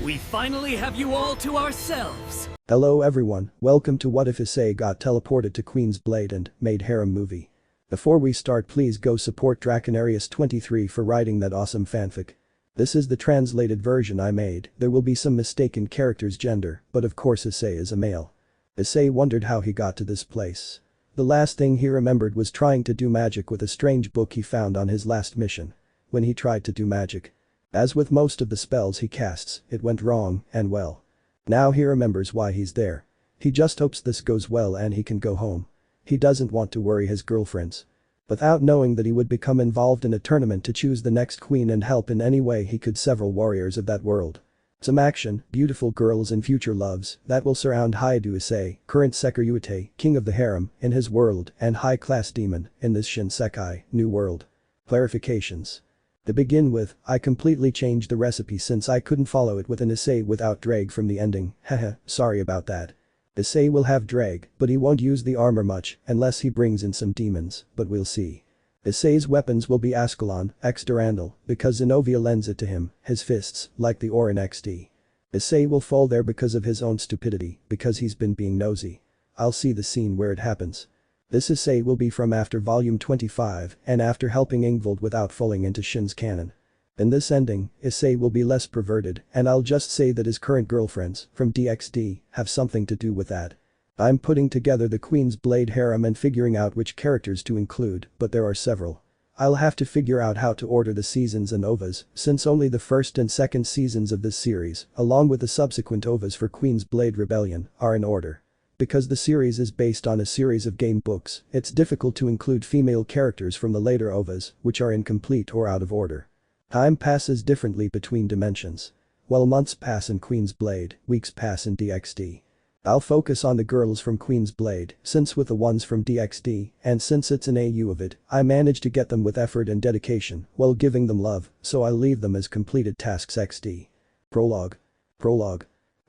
We finally have you all to ourselves! Hello everyone, welcome to What If Issei got teleported to Queen's Blade and made Harem movie. Before we start, please go support Draconarius23 for writing that awesome fanfic. This is the translated version I made. There will be some mistaken character's gender, but of course Issei is a male. Issei wondered how he got to this place. The last thing he remembered was trying to do magic with a strange book he found on his last mission. When he tried to do magic. As with most of the spells he casts, it went wrong, and well. Now he remembers why he's there. He just hopes this goes well and he can go home. He doesn't want to worry his girlfriends. Without knowing that he would become involved in a tournament to choose the next queen and help in any way he could several warriors of that world. Some action, beautiful girls and future loves that will surround Issei, current Sekiryuutei, king of the harem, in his world and high-class demon in this Shinsekai, new world. Clarifications. To begin with, I completely changed the recipe since I couldn't follow it with an Issei without drag from the ending, haha, sorry about that. Issei will have drag, but he won't use the armor much unless he brings in some demons, but we'll see. Issei's weapons will be Ascalon, X Durandal, because Zenovia lends it to him, his fists, like the Orin XD. Issei will fall there because of his own stupidity, because he's been being nosy. I'll see the scene where it happens. This Issei will be from after volume 25 and after helping Ingvild without falling into Shin's canon. In this ending, Issei will be less perverted and I'll just say that his current girlfriends, from DxD, have something to do with that. I'm putting together the Queen's Blade harem and figuring out which characters to include, but there are several. I'll have to figure out how to order the seasons and OVAs, since only the first and second seasons of this series, along with the subsequent OVAs for Queen's Blade Rebellion, are in order. Because the series is based on a series of game books, it's difficult to include female characters from the later OVAs, which are incomplete or out of order. Time passes differently between dimensions. While months pass in Queen's Blade, weeks pass in DxD. I'll focus on the girls from Queen's Blade, since with the ones from DxD, and since it's an AU of it, I managed to get them with effort and dedication, while giving them love, so I'll leave them as completed tasks XD. Prologue.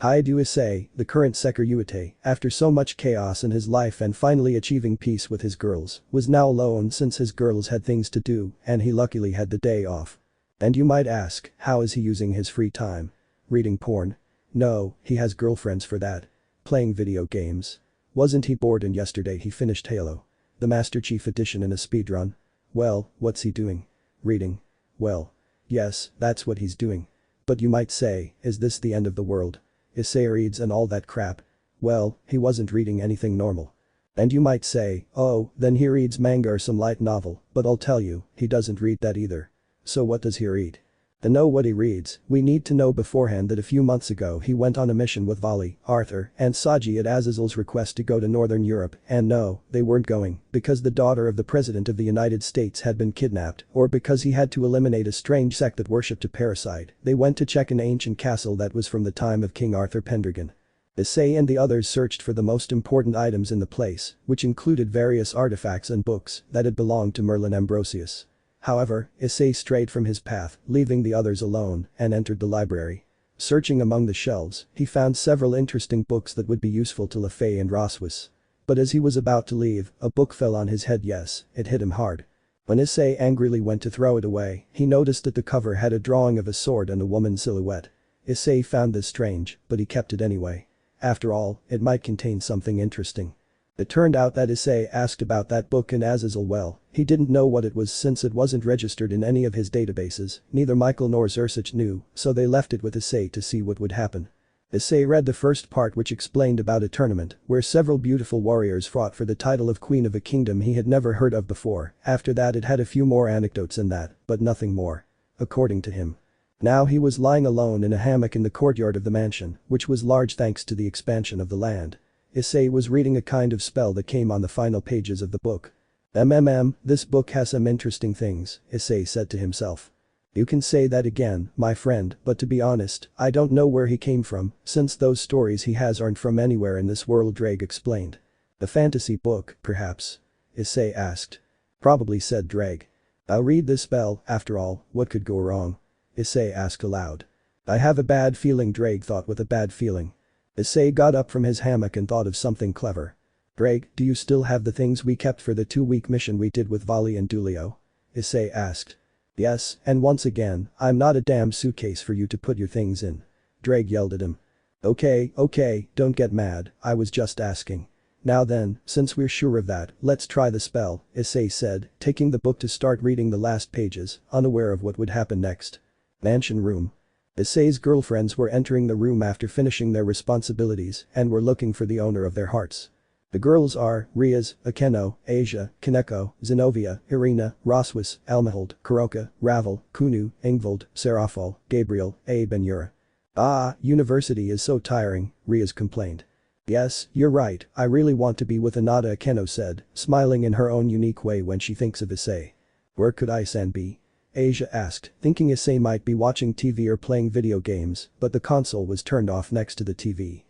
Issei, the current Sekiryuutei, after so much chaos in his life and finally achieving peace with his girls, was now alone since his girls had things to do and he luckily had the day off. And you might ask, how is he using his free time? Reading porn? No, he has girlfriends for that. Playing video games. Wasn't he bored and yesterday he finished Halo? The Master Chief Edition in a speedrun? Well, what's he doing? Reading. Well. Yes, that's what he's doing. But you might say, is this the end of the world? Issei reads and all that crap. Well, he wasn't reading anything normal. And you might say, oh, then he reads manga or some light novel, but I'll tell you, he doesn't read that either. So what does he read? To know what he reads, we need to know beforehand that a few months ago he went on a mission with Vali, Arthur, and Saji at Azazel's request to go to Northern Europe, and no, they weren't going, because the daughter of the President of the United States had been kidnapped, or because he had to eliminate a strange sect that worshipped a parasite. They went to check an ancient castle that was from the time of King Arthur Pendragon. Issei and the others searched for the most important items in the place, which included various artifacts and books that had belonged to Merlin Ambrosius. However, Issei strayed from his path, leaving the others alone, and entered the library. Searching among the shelves, he found several interesting books that would be useful to Lefay and Rossweisse. But as he was about to leave, a book fell on his head. Yes, it hit him hard. When Issei angrily went to throw it away, he noticed that the cover had a drawing of a sword and a woman's silhouette. Issei found this strange, but he kept it anyway. After all, it might contain something interesting. It turned out that Issei asked about that book in Azazel. Well, he didn't know what it was since it wasn't registered in any of his databases, neither Michael nor Zersich knew, so they left it with Issei to see what would happen. Issei read the first part, which explained about a tournament where several beautiful warriors fought for the title of Queen of a kingdom he had never heard of before. After that it had a few more anecdotes in that, but nothing more. According to him. Now he was lying alone in a hammock in the courtyard of the mansion, which was large thanks to the expansion of the land. Issei was reading a kind of spell that came on the final pages of the book. This book has some interesting things, Issei said to himself. You can say that again, my friend, but to be honest, I don't know where he came from, since those stories he has aren't from anywhere in this world, Drake explained. A fantasy book, perhaps? Issei asked. Probably, said Drake. I'll read this spell, after all, what could go wrong? Issei asked aloud. I have a bad feeling, Drake thought with a bad feeling. Issei got up from his hammock and thought of something clever. Drake, do you still have the things we kept for the 2-week mission we did with Vali and Dulio? Issei asked. Yes, and once again, I'm not a damn suitcase for you to put your things in. Drake yelled at him. Okay, don't get mad, I was just asking. Now then, since we're sure of that, let's try the spell, Issei said, taking the book to start reading the last pages, unaware of what would happen next. Mansion room. Issei's girlfriends were entering the room after finishing their responsibilities and were looking for the owner of their hearts. The girls are Rias, Akeno, Asia, Kaneko, Zenobia, Irina, Rossweisse, Almahold, Kuroka, Ravel, Kunu, Ingvald, Serafal, Gabriel, Abe and Yura. Ah, university is so tiring, Rias complained. Yes, you're right, I really want to be with Anata, Akeno said, smiling in her own unique way when she thinks of Issei. Where could Issei be? Asia asked, thinking Issei might be watching TV or playing video games, but the console was turned off next to the TV.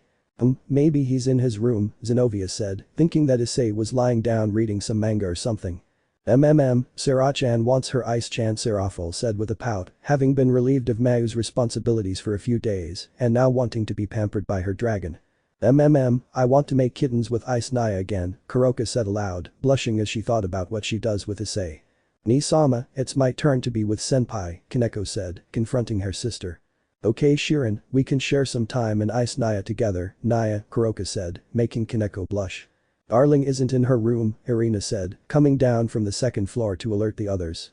Maybe he's in his room, Zenobia said, thinking that Issei was lying down reading some manga or something. Sarah-chan wants her Ice-chan, Serafal said with a pout, having been relieved of Mayu's responsibilities for a few days and now wanting to be pampered by her dragon. I want to make kittens with Ice Naya again, Kuroka said aloud, blushing as she thought about what she does with Issei. Ni-sama, it's my turn to be with Senpai, Kaneko said, confronting her sister. Okay Shirin, we can share some time and Ice Naya together, Naya, Kuroka said, making Kaneko blush. Darling isn't in her room, Irina said, coming down from the second floor to alert the others.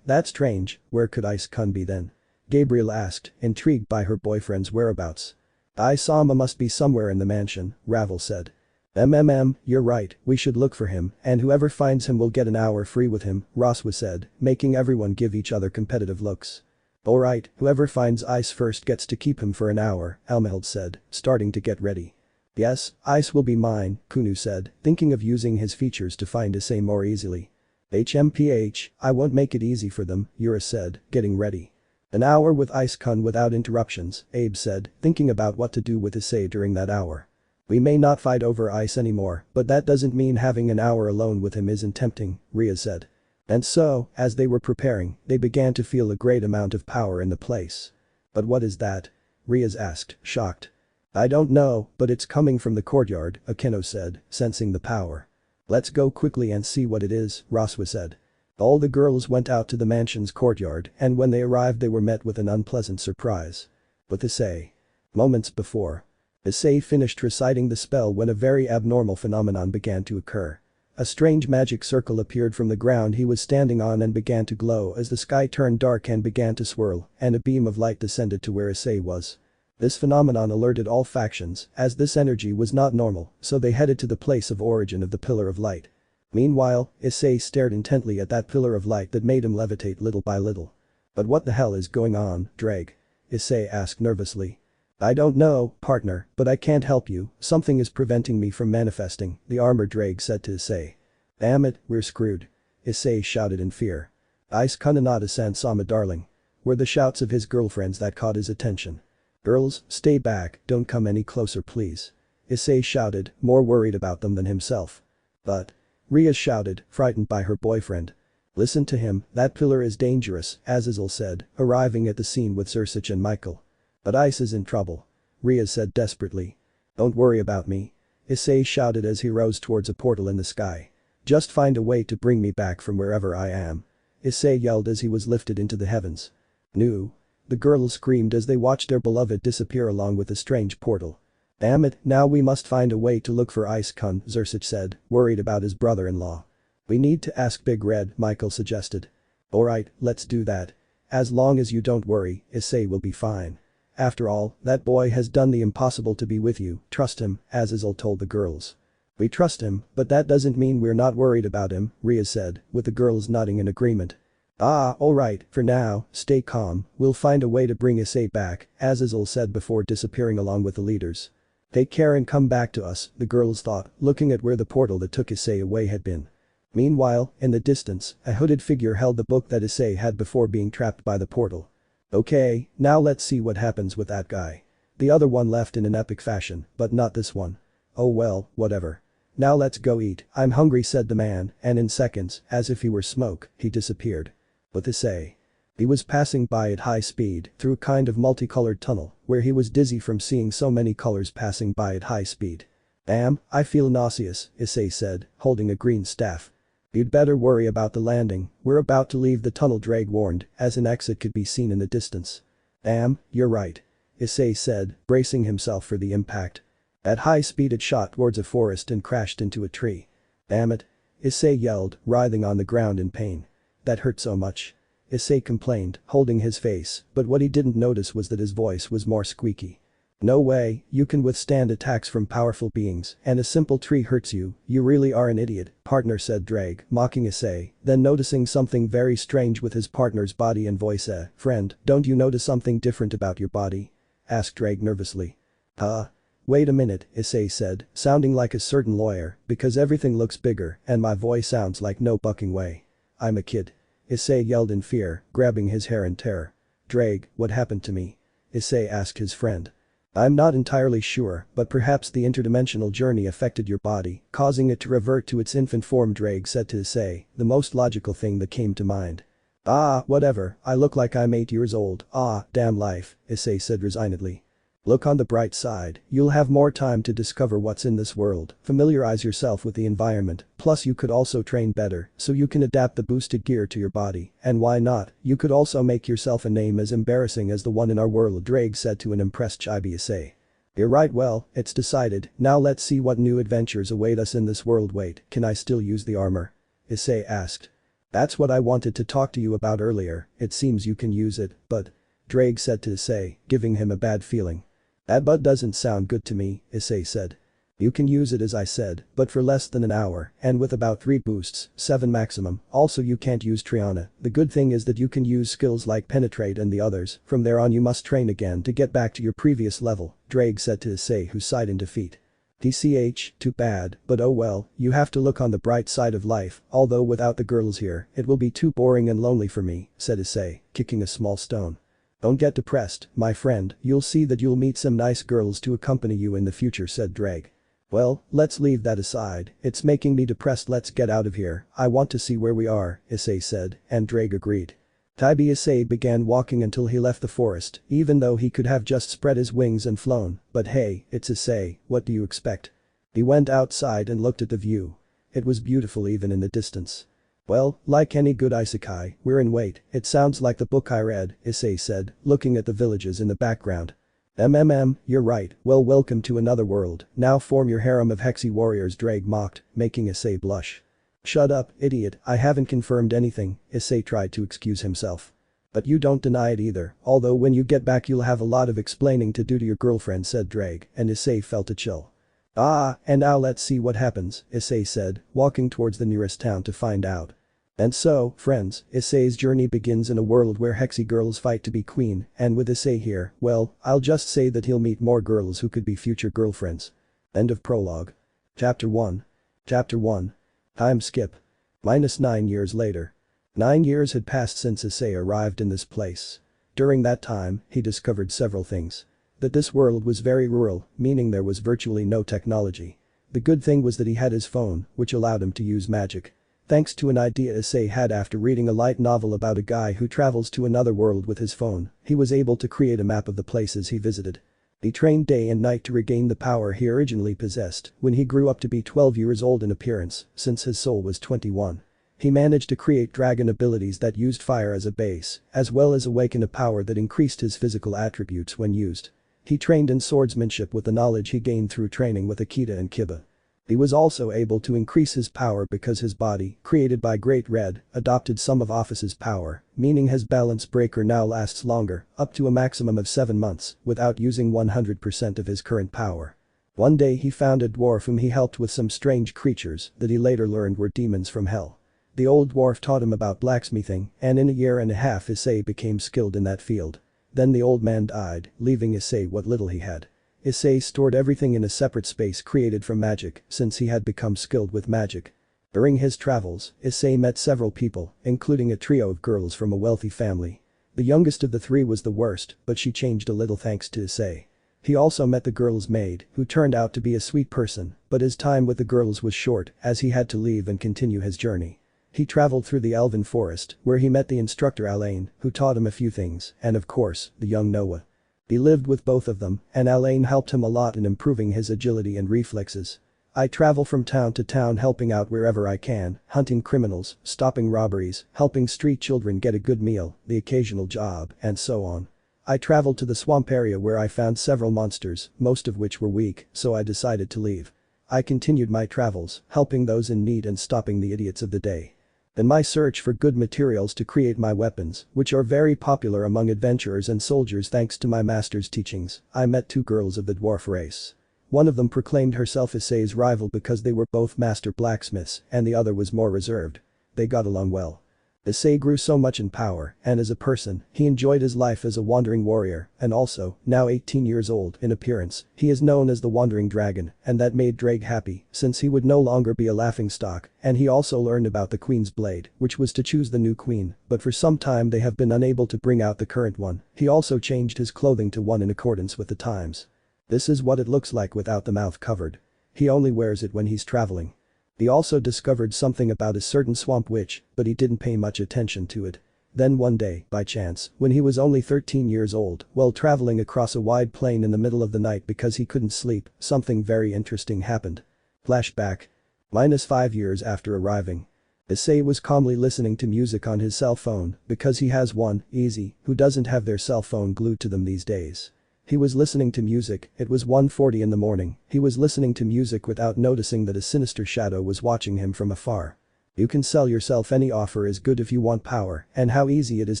That's strange, where could Ice-kun be then? Gabriel asked, intrigued by her boyfriend's whereabouts. Isama must be somewhere in the mansion, Ravel said. You're right, we should look for him, and whoever finds him will get an hour free with him, Rossweisse said, making everyone give each other competitive looks. Alright, whoever finds Ice first gets to keep him for an hour, Almahold said, starting to get ready. Yes, Ice will be mine, Kunu said, thinking of using his features to find Issei more easily. I won't make it easy for them, Yura said, getting ready. An hour with Ice-kun without interruptions, Abe said, thinking about what to do with Issei during that hour. We may not fight over Ice anymore, but that doesn't mean having an hour alone with him isn't tempting, Rias said. And so, as they were preparing, they began to feel a great amount of power in the place. But what is that? Rias asked, shocked. I don't know, but it's coming from the courtyard, Akeno said, sensing the power. Let's go quickly and see what it is, Rossweisse said. All the girls went out to the mansion's courtyard and when they arrived they were met with an unpleasant surprise. With Issei. Moments before. Issei finished reciting the spell when a very abnormal phenomenon began to occur. A strange magic circle appeared from the ground he was standing on and began to glow as the sky turned dark and began to swirl, and a beam of light descended to where Issei was. This phenomenon alerted all factions, as this energy was not normal, so they headed to the place of origin of the pillar of light. Meanwhile, Issei stared intently at that pillar of light that made him levitate little by little. But what the hell is going on, Drake? Issei asked nervously. I don't know, partner, but I can't help you, something is preventing me from manifesting, the armored Drake said to Issei. Damn it, we're screwed. Issei shouted in fear. Ice Kananada-san sama darling. Were the shouts of his girlfriends that caught his attention. Girls, stay back, don't come any closer please. Issei shouted, more worried about them than himself. But. Rias shouted, frightened by her boyfriend. Listen to him, that pillar is dangerous, Azazel said, arriving at the scene with Zersich and Michael. But Ice is in trouble. Rias said desperately. Don't worry about me. Issei shouted as he rose towards a portal in the sky. Just find a way to bring me back from wherever I am. Issei yelled as he was lifted into the heavens. No. The girls screamed as they watched their beloved disappear along with the strange portal. Damn it, now we must find a way to look for Ice-kun, Zersich said, worried about his brother-in-law. We need to ask Big Red, Michael suggested. Alright, let's do that. As long as you don't worry, Issei will be fine. After all, that boy has done the impossible to be with you, trust him, Azazel told the girls. We trust him, but that doesn't mean we're not worried about him, Rias said, with the girls nodding in agreement. Alright, for now, stay calm, we'll find a way to bring Issei back, Azazel said before disappearing along with the leaders. Take care and come back to us, the girls thought, looking at where the portal that took Issei away had been. Meanwhile, in the distance, a hooded figure held the book that Issei had before being trapped by the portal. Okay, now let's see what happens with that guy. The other one left in an epic fashion, but not this one. Oh well, whatever. Now let's go eat, I'm hungry said the man, and in seconds, as if he were smoke, he disappeared. With Issei. He was passing by at high speed through a kind of multicolored tunnel where he was dizzy from seeing so many colors passing by at high speed. Damn, I feel nauseous, Issei said, holding a green staff. You'd better worry about the landing, we're about to leave the tunnel Drake warned, as an exit could be seen in the distance. Damn, you're right. Issei said, bracing himself for the impact. At high speed it shot towards a forest and crashed into a tree. Damn it. Issei yelled, writhing on the ground in pain. That hurt so much. Issei complained, holding his face, but what he didn't notice was that his voice was more squeaky. No way, you can withstand attacks from powerful beings, and a simple tree hurts you, you really are an idiot, partner said Drake, mocking Issei, then noticing something very strange with his partner's body and voice. Friend, don't you notice something different about your body? Asked Drake nervously. Huh? Wait a minute, Issei said, sounding like a certain lawyer, because everything looks bigger, and my voice sounds like no bucking way. I'm a kid. Issei yelled in fear, grabbing his hair in terror. Drake, what happened to me? Issei asked his friend. I'm not entirely sure, but perhaps the interdimensional journey affected your body, causing it to revert to its infant form, Drake said to Issei, the most logical thing that came to mind. Ah, whatever, I look like I'm 8 years old, ah, damn life, Issei said resignedly. Look on the bright side, you'll have more time to discover what's in this world, familiarize yourself with the environment, plus you could also train better, so you can adapt the boosted gear to your body, and why not, you could also make yourself a name as embarrassing as the one in our world, Drake said to an impressed Chibi Issei. You're right, well, it's decided, now let's see what new adventures await us in this world. Wait, can I still use the armor? Issei asked. That's what I wanted to talk to you about earlier, it seems you can use it, but… Drake said to Issei, giving him a bad feeling. That but doesn't sound good to me, Issei said. You can use it as I said, but for less than an hour, and with about 3 boosts, 7 maximum, also you can't use Triana, the good thing is that you can use skills like Penetrate and the others, from there on you must train again to get back to your previous level, Drake said to Issei, who sighed in defeat. TCH, too bad, but oh well, you have to look on the bright side of life, although without the girls here, it will be too boring and lonely for me, said Issei, kicking a small stone. Don't get depressed, my friend, you'll see that you'll meet some nice girls to accompany you in the future, said Drake. Well, let's leave that aside, it's making me depressed, let's get out of here, I want to see where we are, Issei said, and Drake agreed. Chibi Issei began walking until he left the forest, even though he could have just spread his wings and flown, but hey, it's Issei, what do you expect? He went outside and looked at the view. It was beautiful even in the distance. Well, like any good isekai, we're in wait, it sounds like the book I read, Issei said, looking at the villages in the background. You're right, well welcome to another world, now form your harem of hexy warriors, Drake mocked, making Issei blush. Shut up, idiot, I haven't confirmed anything, Issei tried to excuse himself. But you don't deny it either, although when you get back you'll have a lot of explaining to do to your girlfriend, said Drake, and Issei felt a chill. Ah, and now let's see what happens, Issei said, walking towards the nearest town to find out. And so, friends, Issei's journey begins in a world where hexy girls fight to be queen, and with Issei here, well, I'll just say that he'll meet more girls who could be future girlfriends. End of prologue. Chapter 1. Chapter 1. Time skip. -9 years later. 9 years had passed since Issei arrived in this place. During that time, he discovered several things. That this world was very rural, meaning there was virtually no technology. The good thing was that he had his phone, which allowed him to use magic. Thanks to an idea Issei had after reading a light novel about a guy who travels to another world with his phone, he was able to create a map of the places he visited. He trained day and night to regain the power he originally possessed when he grew up to be 12 years old in appearance, since his soul was 21. He managed to create dragon abilities that used fire as a base, as well as awaken a power that increased his physical attributes when used. He trained in swordsmanship with the knowledge he gained through training with Akita and Kiba. He was also able to increase his power because his body, created by Great Red, adopted some of Office's power, meaning his balance breaker now lasts longer, up to a maximum of 7 months, without using 100% of his current power. One day he found a dwarf whom he helped with some strange creatures that he later learned were demons from hell. The old dwarf taught him about blacksmithing, and in a year and a half Issei became skilled in that field. Then the old man died, leaving Issei what little he had. Issei stored everything in a separate space created from magic, since he had become skilled with magic. During his travels, Issei met several people, including a trio of girls from a wealthy family. The youngest of the 3 was the worst, but she changed a little thanks to Issei. He also met the girl's maid, who turned out to be a sweet person, but his time with the girls was short, as he had to leave and continue his journey. He traveled through the elven forest, where he met the instructor Alain, who taught him a few things, and of course, the young Noah. He lived with both of them, and Alain helped him a lot in improving his agility and reflexes. I travel from town to town helping out wherever I can, hunting criminals, stopping robberies, helping street children get a good meal, the occasional job, and so on. I traveled to the swamp area where I found several monsters, most of which were weak, so I decided to leave. I continued my travels, helping those in need and stopping the idiots of the day. In my search for good materials to create my weapons, which are very popular among adventurers and soldiers thanks to my master's teachings, I met two girls of the dwarf race. One of them proclaimed herself Issei's rival because they were both master blacksmiths, and the other was more reserved. They got along well. Issei grew so much in power, and as a person, he enjoyed his life as a wandering warrior, and also, now 18 years old in appearance, he is known as the Wandering Dragon, and that made Drake happy, since he would no longer be a laughingstock, and he also learned about the Queen's Blade, which was to choose the new queen, but for some time they have been unable to bring out the current one. He also changed his clothing to one in accordance with the times. This is what it looks like without the mouth covered. He only wears it when he's traveling. He also discovered something about a certain swamp witch, but he didn't pay much attention to it. Then one day, by chance, when he was only 13 years old, while traveling across a wide plain in the middle of the night because he couldn't sleep, something very interesting happened. Flashback. -5 years after arriving. Issei was calmly listening to music on his cell phone because he has one, easy, who doesn't have their cell phone glued to them these days. He was listening to music, it was 1:40 in the morning, he was listening to music without noticing that a sinister shadow was watching him from afar. You can sell yourself, any offer is good if you want power, and how easy it is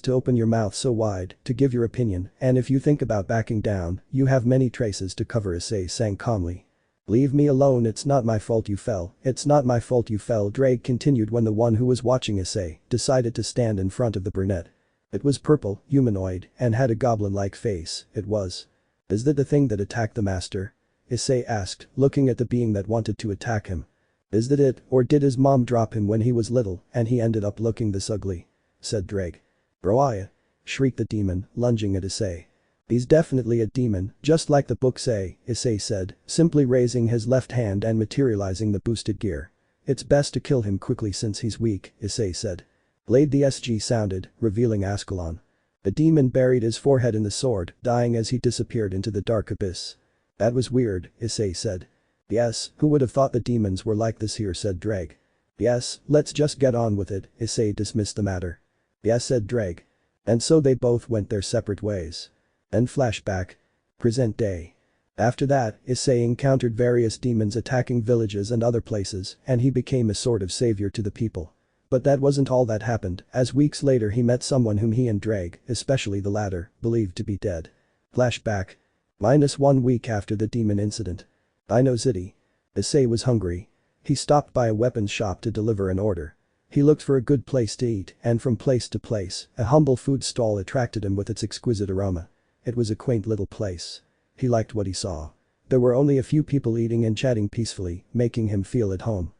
to open your mouth so wide to give your opinion, and if you think about backing down, you have many traces to cover, Issei sang calmly. Leave me alone, it's not my fault you fell, it's not my fault you fell, Drake continued when the one who was watching Issei decided to stand in front of the brunette. It was purple, humanoid, and had a goblin-like face, it was. Is that the thing that attacked the master? Issei asked, looking at the being that wanted to attack him. Is that it, or did his mom drop him when he was little and he ended up looking this ugly? Said Drake. RWBY! Shrieked the demon, lunging at Issei. He's definitely a demon, just like the books say, Issei said, simply raising his left hand and materializing the boosted gear. It's best to kill him quickly since he's weak, Issei said. Blade the SG sounded, revealing Ascalon. The demon buried his forehead in the sword, dying as he disappeared into the dark abyss. That was weird, Issei said. Yes, who would have thought the demons were like this here, said Drake. Yes, let's just get on with it, Issei dismissed the matter. Yes, said Drake. And so they both went their separate ways. Then flashback. Present day. After that, Issei encountered various demons attacking villages and other places, and he became a sort of savior to the people. But that wasn't all that happened, as weeks later he met someone whom he and Drake, especially the latter, believed to be dead. Flashback. -1 week after the demon incident. Dino City. Issei was hungry. He stopped by a weapons shop to deliver an order. He looked for a good place to eat, and from place to place, a humble food stall attracted him with its exquisite aroma. It was a quaint little place. He liked what he saw. There were only a few people eating and chatting peacefully, making him feel at home.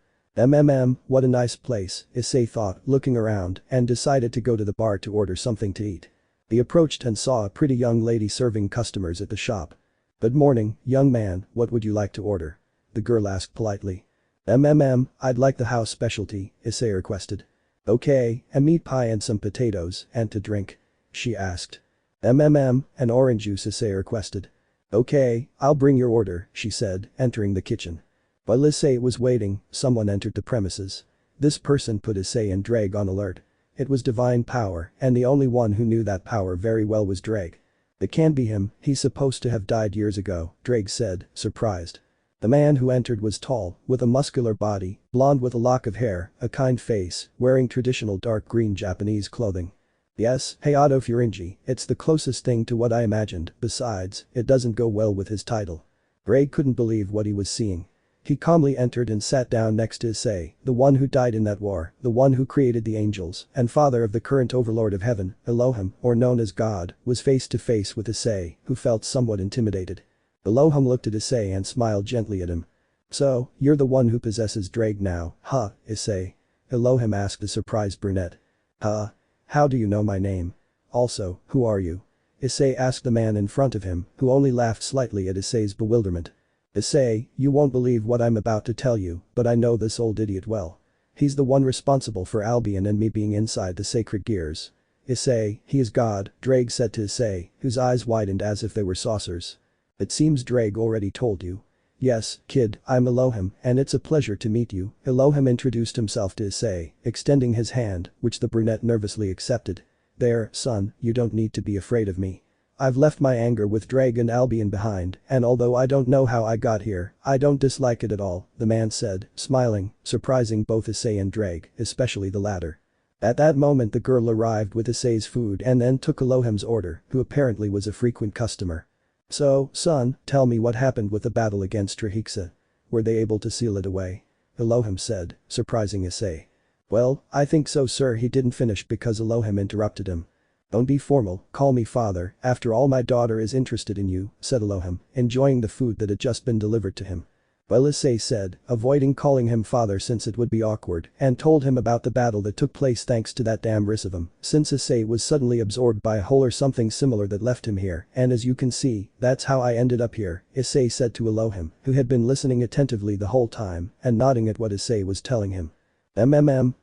What a nice place, Issei thought, looking around, and decided to go to the bar to order something to eat. He approached and saw a pretty young lady serving customers at the shop. Good morning, young man, what would you like to order? The girl asked politely. I'd like the house specialty, Issei requested. Okay, a meat pie and some potatoes, and to drink? She asked. An orange juice, Issei requested. Okay, I'll bring your order, she said, entering the kitchen. While Issei was waiting, someone entered the premises. This person put Issei and Drake on alert. It was divine power, and the only one who knew that power very well was Drake. It can't be him, he's supposed to have died years ago, Drake said, surprised. The man who entered was tall, with a muscular body, blonde with a lock of hair, a kind face, wearing traditional dark green Japanese clothing. Yes, Hayato Furinji, it's the closest thing to what I imagined, besides, it doesn't go well with his title. Drake couldn't believe what he was seeing. He calmly entered and sat down next to Issei, the one who died in that war, the one who created the angels, and father of the current overlord of heaven, Elohim, or known as God, was face to face with Issei, who felt somewhat intimidated. Elohim looked at Issei and smiled gently at him. So, you're the one who possesses Drake now, huh, Issei? Elohim asked the surprised brunette. Huh? How do you know my name? Also, who are you? Issei asked the man in front of him, who only laughed slightly at Issei's bewilderment. Issei, you won't believe what I'm about to tell you, but I know this old idiot well. He's the one responsible for Albion and me being inside the sacred gears. Issei, he is God, Drake said to Issei, whose eyes widened as if they were saucers. It seems Drake already told you. Yes, kid, I'm Elohim, and it's a pleasure to meet you, Elohim introduced himself to Issei, extending his hand, which the brunette nervously accepted. There, son, you don't need to be afraid of me. I've left my anger with Drag and Albion behind, and although I don't know how I got here, I don't dislike it at all, the man said, smiling, surprising both Issei and Drag, especially the latter. At that moment the girl arrived with Issei's food and then took Elohim's order, who apparently was a frequent customer. So, son, tell me what happened with the battle against Trihexa. Were they able to seal it away? Elohim said, surprising Issei. Well, I think so sir. He didn't finish because Elohim interrupted him. Don't be formal, call me father, after all my daughter is interested in you, said Elohim, enjoying the food that had just been delivered to him. Well, Issei said, avoiding calling him father since it would be awkward, and told him about the battle that took place thanks to that damn Riss of him, since Issei was suddenly absorbed by a hole or something similar that left him here, and as you can see, that's how I ended up here, Issei said to Elohim, who had been listening attentively the whole time, and nodding at what Issei was telling him.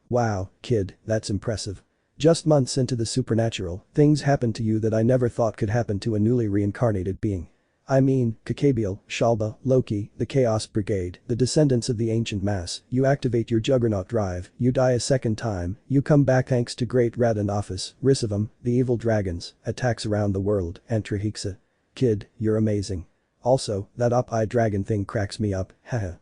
Wow, kid, that's impressive. Just months into the supernatural, things happened to you that I never thought could happen to a newly reincarnated being. I mean, Kakabiel, Shalba, Loki, the Chaos Brigade, the descendants of the ancient mass, you activate your Juggernaut drive, you die a second time, you come back thanks to Great Red and Office, Rissavam, the evil dragons, attacks around the world, and Trihexa. Kid, you're amazing. Also, that up-eye dragon thing cracks me up, haha.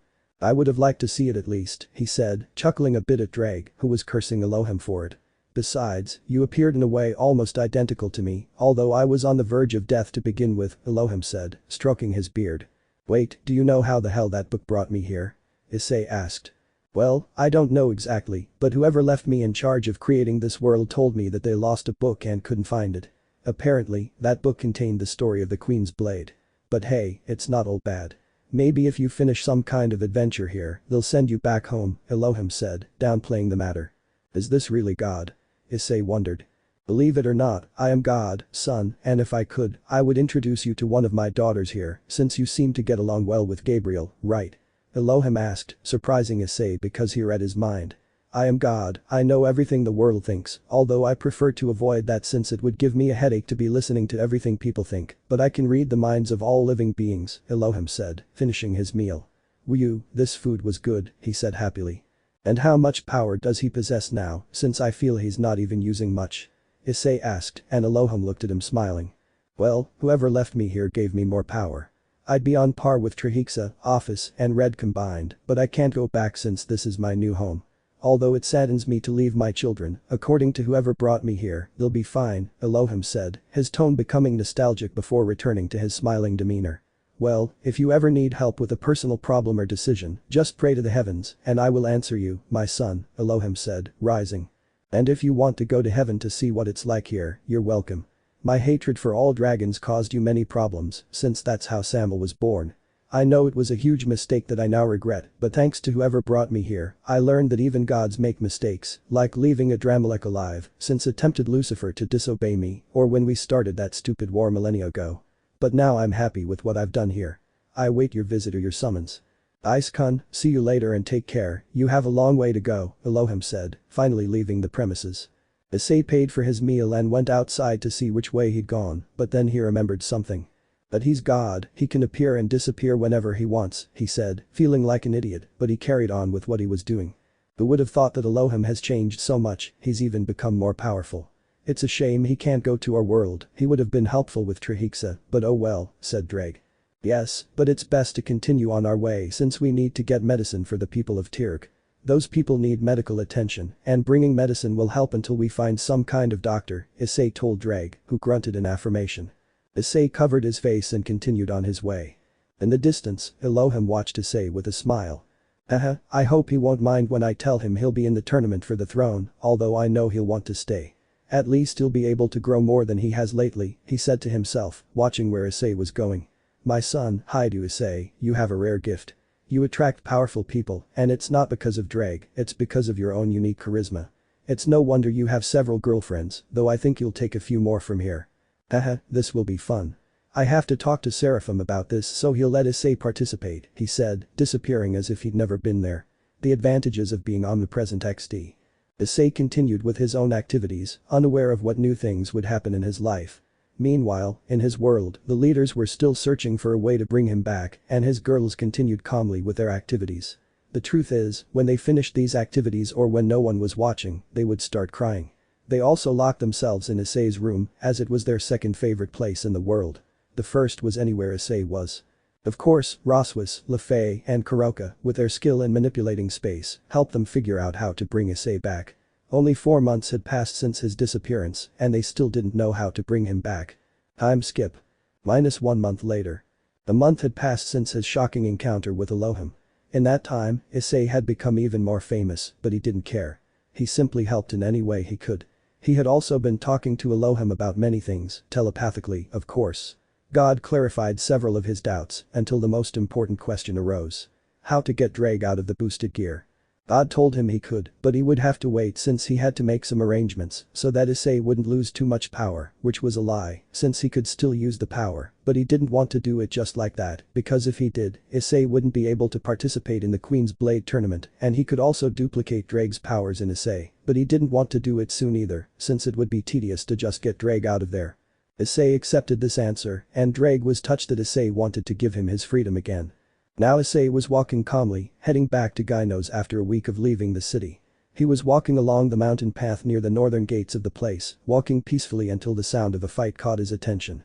I would have liked to see it at least, he said, chuckling a bit at Drag, who was cursing Elohim for it. Besides, you appeared in a way almost identical to me, although I was on the verge of death to begin with, Elohim said, stroking his beard. Wait, do you know how the hell that book brought me here? Issei asked. Well, I don't know exactly, but whoever left me in charge of creating this world told me that they lost a book and couldn't find it. Apparently, that book contained the story of the Queen's Blade. But hey, it's not all bad. Maybe if you finish some kind of adventure here, they'll send you back home, Elohim said, downplaying the matter. Is this really God? Issei wondered. Believe it or not, I am God, son, and if I could, I would introduce you to one of my daughters here, since you seem to get along well with Gabriel, right? Elohim asked, surprising Issei because he read his mind. I am God, I know everything the world thinks, although I prefer to avoid that since it would give me a headache to be listening to everything people think, but I can read the minds of all living beings, Elohim said, finishing his meal. Whew, this food was good, he said happily. And how much power does he possess now, since I feel he's not even using much? Issei asked, and Elohim looked at him smiling. Well, whoever left me here gave me more power. I'd be on par with Trihexa, Office, and Red combined, but I can't go back since this is my new home. Although it saddens me to leave my children, according to whoever brought me here, they'll be fine, Elohim said, his tone becoming nostalgic before returning to his smiling demeanor. Well, if you ever need help with a personal problem or decision, just pray to the heavens, and I will answer you, my son, Elohim said, rising. And if you want to go to heaven to see what it's like here, you're welcome. My hatred for all dragons caused you many problems, since that's how Samuel was born. I know it was a huge mistake that I now regret, but thanks to whoever brought me here, I learned that even gods make mistakes, like leaving Adramelech alive, since it tempted Lucifer to disobey me, or when we started that stupid war millennia ago. But now I'm happy with what I've done here. I await your visit or your summons. Ice-kun, see you later and take care, you have a long way to go, Elohim said, finally leaving the premises. Issei paid for his meal and went outside to see which way he'd gone, but then he remembered something. But he's God, he can appear and disappear whenever he wants, he said, feeling like an idiot, but he carried on with what he was doing. Who would have thought that Elohim has changed so much, he's even become more powerful. It's a shame he can't go to our world, he would have been helpful with Trihexa, but oh well, said Drag. Yes, but it's best to continue on our way since we need to get medicine for the people of Tirk. Those people need medical attention, and bringing medicine will help until we find some kind of doctor, Issei told Drag, who grunted in affirmation. Issei covered his face and continued on his way. In the distance, Elohim watched Issei with a smile. Haha, I hope he won't mind when I tell him he'll be in the tournament for the throne, although I know he'll want to stay. At least he'll be able to grow more than he has lately, he said to himself, watching where Issei was going. My son, hi to Issei, you have a rare gift. You attract powerful people, and it's not because of Drag, it's because of your own unique charisma. It's no wonder you have several girlfriends, though I think you'll take a few more from here. Haha, this will be fun. I have to talk to Seraphim about this so he'll let Issei participate, he said, disappearing as if he'd never been there. The advantages of being omnipresent XD. Issei continued with his own activities, unaware of what new things would happen in his life. Meanwhile, in his world, the leaders were still searching for a way to bring him back, and his girls continued calmly with their activities. The truth is, when they finished these activities or when no one was watching, they would start crying. They also locked themselves in Issei's room as it was their second favorite place in the world. The first was anywhere Issei was. Of course, Rossweisse, Lefay and Kuroka, with their skill in manipulating space, helped them figure out how to bring Issei back. Only 4 months had passed since his disappearance and they still didn't know how to bring him back. Time skip. -1 month later. A month had passed since his shocking encounter with Elohim. In that time, Issei had become even more famous, but he didn't care. He simply helped in any way he could. He had also been talking to Elohim about many things, telepathically, of course. God clarified several of his doubts until the most important question arose. How to get Drake out of the boosted gear. God told him he could, but he would have to wait since he had to make some arrangements so that Issei wouldn't lose too much power, which was a lie, since he could still use the power, but he didn't want to do it just like that, because if he did, Issei wouldn't be able to participate in the Queen's Blade tournament and he could also duplicate Drake's powers in Issei, but he didn't want to do it soon either, since it would be tedious to just get Drake out of there. Issei accepted this answer and Drake was touched that Issei wanted to give him his freedom again. Now Issei was walking calmly, heading back to Gyno's after a week of leaving the city. He was walking along the mountain path near the northern gates of the place, walking peacefully until the sound of a fight caught his attention.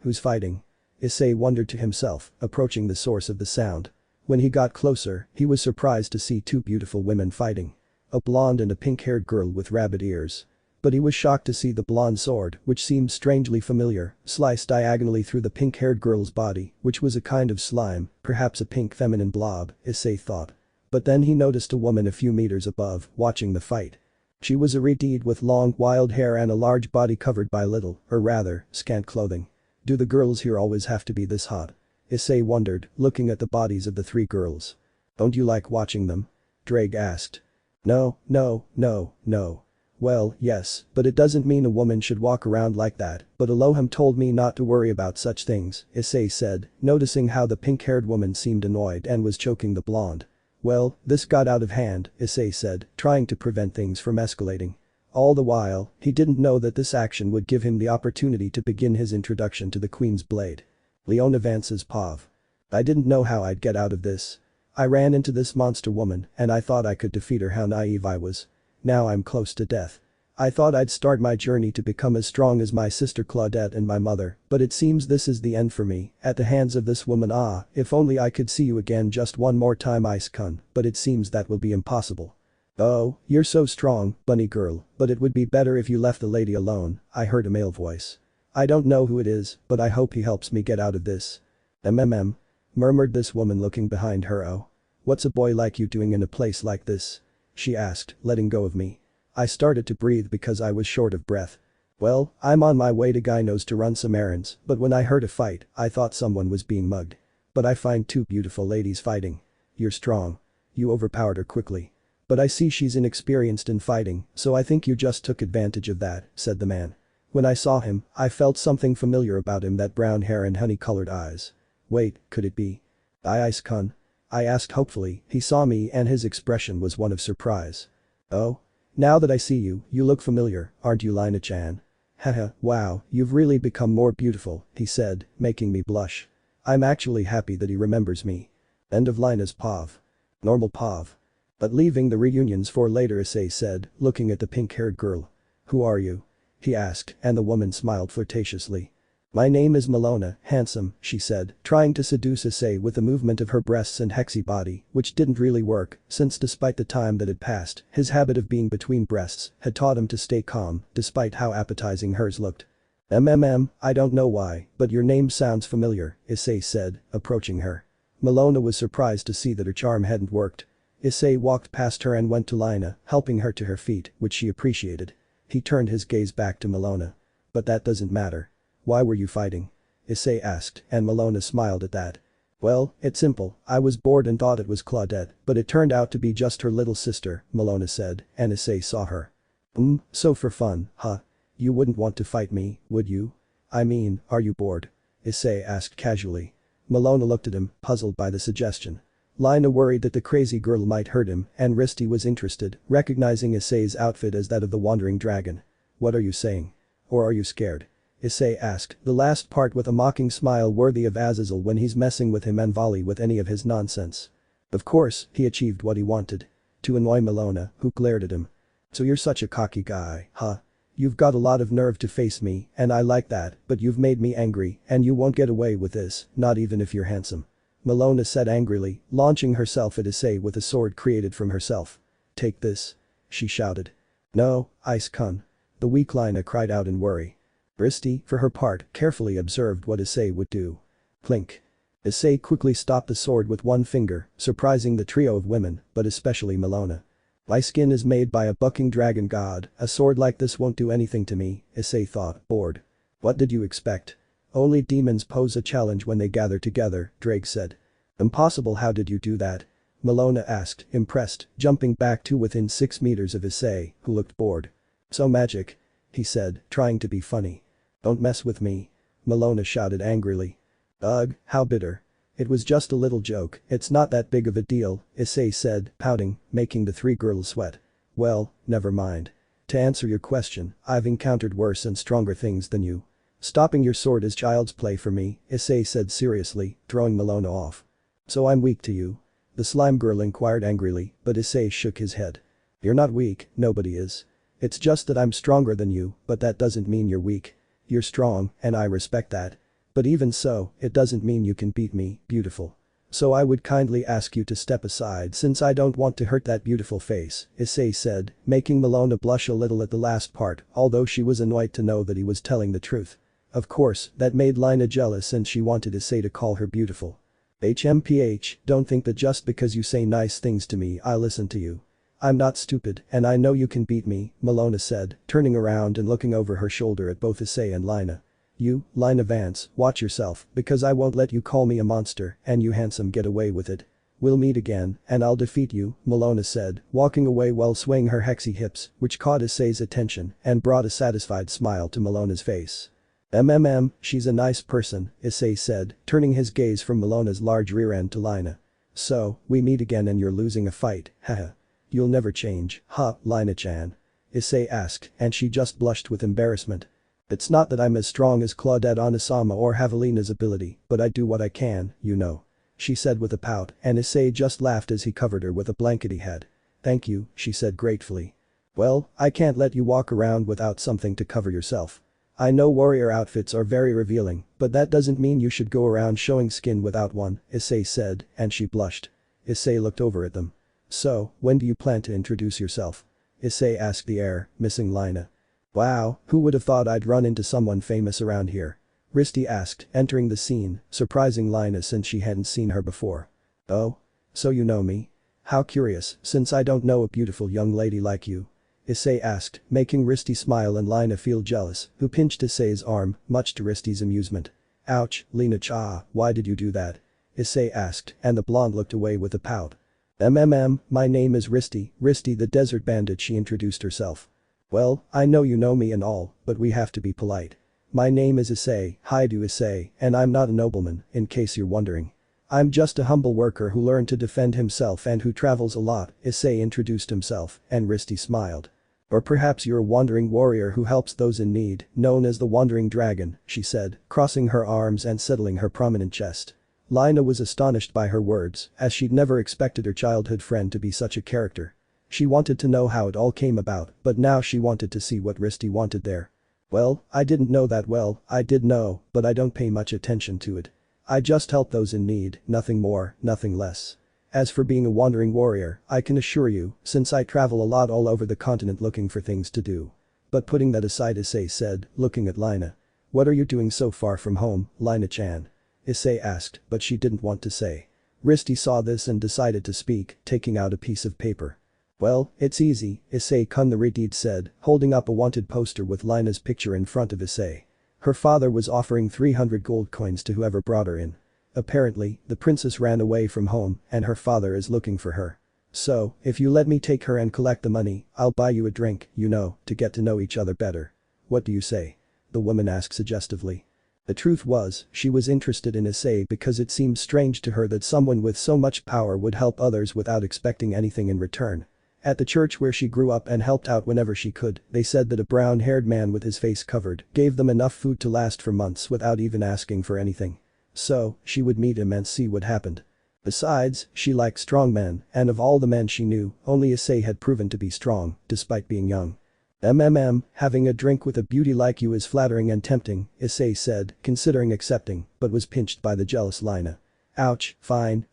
Who's fighting? Issei wondered to himself, approaching the source of the sound. When he got closer, he was surprised to see 2 beautiful women fighting. A blonde and a pink-haired girl with rabbit ears. But he was shocked to see the blonde sword, which seemed strangely familiar, sliced diagonally through the pink-haired girl's body, which was a kind of slime, perhaps a pink feminine blob, Issei thought. But then he noticed a woman a few meters above, watching the fight. She was a redhead with long, wild hair and a large body covered by little, or rather, scant clothing. Do the girls here always have to be this hot? Issei wondered, looking at the bodies of the 3 girls. Don't you like watching them? Drake asked. No. Well, yes, but it doesn't mean a woman should walk around like that, but Elohim told me not to worry about such things, Issei said, noticing how the pink-haired woman seemed annoyed and was choking the blonde. Well, this got out of hand, Issei said, trying to prevent things from escalating. All the while, he didn't know that this action would give him the opportunity to begin his introduction to the Queen's Blade. Leona Vance's POV. I didn't know how I'd get out of this. I ran into this monster woman and I thought I could defeat her. How naive I was. Now I'm close to death. I thought I'd start my journey to become as strong as my sister Claudette and my mother, but it seems this is the end for me, at the hands of this woman. If only I could see you again just one more time, Ice-kun, but it seems that will be impossible. Oh, you're so strong, bunny girl, but it would be better if you left the lady alone, I heard a male voice. I don't know who it is, but I hope he helps me get out of this. Murmured this woman looking behind her. Oh. What's a boy like you doing in a place like this? She asked, letting go of me. I started to breathe because I was short of breath. Well, I'm on my way to Gyno's to run some errands, but when I heard a fight, I thought someone was being mugged. But I find 2 beautiful ladies fighting. You're strong. You overpowered her quickly. But I see she's inexperienced in fighting, so I think you just took advantage of that, said the man. When I saw him, I felt something familiar about him, that brown hair and honey-colored eyes. Wait, could it be? Ice-kun? I asked hopefully. He saw me and his expression was one of surprise. Oh? Now that I see you, you look familiar, aren't you, Lina-chan? Haha, wow, you've really become more beautiful, he said, making me blush. I'm actually happy that he remembers me. End of Lina's POV. Normal POV. But leaving the reunions for later, Issei said, looking at the pink-haired girl. Who are you? He asked, and the woman smiled flirtatiously. My name is Melona, handsome, she said, trying to seduce Issei with a movement of her breasts and hexy body, which didn't really work, since despite the time that had passed, his habit of being between breasts had taught him to stay calm, despite how appetizing hers looked. I don't know why, but your name sounds familiar, Issei said, approaching her. Melona was surprised to see that her charm hadn't worked. Issei walked past her and went to Lina, helping her to her feet, which she appreciated. He turned his gaze back to Melona. But that doesn't matter. Why were you fighting? Issei asked, and Melona smiled at that. Well, it's simple, I was bored and thought it was Claudette, but it turned out to be just her little sister, Melona said, and Issei saw her. So for fun, huh? You wouldn't want to fight me, would you? I mean, are you bored? Issei asked casually. Melona looked at him, puzzled by the suggestion. Lina worried that the crazy girl might hurt him, and Risty was interested, recognizing Issei's outfit as that of the wandering dragon. What are you saying? Or are you scared? Issei asked, the last part with a mocking smile worthy of Azazel when he's messing with him and volley with any of his nonsense. Of course, he achieved what he wanted. To annoy Melona, who glared at him. So you're such a cocky guy, huh? You've got a lot of nerve to face me, and I like that, but you've made me angry, and you won't get away with this, not even if you're handsome. Melona said angrily, launching herself at Issei with a sword created from herself. Take this. She shouted. No, Ice Kun. The weak Lina cried out in worry. Risty, for her part, carefully observed what Issei would do. Clink. Issei quickly stopped the sword with one finger, surprising the trio of women, but especially Melona. My skin is made by a bucking dragon god, a sword like this won't do anything to me, Issei thought, bored. What did you expect? Only demons pose a challenge when they gather together, Drake said. Impossible, how did you do that? Melona asked, impressed, jumping back to within 6 meters of Issei, who looked bored. So magic. He said, trying to be funny. Don't mess with me. Melona shouted angrily. Ugh, how bitter. It was just a little joke, it's not that big of a deal, Issei said, pouting, making the three girls sweat. Well, never mind. To answer your question, I've encountered worse and stronger things than you. Stopping your sword is child's play for me, Issei said seriously, throwing Melona off. So I'm weak to you? The slime girl inquired angrily, but Issei shook his head. You're not weak, nobody is. It's just that I'm stronger than you, but that doesn't mean you're weak. You're strong, and I respect that. But even so, it doesn't mean you can beat me, beautiful. So I would kindly ask you to step aside since I don't want to hurt that beautiful face, Issei said, making Melona blush a little at the last part, although she was annoyed to know that he was telling the truth. Of course, that made Lina jealous and she wanted Issei to call her beautiful. HMPH, don't think that just because you say nice things to me I'll listen to you. I'm not stupid, and I know you can beat me, Melona said, turning around and looking over her shoulder at both Issei and Lina. You, Lina Vance, watch yourself, because I won't let you call me a monster and you handsome get away with it. We'll meet again, and I'll defeat you, Melona said, walking away while swaying her hexy hips, which caught Issei's attention and brought a satisfied smile to Melona's face. She's a nice person, Issei said, turning his gaze from Melona's large rear end to Lina. So, we meet again and you're losing a fight, haha. You'll never change, huh, Lina-chan? Issei asked, and she just blushed with embarrassment. It's not that I'm as strong as Claudette Onasama or have Lina's ability, but I do what I can, you know. She said with a pout, and Issei just laughed as he covered her with a blanket he had. Thank you, she said gratefully. Well, I can't let you walk around without something to cover yourself. I know warrior outfits are very revealing, but that doesn't mean you should go around showing skin without one, Issei said, and she blushed. Issei looked over at them. So, when do you plan to introduce yourself? Issei asked the heir, missing Lina. Wow, who would have thought I'd run into someone famous around here? Risty asked, entering the scene, surprising Lina since she hadn't seen her before. Oh? So you know me? How curious, since I don't know a beautiful young lady like you. Issei asked, making Risty smile and Lina feel jealous, who pinched Issei's arm, much to Risty's amusement. Ouch, Lina-cha, why did you do that? Issei asked, and the blonde looked away with a pout. My name is Risty the desert bandit, she introduced herself. Well, I know you know me and all, but we have to be polite. My name is Issei, Haidu Issei, and I'm not a nobleman, in case you're wondering. I'm just a humble worker who learned to defend himself and who travels a lot, Issei introduced himself, and Risty smiled. Or perhaps you're a wandering warrior who helps those in need, known as the Wandering Dragon, she said, crossing her arms and settling her prominent chest. Lina was astonished by her words, as she'd never expected her childhood friend to be such a character. She wanted to know how it all came about, but now she wanted to see what Risty wanted there. Well, I didn't know that well, I did know, but I don't pay much attention to it. I just help those in need, nothing more, nothing less. As for being a wandering warrior, I can assure you, since I travel a lot all over the continent looking for things to do. But putting that aside, Issei said, looking at Lina. What are you doing so far from home, Lina-chan? Issei asked, but she didn't want to say. Risty saw this and decided to speak, taking out a piece of paper. Well, it's easy, Issei-kun the Redeed said, holding up a wanted poster with Lina's picture in front of Issei. Her father was offering 300 gold coins to whoever brought her in. Apparently, the princess ran away from home and her father is looking for her. So, if you let me take her and collect the money, I'll buy you a drink, you know, to get to know each other better. What do you say? The woman asked suggestively. The truth was, she was interested in Issei because it seemed strange to her that someone with so much power would help others without expecting anything in return. At the church where she grew up and helped out whenever she could, they said that a brown-haired man with his face covered gave them enough food to last for months without even asking for anything. So, she would meet him and see what happened. Besides, she liked strong men, and of all the men she knew, only Issei had proven to be strong, despite being young. Having a drink with a beauty like you is flattering and tempting, Issei said, considering accepting, but was pinched by the jealous Lina. Ouch, fine,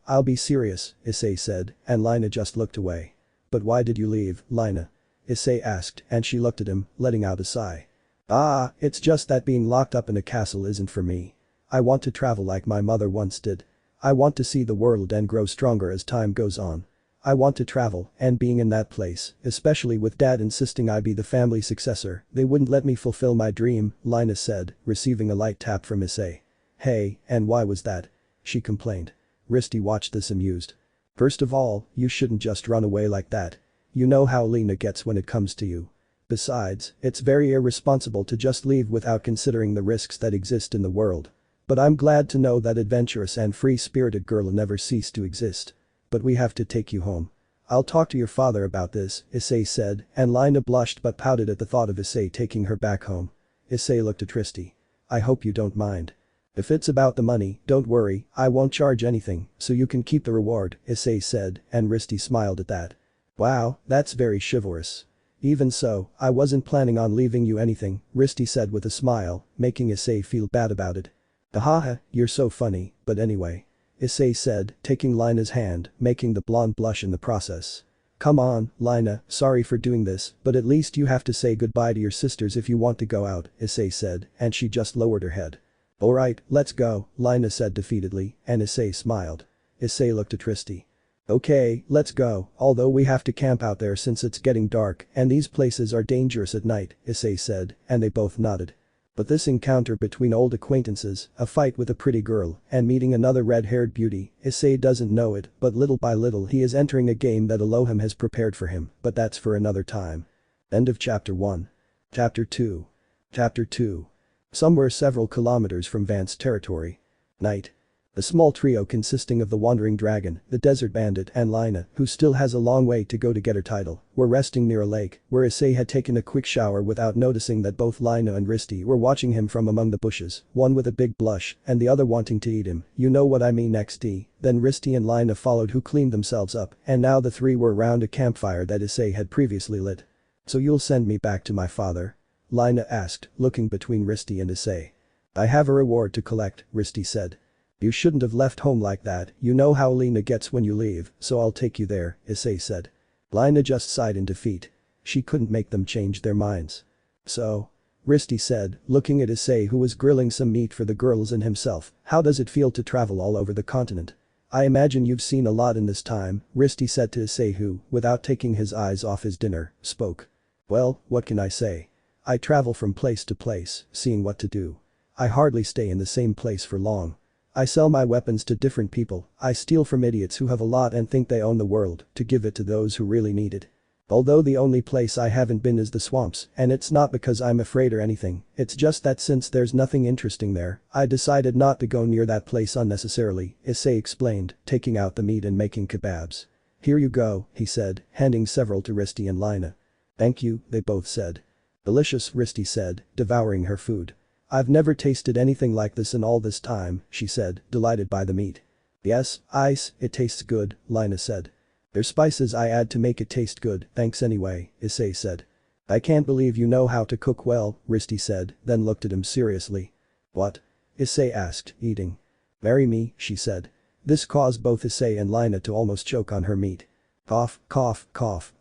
I'll be serious, Issei said, and Lina just looked away. But why did you leave, Lina? Issei asked, and she looked at him, letting out a sigh. Ah, it's just that being locked up in a castle isn't for me. I want to travel like my mother once did. I want to see the world and grow stronger as time goes on. I want to travel, and being in that place, especially with Dad insisting I be the family successor, they wouldn't let me fulfill my dream, Lina said, receiving a light tap from Issei. Hey, and why was that? She complained. Risty watched this amused. First of all, you shouldn't just run away like that. You know how Lina gets when it comes to you. Besides, it's very irresponsible to just leave without considering the risks that exist in the world. But I'm glad to know that adventurous and free-spirited girl never ceased to exist. But we have to take you home. I'll talk to your father about this, Issei said, and Lina blushed but pouted at the thought of Issei taking her back home. Issei looked at Risty. I hope you don't mind. If it's about the money, don't worry, I won't charge anything, so you can keep the reward, Issei said, and Risty smiled at that. Wow, that's very chivalrous. Even so, I wasn't planning on leaving you anything, Risty said with a smile, making Issei feel bad about it. Ahaha, you're so funny, but anyway. Issei said, taking Lina's hand, making the blonde blush in the process. Come on, Lina, sorry for doing this, but at least you have to say goodbye to your sisters if you want to go out, Issei said, and she just lowered her head. Alright, let's go, Lina said defeatedly, and Issei smiled. Issei looked at Risty. Okay, let's go, although we have to camp out there since it's getting dark and these places are dangerous at night, Issei said, and they both nodded. But this encounter between old acquaintances, a fight with a pretty girl, and meeting another red-haired beauty, Issei doesn't know it, but little by little he is entering a game that Elohim has prepared for him, but that's for another time. End of Chapter 1. Chapter 2. Chapter 2. Somewhere several kilometers from Vance territory. Night. A small trio consisting of the Wandering Dragon, the Desert Bandit and Lina, who still has a long way to go to get her title, were resting near a lake, where Issei had taken a quick shower without noticing that both Lina and Risty were watching him from among the bushes, one with a big blush and the other wanting to eat him, you know what I mean XD. Then Risty and Lina followed who cleaned themselves up, and now the three were around a campfire that Issei had previously lit. So you'll send me back to my father? Lina asked, looking between Risty and Issei. I have a reward to collect, Risty said. You shouldn't have left home like that, you know how Lina gets when you leave, so I'll take you there, Issei said. Lina just sighed in defeat. She couldn't make them change their minds. So? Risty said, looking at Issei who was grilling some meat for the girls and himself, how does it feel to travel all over the continent? I imagine you've seen a lot in this time, Risty said to Issei who, without taking his eyes off his dinner, spoke. Well, what can I say? I travel from place to place, seeing what to do. I hardly stay in the same place for long. I sell my weapons to different people, I steal from idiots who have a lot and think they own the world, to give it to those who really need it. Although the only place I haven't been is the swamps, and it's not because I'm afraid or anything, it's just that since there's nothing interesting there, I decided not to go near that place unnecessarily, Issei explained, taking out the meat and making kebabs. Here you go, he said, handing several to Risty and Lina. Thank you, they both said. Delicious, Risty said, devouring her food. I've never tasted anything like this in all this time, she said, delighted by the meat. Yes, it tastes good, Lina said. There's spices I add to make it taste good, thanks anyway, Issei said. I can't believe you know how to cook well, Risty said, then looked at him seriously. What? Issei asked, eating. Marry me, she said. This caused both Issei and Lina to almost choke on her meat. Cough,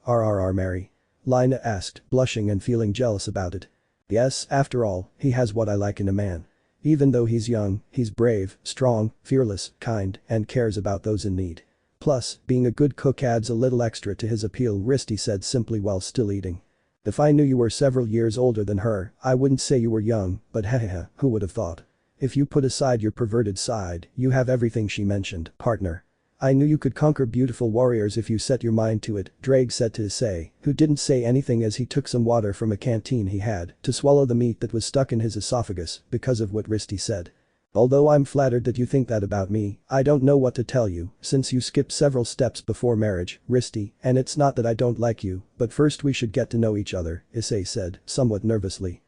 RRR marry. Lina asked, blushing and feeling jealous about it. Yes, after all, he has what I like in a man. Even though he's young, he's brave, strong, fearless, kind, and cares about those in need. Plus, being a good cook adds a little extra to his appeal, Risty said simply while still eating. If I knew you were several years older than her, I wouldn't say you were young, but hehehe, who would have thought? If you put aside your perverted side, you have everything she mentioned, partner. I knew you could conquer beautiful warriors if you set your mind to it, Drake said to Issei, who didn't say anything as he took some water from a canteen he had to swallow the meat that was stuck in his esophagus because of what Risty said. Although I'm flattered that you think that about me, I don't know what to tell you, since you skipped several steps before marriage, Risty, and it's not that I don't like you, but first we should get to know each other, Issei said, somewhat nervously.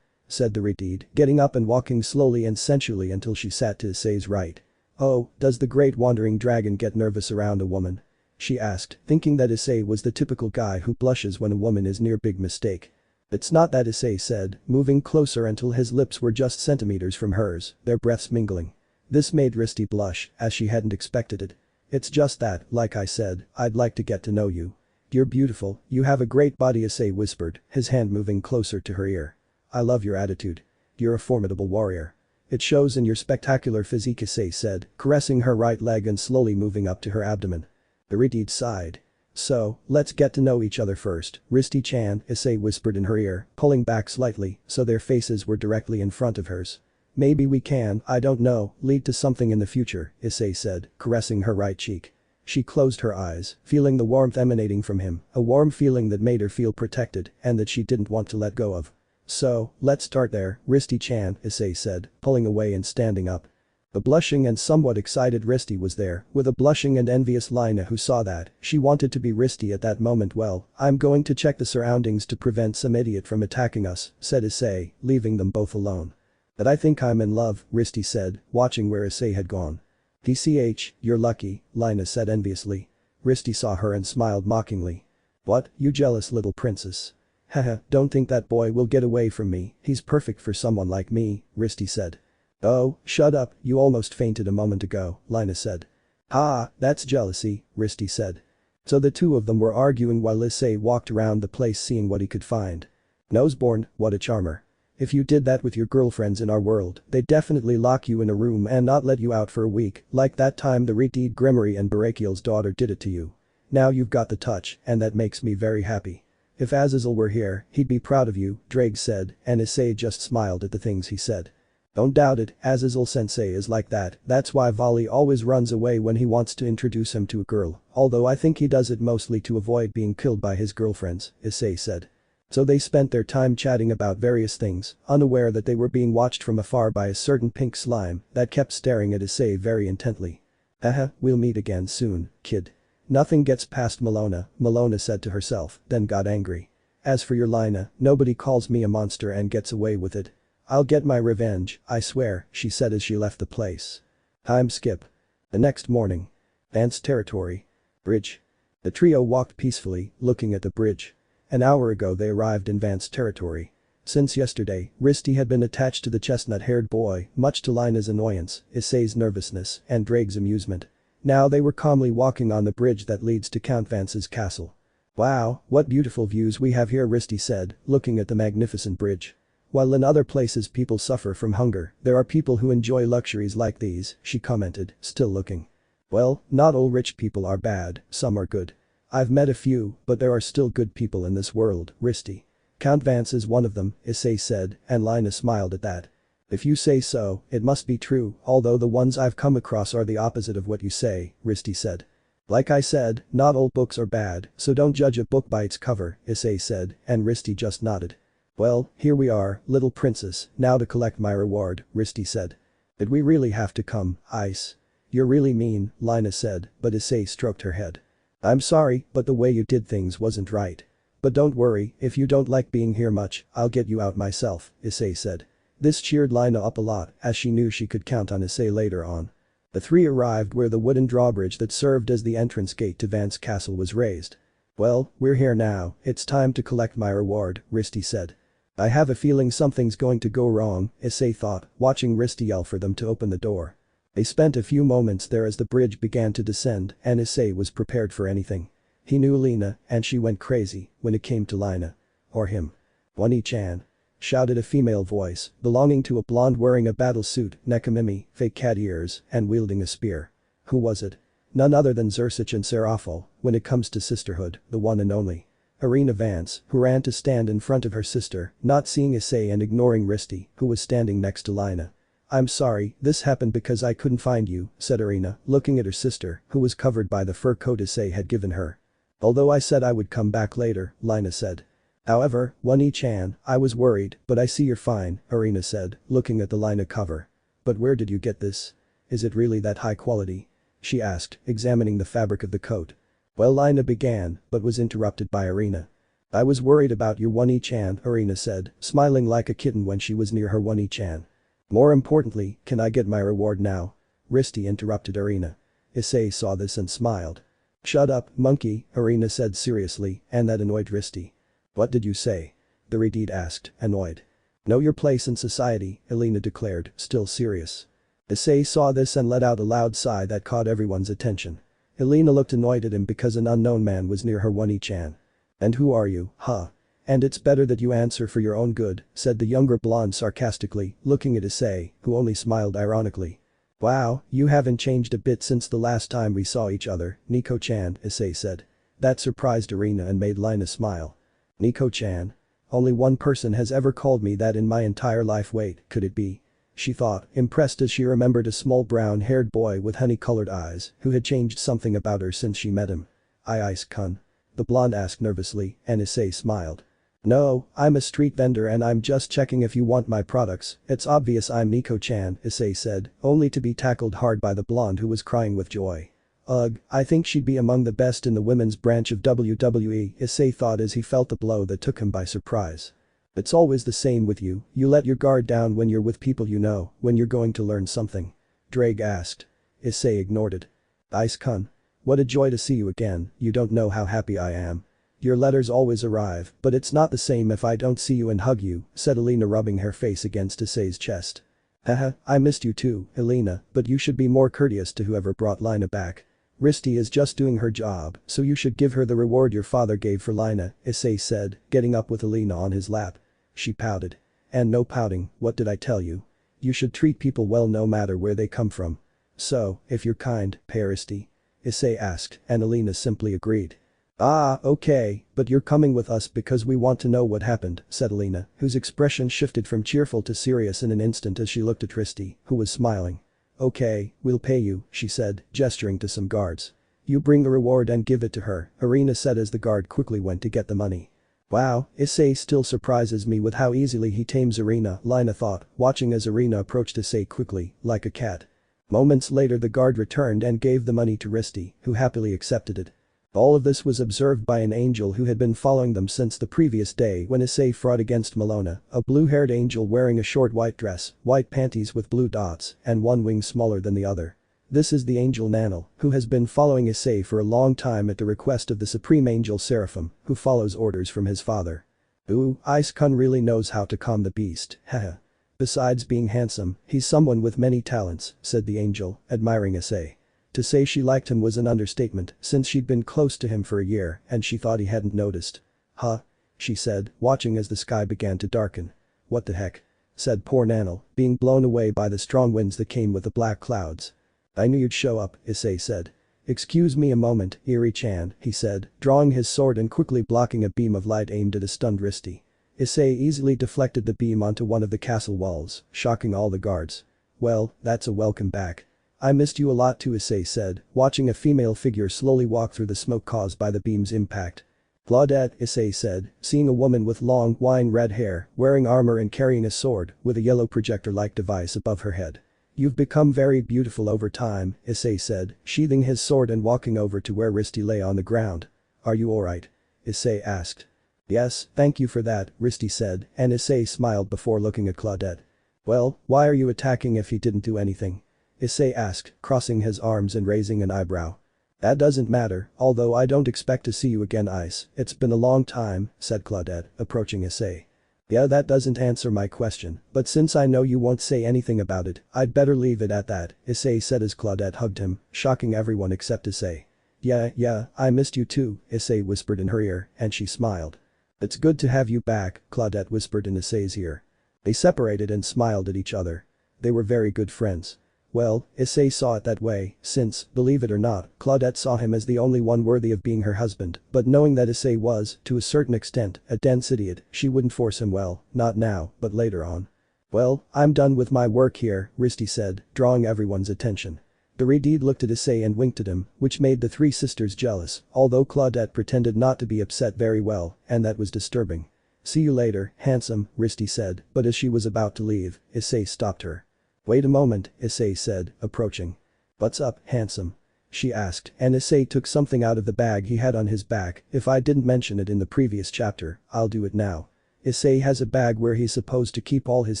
Said the Redeed, getting up and walking slowly and sensually until she sat to Issei's right. "Oh, does the great wandering dragon get nervous around a woman?" she asked, thinking that Issei was the typical guy who blushes when a woman is near big mistake. "It's not that," Issei said, moving closer until his lips were just centimeters from hers, their breaths mingling. This made Risty blush, as she hadn't expected it. "It's just that, like I said, I'd like to get to know you. You're beautiful, you have a great body," Issei whispered, his hand moving closer to her ear. "I love your attitude. You're a formidable warrior. It shows in your spectacular physique," Issei said, caressing her right leg and slowly moving up to her abdomen. Errante sighed. "So, let's get to know each other first, Risty-chan," Issei whispered in her ear, pulling back slightly so their faces were directly in front of hers. "Maybe we can, I don't know, lead to something in the future," Issei said, caressing her right cheek. She closed her eyes, feeling the warmth emanating from him, a warm feeling that made her feel protected and that she didn't want to let go of. "So, let's start there, Risty-chan," Issei said, pulling away and standing up. The blushing and somewhat excited Risty was there, with a blushing and envious Lina who saw that. She wanted to be Risty at that moment. "Well, I'm going to check the surroundings to prevent some idiot from attacking us," said Issei, leaving them both alone. "But I think I'm in love," Risty said, watching where Issei had gone. "DCH, you're lucky," Lina said enviously. Risty saw her and smiled mockingly. "What, you jealous little princess? Haha, don't think that boy will get away from me, he's perfect for someone like me," Risty said. "Oh, shut up, you almost fainted a moment ago," Lina said. "Ah, that's jealousy," Risty said. So the two of them were arguing while Issei walked around the place seeing what he could find. "Noseborn, what a charmer. If you did that with your girlfriends in our world, they'd definitely lock you in a room and not let you out for a week, like that time the Redeed Gremory and Barakiel's daughter did it to you. Now you've got the touch, and that makes me very happy. If Azazel were here, he'd be proud of you," Drake said, and Issei just smiled at the things he said. "Don't doubt it, Azazel-sensei is like that, that's why Volley always runs away when he wants to introduce him to a girl, although I think he does it mostly to avoid being killed by his girlfriends," Issei said. So they spent their time chatting about various things, unaware that they were being watched from afar by a certain pink slime that kept staring at Issei very intently. "Haha, we'll meet again soon, kid. Nothing gets past Malona said to herself, then got angry. "As for your Lina, nobody calls me a monster and gets away with it. I'll get my revenge, I swear," she said as she left the place. Time skip. The next morning. Vance territory. Bridge. The trio walked peacefully, looking at the bridge. An hour ago they arrived in Vance territory. Since yesterday, Risty had been attached to the chestnut-haired boy, much to Lina's annoyance, Issei's nervousness, and Drake's amusement. Now they were calmly walking on the bridge that leads to Count Vance's castle. "Wow, what beautiful views we have here," Risty said, looking at the magnificent bridge. "While in other places people suffer from hunger, there are people who enjoy luxuries like these," she commented, still looking. "Well, not all rich people are bad, some are good. I've met a few, but there are still good people in this world, Risty. Count Vance is one of them," Issei said, and Lina smiled at that. "If you say so, it must be true, although the ones I've come across are the opposite of what you say," Risty said. "Like I said, not all books are bad, so don't judge a book by its cover," Issei said, and Risty just nodded. "Well, here we are, little princess, now to collect my reward," Risty said. "Did we really have to come, Ice? You're really mean," Lina said, but Issei stroked her head. "I'm sorry, but the way you did things wasn't right. But don't worry, if you don't like being here much, I'll get you out myself," Issei said. This cheered Lina up a lot, as she knew she could count on Issei later on. The three arrived where the wooden drawbridge that served as the entrance gate to Vance Castle was raised. "Well, we're here now, it's time to collect my reward," Risty said. "I have a feeling something's going to go wrong," Issei thought, watching Risty yell for them to open the door. They spent a few moments there as the bridge began to descend and Issei was prepared for anything. He knew Lina and she went crazy when it came to Lina. Or him. "Wani-chan," shouted a female voice, belonging to a blonde wearing a battle suit, Nekamimi, fake cat ears, and wielding a spear. Who was it? None other than Zersich and Serafal, when it comes to sisterhood, the one and only. Arena Vance, who ran to stand in front of her sister, not seeing Issei and ignoring Risty, who was standing next to Lina. "I'm sorry, this happened because I couldn't find you," said Arena, looking at her sister, who was covered by the fur coat Issei had given her. "Although I said I would come back later," Lina said. "However, Wani-chan, I was worried, but I see you're fine," Arena said, looking at the Lina cover. "But where did you get this? Is it really that high quality?" she asked, examining the fabric of the coat. Well, Lina began, but was interrupted by Arena. "I was worried about your Wani-chan," Arena said, smiling like a kitten when she was near her Wani-chan. "More importantly, can I get my reward now?" Risty interrupted Irina. Issei saw this and smiled. Shut up, monkey, Irina said seriously, and that annoyed Risty. What did you say? The Redeed asked, annoyed. Know your place in society, Elena declared, still serious. Issei saw this and let out a loud sigh that caught everyone's attention. Elena looked annoyed at him because an unknown man was near her One-chan. And who are you, huh? And it's better that you answer for your own good, said the younger blonde sarcastically, looking at Issei, who only smiled ironically. Wow, you haven't changed a bit since the last time we saw each other, Nico-chan, Issei said. That surprised Irina and made Lina smile. Nico-chan? Only one person has ever called me that in my entire life. Wait, could it be? She thought, impressed as she remembered a small brown-haired boy with honey-colored eyes who had changed something about her since she met him. Ice-kun? The blonde asked nervously, and Issei smiled. No, I'm a street vendor and I'm just checking if you want my products. It's obvious I'm Nico-chan, Issei said, only to be tackled hard by the blonde who was crying with joy. Ugh, I think she'd be among the best in the women's branch of WWE, Issei thought as he felt the blow that took him by surprise. It's always the same with you, you let your guard down when you're with people you know, when you're going to learn something. Drake asked. Issei ignored it. Ice-kun. What a joy to see you again, you don't know how happy I am. Your letters always arrive, but it's not the same if I don't see you and hug you, said Elena rubbing her face against Issei's chest. Haha, I missed you too, Elena, but you should be more courteous to whoever brought Lina back. Risty is just doing her job, so you should give her the reward your father gave for Lina, Issei said, getting up with Elena on his lap. She pouted. And no pouting, what did I tell you? You should treat people well no matter where they come from. So, if you're kind, pay Risty? Issei asked, and Elena simply agreed. Ah, okay, but you're coming with us because we want to know what happened, said Lina, whose expression shifted from cheerful to serious in an instant as she looked at Risty, who was smiling. Okay, we'll pay you, she said, gesturing to some guards. You bring the reward and give it to her, Irina said as the guard quickly went to get the money. Wow, Issei still surprises me with how easily he tames Irina, Lina thought, watching as Irina approached Issei quickly, like a cat. Moments later the guard returned and gave the money to Risty, who happily accepted it. All of this was observed by an angel who had been following them since the previous day when Issei fought against Malona, a blue-haired angel wearing a short white dress, white panties with blue dots, and one wing smaller than the other. This is the angel Nanel, who has been following Issei for a long time at the request of the supreme angel Seraphim, who follows orders from his father. Ooh, Ice-kun really knows how to calm the beast, haha. Besides being handsome, he's someone with many talents, said the angel, admiring Issei. To say she liked him was an understatement since she'd been close to him for a year and she thought he hadn't noticed. Huh? She said, watching as the sky began to darken. What the heck? Said poor Nanel, being blown away by the strong winds that came with the black clouds. I knew you'd show up, Issei said. Excuse me a moment, Eri-chan, he said, drawing his sword and quickly blocking a beam of light aimed at a stunned Risty. Issei easily deflected the beam onto one of the castle walls, shocking all the guards. Well, that's a welcome back. I missed you a lot too, Issei said, watching a female figure slowly walk through the smoke caused by the beam's impact. Claudette, Issei said, seeing a woman with long, wine-red hair, wearing armor and carrying a sword, with a yellow projector-like device above her head. You've become very beautiful over time, Issei said, sheathing his sword and walking over to where Risty lay on the ground. Are you alright? Issei asked. Yes, thank you for that, Risty said, and Issei smiled before looking at Claudette. Well, why are you attacking if he didn't do anything? Issei asked, crossing his arms and raising an eyebrow. That doesn't matter, although I don't expect to see you again, Ice, it's been a long time, said Claudette, approaching Issei. Yeah, that doesn't answer my question, but since I know you won't say anything about it, I'd better leave it at that, Issei said as Claudette hugged him, shocking everyone except Issei. Yeah, I missed you too, Issei whispered in her ear, and she smiled. It's good to have you back, Claudette whispered in Issei's ear. They separated and smiled at each other. They were very good friends. Well, Issei saw it that way, since, believe it or not, Claudette saw him as the only one worthy of being her husband, but knowing that Issei was, to a certain extent, a dense idiot, she wouldn't force him well, not now, but later on. Well, I'm done with my work here, Risty said, drawing everyone's attention. The Redeed looked at Issei and winked at him, which made the three sisters jealous, although Claudette pretended not to be upset very well, and that was disturbing. See you later, handsome, Risty said, but as she was about to leave, Issei stopped her. Wait a moment, Issei said, approaching. What's up, handsome? She asked, and Issei took something out of the bag he had on his back. If I didn't mention it in the previous chapter, I'll do it now. Issei has a bag where he's supposed to keep all his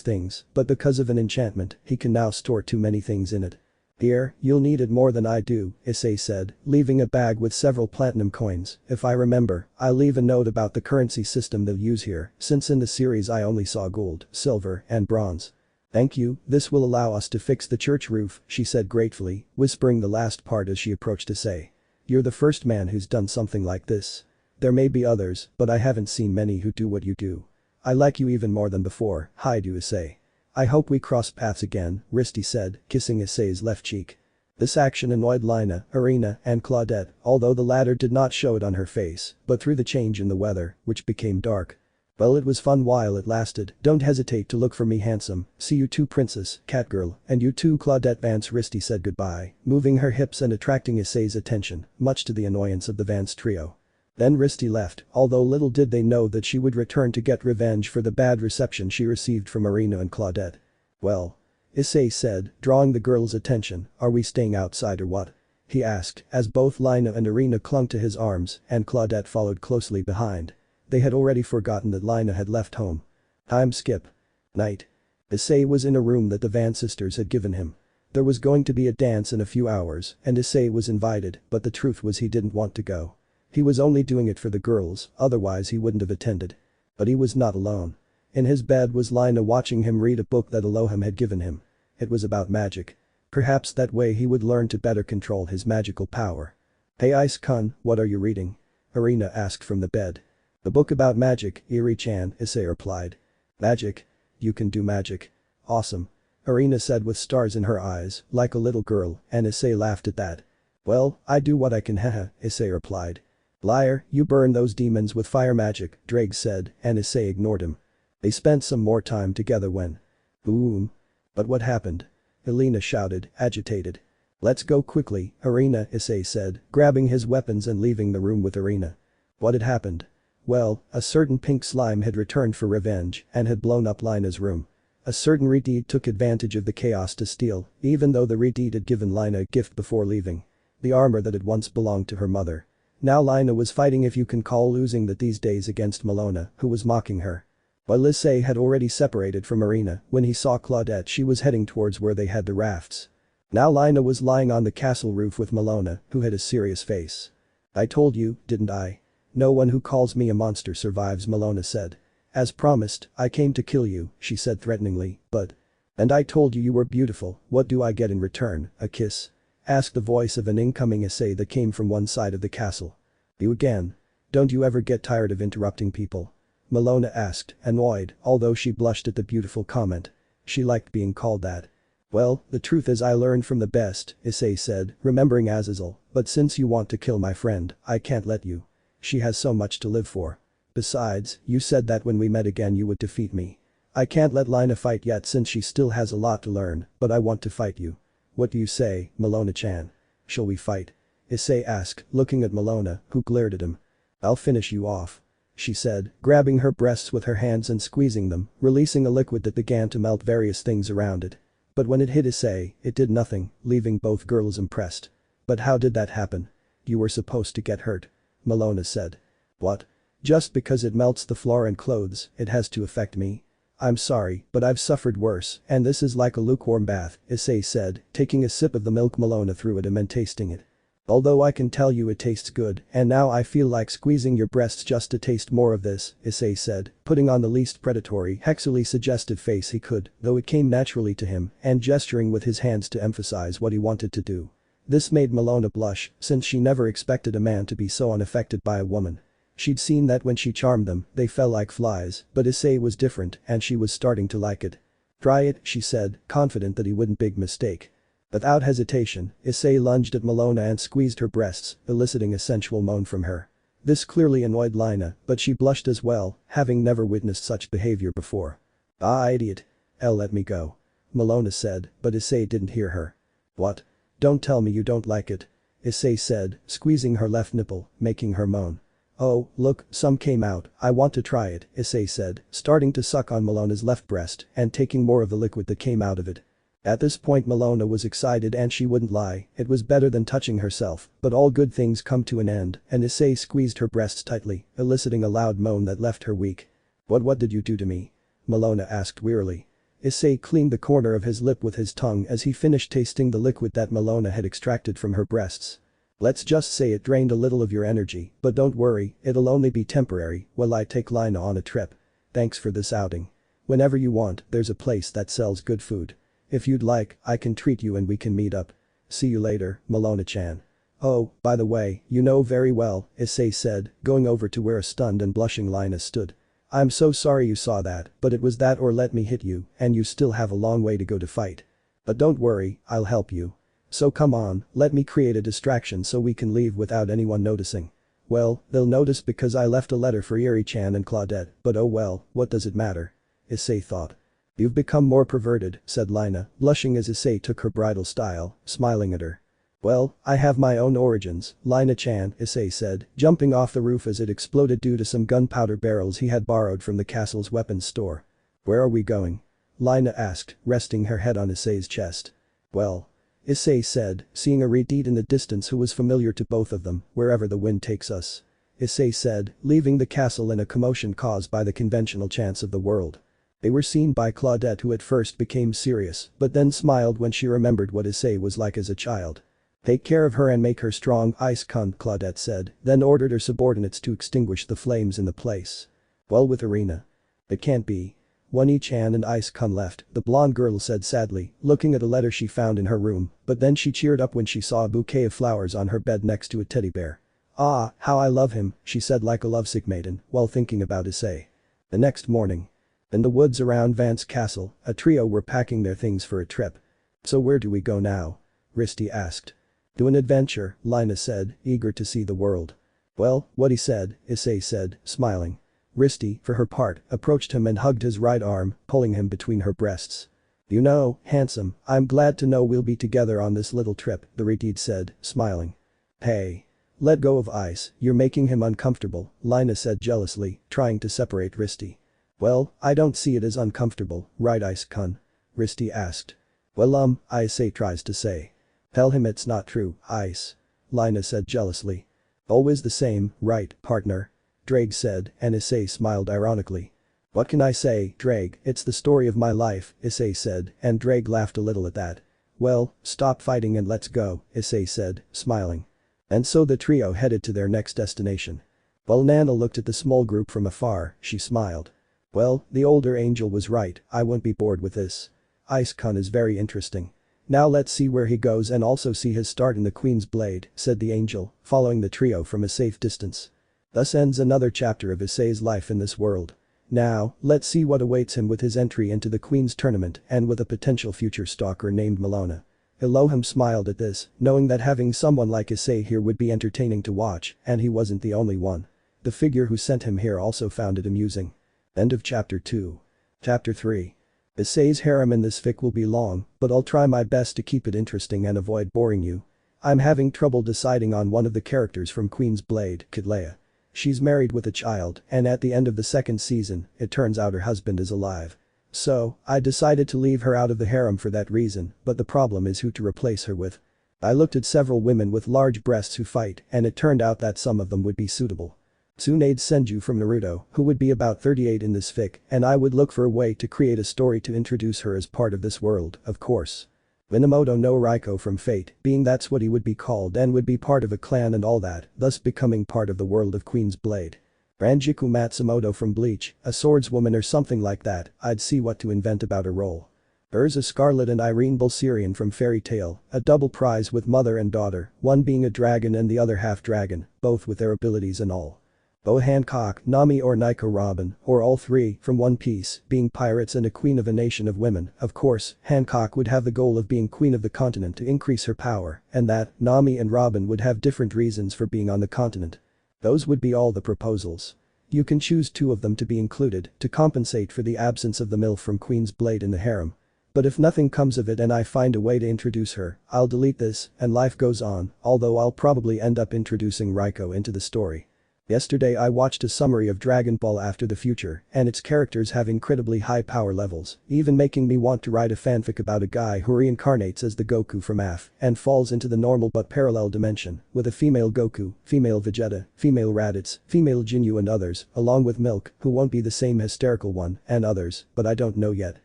things, but because of an enchantment, he can now store too many things in it. Here, you'll need it more than I do, Issei said, leaving a bag with several platinum coins. If I remember, I'll leave a note about the currency system they'll use here, since in the series I only saw gold, silver, and bronze. Thank you, this will allow us to fix the church roof, she said gratefully, whispering the last part as she approached Issei. You're the first man who's done something like this. There may be others, but I haven't seen many who do what you do. I like you even more than before, hi to Issei. I hope we cross paths again, Risty said, kissing Issei's left cheek. This action annoyed Lina, Erina, and Claudette, although the latter did not show it on her face, but through the change in the weather, which became dark. Well, it was fun while it lasted. Don't hesitate to look for me, handsome. See you too, Princess, Catgirl, and you too, Claudette. Vance. Risty said goodbye, moving her hips and attracting Issei's attention, much to the annoyance of the Vance trio. Then Risty left, although little did they know that she would return to get revenge for the bad reception she received from Erina and Claudette. Well, Issei said, drawing the girls' attention, are we staying outside or what? He asked, as both Lina and Erina clung to his arms and Claudette followed closely behind. They had already forgotten that Lina had left home. Time skip. Night. Issei was in a room that the Van sisters had given him. There was going to be a dance in a few hours and Issei was invited, but the truth was he didn't want to go. He was only doing it for the girls, otherwise he wouldn't have attended. But he was not alone. In his bed was Lina watching him read a book that Elohim had given him. It was about magic. Perhaps that way he would learn to better control his magical power. Hey Ice-kun, what are you reading? Erina asked from the bed. The book about magic, Eri-chan, Issei replied. Magic? You can do magic. Awesome. Erina said with stars in her eyes, like a little girl, and Issei laughed at that. Well, I do what I can, haha, Issei replied. Liar, you burn those demons with fire magic, Drake said, and Issei ignored him. They spent some more time together when. Boom. But what happened? Elena shouted, agitated. Let's go quickly, Erina, Issei said, grabbing his weapons and leaving the room with Erina. What had happened? Well, a certain pink slime had returned for revenge and had blown up Lina's room. A certain Redeed took advantage of the chaos to steal, even though the Redeed had given Lina a gift before leaving. The armor that had once belonged to her mother. Now Lina was fighting, if you can call losing that these days, against Malona, who was mocking her. While Issei had already separated from Erina, when he saw Claudette she was heading towards where they had the rafts. Now Lina was lying on the castle roof with Malona, who had a serious face. I told you, didn't I? No one who calls me a monster survives, Malona said. As promised, I came to kill you, she said threateningly, but. And I told you you were beautiful, what do I get in return, a kiss? Asked the voice of an incoming Issei that came from one side of the castle. You again? Don't you ever get tired of interrupting people? Malona asked, annoyed, although she blushed at the beautiful comment. She liked being called that. Well, the truth is I learned from the best, Issei said, remembering Azazel, but since you want to kill my friend, I can't let you. She has so much to live for. Besides, you said that when we met again you would defeat me. I can't let Lina fight yet since she still has a lot to learn, but I want to fight you. What do you say, Malona-chan? Shall we fight? Issei asked, looking at Malona, who glared at him. I'll finish you off. She said, grabbing her breasts with her hands and squeezing them, releasing a liquid that began to melt various things around it. But when it hit Issei, it did nothing, leaving both girls impressed. But how did that happen? You were supposed to get hurt. Malona said. What? Just because it melts the floor and clothes, it has to affect me? I'm sorry, but I've suffered worse, and this is like a lukewarm bath, Issei said, taking a sip of the milk. Malona threw at him and tasting it. Although I can tell you it tastes good, and now I feel like squeezing your breasts just to taste more of this, Issei said, putting on the least predatory, sexually suggestive face he could, though it came naturally to him, and gesturing with his hands to emphasize what he wanted to do. This made Malona blush, since she never expected a man to be so unaffected by a woman. She'd seen that when she charmed them, they fell like flies, but Issei was different and she was starting to like it. Try it, she said, confident that he wouldn't big mistake. Without hesitation, Issei lunged at Malona and squeezed her breasts, eliciting a sensual moan from her. This clearly annoyed Lina, but she blushed as well, having never witnessed such behavior before. Ah, idiot. Let me go. Malona said, but Issei didn't hear her. What? Don't tell me you don't like it. Issei said, squeezing her left nipple, making her moan. Oh, look, some came out, I want to try it, Issei said, starting to suck on Malona's left breast and taking more of the liquid that came out of it. At this point Malona was excited and she wouldn't lie, it was better than touching herself, but all good things come to an end, and Issei squeezed her breasts tightly, eliciting a loud moan that left her weak. What did you do to me? Malona asked wearily. Issei cleaned the corner of his lip with his tongue as he finished tasting the liquid that Melona had extracted from her breasts. Let's just say it drained a little of your energy, but don't worry, it'll only be temporary while I take Lina on a trip. Thanks for this outing. Whenever you want, there's a place that sells good food. If you'd like, I can treat you and we can meet up. See you later, Melona-chan. Oh, by the way, you know very well, Issei said, going over to where a stunned and blushing Lina stood. I'm so sorry you saw that, but it was that or let me hit you, and you still have a long way to go to fight. But don't worry, I'll help you. So come on, let me create a distraction so we can leave without anyone noticing. Well, they'll notice because I left a letter for Eri-chan and Claudette, but oh well, what does it matter? Issei thought. You've become more perverted, said Lina, blushing as Issei took her bridal style, smiling at her. Well, I have my own origins, Lina-chan, Issei said, jumping off the roof as it exploded due to some gunpowder barrels he had borrowed from the castle's weapons store. Where are we going? Lina asked, resting her head on Issei's chest. Well. Issei said, seeing a redeed in the distance who was familiar to both of them, wherever the wind takes us. Issei said, leaving the castle in a commotion caused by the conventional chants of the world. They were seen by Claudette who at first became serious, but then smiled when she remembered what Issei was like as a child. Take care of her and make her strong, Ice-kun, Claudette said, then ordered her subordinates to extinguish the flames in the place. Well with Arena. It can't be. One-chan and Ice-kun left, the blonde girl said sadly, looking at a letter she found in her room, but then she cheered up when she saw a bouquet of flowers on her bed next to a teddy bear. Ah, how I love him, she said like a lovesick maiden, while thinking about Issei. The next morning. In the woods around Vance Castle, a trio were packing their things for a trip. So where do we go now? Risty asked. To an adventure, Lina said, eager to see the world. Well, what he said, Issei said, smiling. Risty, for her part, approached him and hugged his right arm, pulling him between her breasts. You know, handsome, I'm glad to know we'll be together on this little trip, the redeed said, smiling. Hey. Let go of Ice, you're making him uncomfortable, Lina said jealously, trying to separate Risty. Well, I don't see it as uncomfortable, right Ice-kun? Risty asked. Well Issei tries to say. Tell him it's not true, Ice. Lina said jealously. Always the same, right, partner? Drake said, and Issei smiled ironically. What can I say, Drake, it's the story of my life, Issei said, and Drake laughed a little at that. Well, stop fighting and let's go, Issei said, smiling. And so the trio headed to their next destination. While Nana looked at the small group from afar, she smiled. Well, the older angel was right, I won't be bored with this. Ice-kun is very interesting. Now let's see where he goes and also see his start in the Queen's Blade, said the angel, following the trio from a safe distance. Thus ends another chapter of Issei's life in this world. Now, let's see what awaits him with his entry into the Queen's tournament and with a potential future stalker named Melona. Elohim smiled at this, knowing that having someone like Issei here would be entertaining to watch, and he wasn't the only one. The figure who sent him here also found it amusing. End of chapter 2. Chapter 3. Issei's harem in this fic will be long, but I'll try my best to keep it interesting and avoid boring you. I'm having trouble deciding on one of the characters from Queen's Blade, Kidleia. She's married with a child, and at the end of the second season, it turns out her husband is alive. So, I decided to leave her out of the harem for that reason, but the problem is who to replace her with. I looked at several women with large breasts who fight, and it turned out that some of them would be suitable. Tsunade Senju from Naruto, who would be about 38 in this fic, and I would look for a way to create a story to introduce her as part of this world, of course. Minamoto no Raiko from Fate, being that's what he would be called and would be part of a clan and all that, thus becoming part of the world of Queen's Blade. Ranjiku Matsumoto from Bleach, a swordswoman or something like that, I'd see what to invent about her role. Urza Scarlet and Irene Bulsarian from Fairy Tail, a double prize with mother and daughter, one being a dragon and the other half dragon, both with their abilities and all. Bo Hancock, Nami or Nico Robin, or all three, from One Piece, being pirates and a queen of a nation of women. Of course, Hancock would have the goal of being queen of the continent to increase her power, and that, Nami and Robin would have different reasons for being on the continent. Those would be all the proposals. You can choose two of them to be included, to compensate for the absence of the MILF from Queen's Blade in the harem. But if nothing comes of it and I find a way to introduce her, I'll delete this, and life goes on, although I'll probably end up introducing Raiko into the story. Yesterday I watched a summary of Dragon Ball After the Future, and its characters have incredibly high power levels, even making me want to write a fanfic about a guy who reincarnates as the Goku from AF and falls into the normal but parallel dimension, with a female Goku, female Vegeta, female Raditz, female Jinyu and others, along with Milk, who won't be the same hysterical one, and others, but I don't know yet.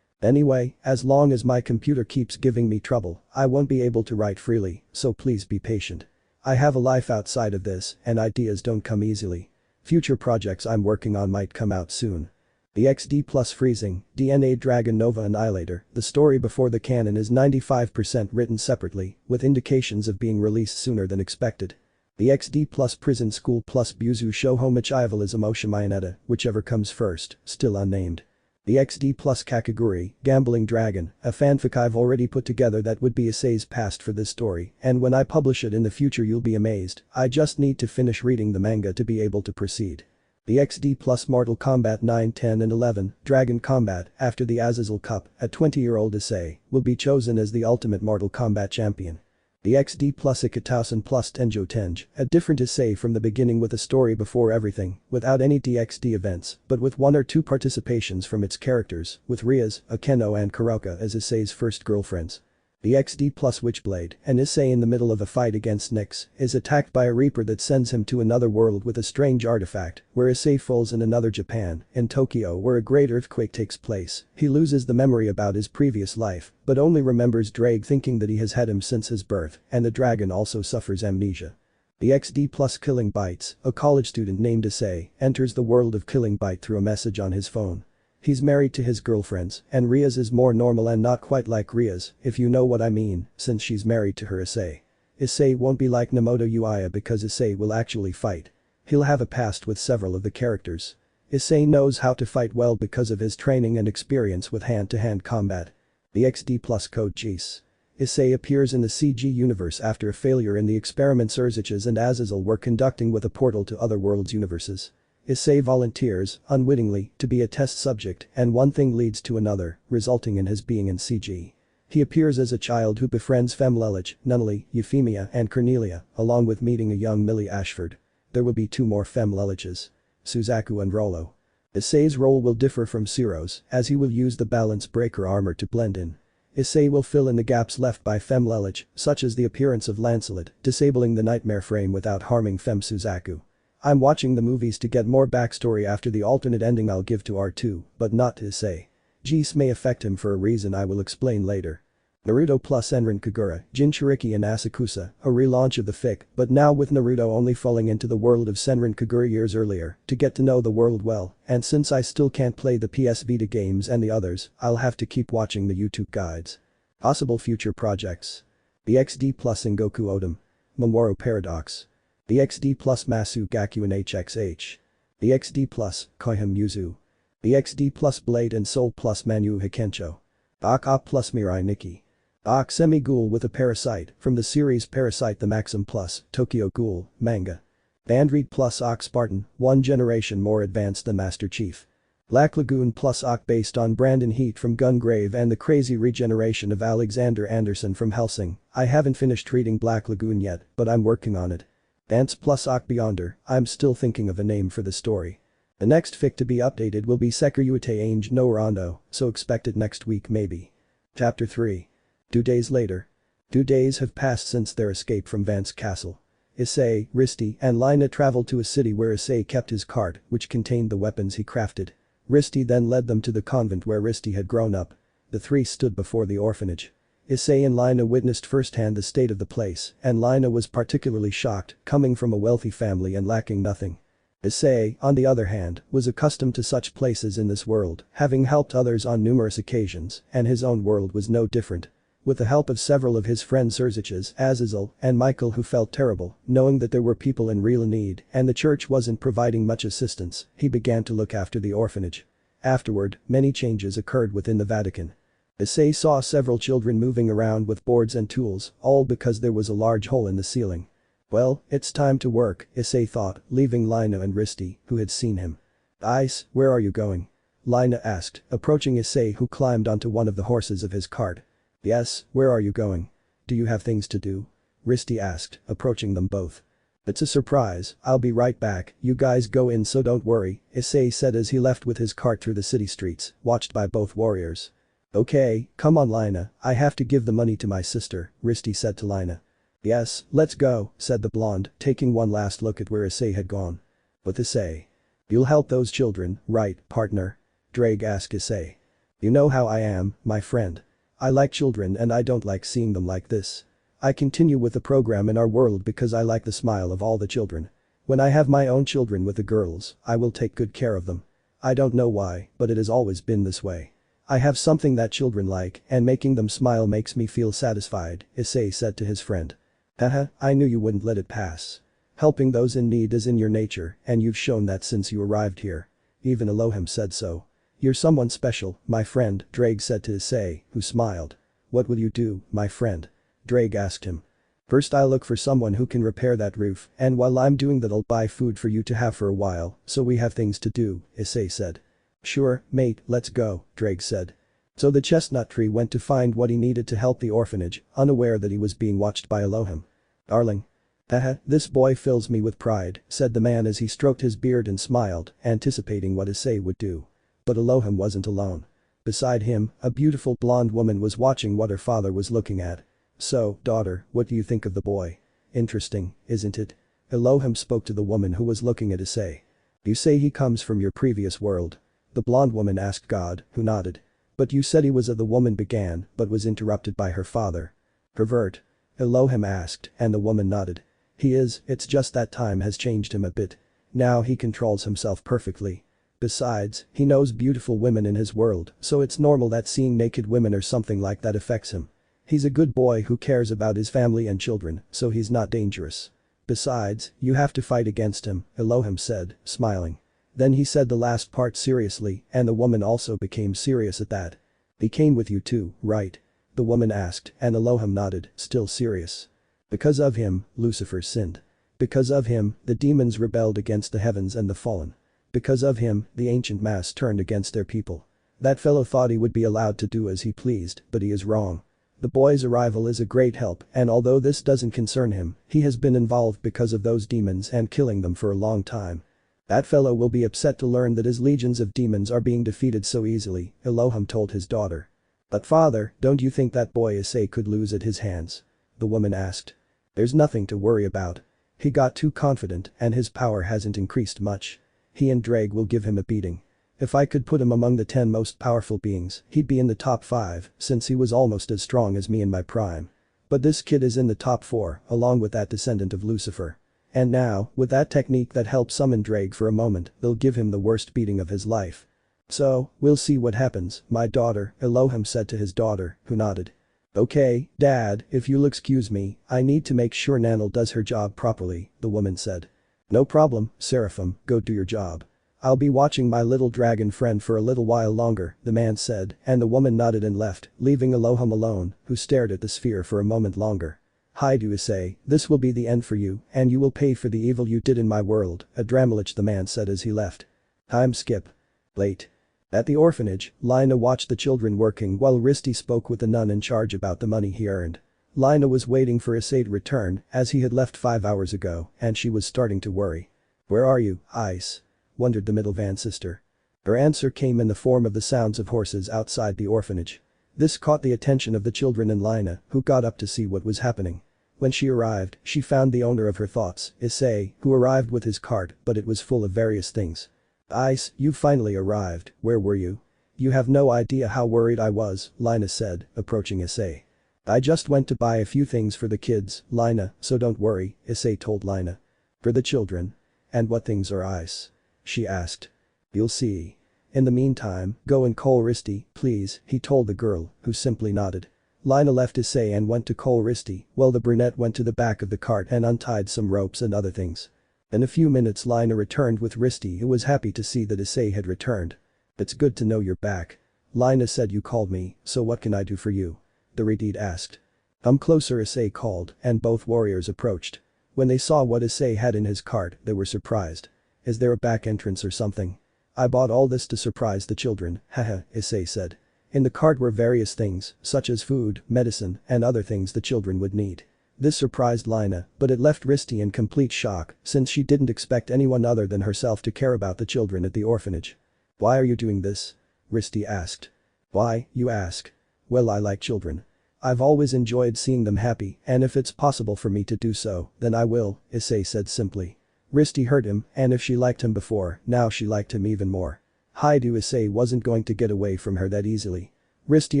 Anyway, as long as my computer keeps giving me trouble, I won't be able to write freely, so please be patient. I have a life outside of this, and ideas don't come easily. Future projects I'm working on might come out soon. The XD plus Freezing, DNA Dragon Nova Annihilator, the story before the canon is 95% written separately, with indications of being released sooner than expected. The XD plus Prison School plus Buzu Shouho Michievalism Oshimayonetta, whichever comes first, still unnamed. The XD plus Kakaguri, Gambling Dragon, a fanfic I've already put together that would be Issei's past for this story, and when I publish it in the future you'll be amazed, I just need to finish reading the manga to be able to proceed. The XD plus Mortal Kombat 9, 10 and 11, Dragon Combat, after the Azazel Cup, a 20-year-old Issei, will be chosen as the ultimate Mortal Kombat champion. The XD plus Ikitousen plus Tenjo Tenj, a different Issei from the beginning with a story before everything, without any DXD events, but with 1 or 2 participations from its characters, with Rias, Akeno and Kuroka as Issei's first girlfriends. The XD plus Witchblade, an Issei in the middle of a fight against Nyx, is attacked by a reaper that sends him to another world with a strange artifact, where Issei falls in another Japan, in Tokyo where a great earthquake takes place. He loses the memory about his previous life, but only remembers Drake thinking that he has had him since his birth, and the dragon also suffers amnesia. The XD plus Killing Bytes, a college student named Issei, enters the world of Killing Byte through a message on his phone. He's married to his girlfriends, and Rias is more normal and not quite like Rias, if you know what I mean, since she's married to her Issei. Issei won't be like Namoto Uaya because Issei will actually fight. He'll have a past with several of the characters. Issei knows how to fight well because of his training and experience with hand-to-hand combat. The XD plus Code Geass. Issei appears in the CG universe after a failure in the experiments Urziches and Azazel were conducting with a portal to other worlds' universes. Issei volunteers, unwittingly, to be a test subject and one thing leads to another, resulting in his being in CG. He appears as a child who befriends Femlelich, Nunnally, Euphemia and Cornelia, along with meeting a young Millie Ashford. There will be 2 more Femleliches. Suzaku and Rollo. Issei's role will differ from Zero's, as he will use the balance breaker armor to blend in. Issei will fill in the gaps left by Femlelich, such as the appearance of Lancelot, disabling the nightmare frame without harming Fem Suzaku. I'm watching the movies to get more backstory after the alternate ending I'll give to R2, but not to Issei. Geass may affect him for a reason I will explain later. Naruto plus Enran Kagura, Jinchuriki and Asakusa, a relaunch of the fic, but now with Naruto only falling into the world of Senran Kagura years earlier, to get to know the world well, and since I still can't play the PS Vita games and the others, I'll have to keep watching the YouTube guides. Possible future projects. The XD plus Sengoku Odom. Momoro Paradox. The XD plus Masu Gaku and HXH. The XD plus Koiham Yuzu. The XD plus Blade and Soul plus Manu Hikencho. Ak plus Mirai Nikki. Ak Semi-Ghoul with a Parasite from the series Parasite the Maxim plus Tokyo Ghoul, manga. Bandreed plus Ak Spartan, 1 generation more advanced than Master Chief. Black Lagoon plus Ak based on Brandon Heat from Gungrave and the crazy regeneration of Alexander Anderson from Helsing. I haven't finished reading Black Lagoon yet, but I'm working on it. Dance plus Ak Beyonder, I'm still thinking of a name for the story. The next fic to be updated will be Sekiryuutei Ainge no Rando, so expect it next week maybe. Chapter 3. 2 days later. 2 days have passed since their escape from Vance Castle. Issei, Risti and Lina traveled to a city where Issei kept his cart, which contained the weapons he crafted. Risti then led them to the convent where Risti had grown up. The 3 stood before the orphanage. Issei and Lina witnessed firsthand the state of the place, and Lina was particularly shocked, coming from a wealthy family and lacking nothing. Issei, on the other hand, was accustomed to such places in this world, having helped others on numerous occasions, and his own world was no different. With the help of several of his friends Urziches, Azazel, and Michael who felt terrible, knowing that there were people in real need and the church wasn't providing much assistance, he began to look after the orphanage. Afterward, many changes occurred within the Vatican. Issei saw several children moving around with boards and tools, all because there was a large hole in the ceiling. Well, it's time to work, Issei thought, leaving Lina and Risti, who had seen him. Ice, where are you going? Lina asked, approaching Issei who climbed onto one of the horses of his cart. Yes, where are you going? Do you have things to do? Risti asked, approaching them both. It's a surprise, I'll be right back, you guys go in so don't worry, Issei said as he left with his cart through the city streets, watched by both warriors. Okay, come on Lina, I have to give the money to my sister, Risti said to Lina. Yes, let's go, said the blonde, taking one last look at where Issei had gone. But Issei. You'll help those children, right, partner? Drake asked Issei. You know how I am, my friend. I like children and I don't like seeing them like this. I continue with the program in our world because I like the smile of all the children. When I have my own children with the girls, I will take good care of them. I don't know why, but it has always been this way. I have something that children like and making them smile makes me feel satisfied, Issei said to his friend. Haha, I knew you wouldn't let it pass. Helping those in need is in your nature and you've shown that since you arrived here. Even Elohim said so. You're someone special, my friend, Drake said to Issei, who smiled. What will you do, my friend? Drake asked him. First I'll look for someone who can repair that roof and while I'm doing that I'll buy food for you to have for a while so we have things to do, Issei said. Sure, mate, let's go, Drake said. So the chestnut tree went to find what he needed to help the orphanage, unaware that he was being watched by Elohim. Darling. Haha, this boy fills me with pride, said the man as he stroked his beard and smiled, anticipating what Issei would do. But Elohim wasn't alone. Beside him, a beautiful blonde woman was watching what her father was looking at. So, daughter, what do you think of the boy? Interesting, isn't it? Elohim spoke to the woman who was looking at Issei. You say he comes from your previous world? The blonde woman asked God, who nodded. But you said he was the woman began, but was interrupted by her father. Pervert? Elohim asked, and the woman nodded. He is, it's just that time has changed him a bit. Now he controls himself perfectly. Besides, he knows beautiful women in his world, so it's normal that seeing naked women or something like that affects him. He's a good boy who cares about his family and children, so he's not dangerous. Besides, you have to fight against him, Elohim said, smiling. Then he said the last part seriously, and the woman also became serious at that. He came with you too, right? The woman asked, and Elohim nodded, still serious. Because of him, Lucifer sinned. Because of him, the demons rebelled against the heavens and the fallen. Because of him, the ancient mass turned against their people. That fellow thought he would be allowed to do as he pleased, but he is wrong. The boy's arrival is a great help and although this doesn't concern him, he has been involved because of those demons and killing them for a long time. That fellow will be upset to learn that his legions of demons are being defeated so easily, Elohim told his daughter. But father, don't you think that boy Issei could lose at his hands? The woman asked. There's nothing to worry about. He got too confident and his power hasn't increased much. He and Drake will give him a beating. If I could put him among the 10 most powerful beings, he'd be in the top 5 since he was almost as strong as me in my prime. But this kid is in the top 4 along with that descendant of Lucifer. And now, with that technique that helps summon Drake for a moment, they'll give him the worst beating of his life. So, we'll see what happens, my daughter, Elohim said to his daughter, who nodded. Okay, Dad, if you'll excuse me, I need to make sure Nanel does her job properly, the woman said. No problem, Seraphim, go do your job. I'll be watching my little dragon friend for a little while longer, the man said, and the woman nodded and left, leaving Elohim alone, who stared at the sphere for a moment longer. Hi to Issei, this will be the end for you, and you will pay for the evil you did in my world, a Dramelich the man said as he left. Time skip. Late. At the orphanage, Lina watched the children working while Risty spoke with the nun in charge about the money he earned. Lina was waiting for Issei to return, as he had left 5 hours ago, and she was starting to worry. Where are you, Ice? Wondered the middle Vance sister. Her answer came in the form of the sounds of horses outside the orphanage. This caught the attention of the children and Lina, who got up to see what was happening. When she arrived, she found the owner of her thoughts, Issei, who arrived with his cart, but it was full of various things. Ice, you finally arrived, where were you? You have no idea how worried I was, Lina said, approaching Issei. I just went to buy a few things for the kids, Lina, so don't worry, Issei told Lina. For the children? And what things are Ice? She asked. You'll see. In the meantime, go and call Risty, please, he told the girl, who simply nodded. Lina left Issei and went to call Risty, while the brunette went to the back of the cart and untied some ropes and other things. In a few minutes Lina returned with Risty who was happy to see that Issei had returned. It's good to know you're back. Lina said you called me, so what can I do for you? The redhead asked. Come closer, Issei called, and both warriors approached. When they saw what Issei had in his cart, they were surprised. Is there a back entrance or something? I bought all this to surprise the children, haha, Issei said. In the cart were various things, such as food, medicine, and other things the children would need. This surprised Lina, but it left Risty in complete shock since she didn't expect anyone other than herself to care about the children at the orphanage. Why are you doing this? Risty asked. Why, you ask? Well, I like children. I've always enjoyed seeing them happy, and if it's possible for me to do so, then I will, Issei said simply. Risty heard him, and if she liked him before, now she liked him even more. Haidu Issei wasn't going to get away from her that easily. Risty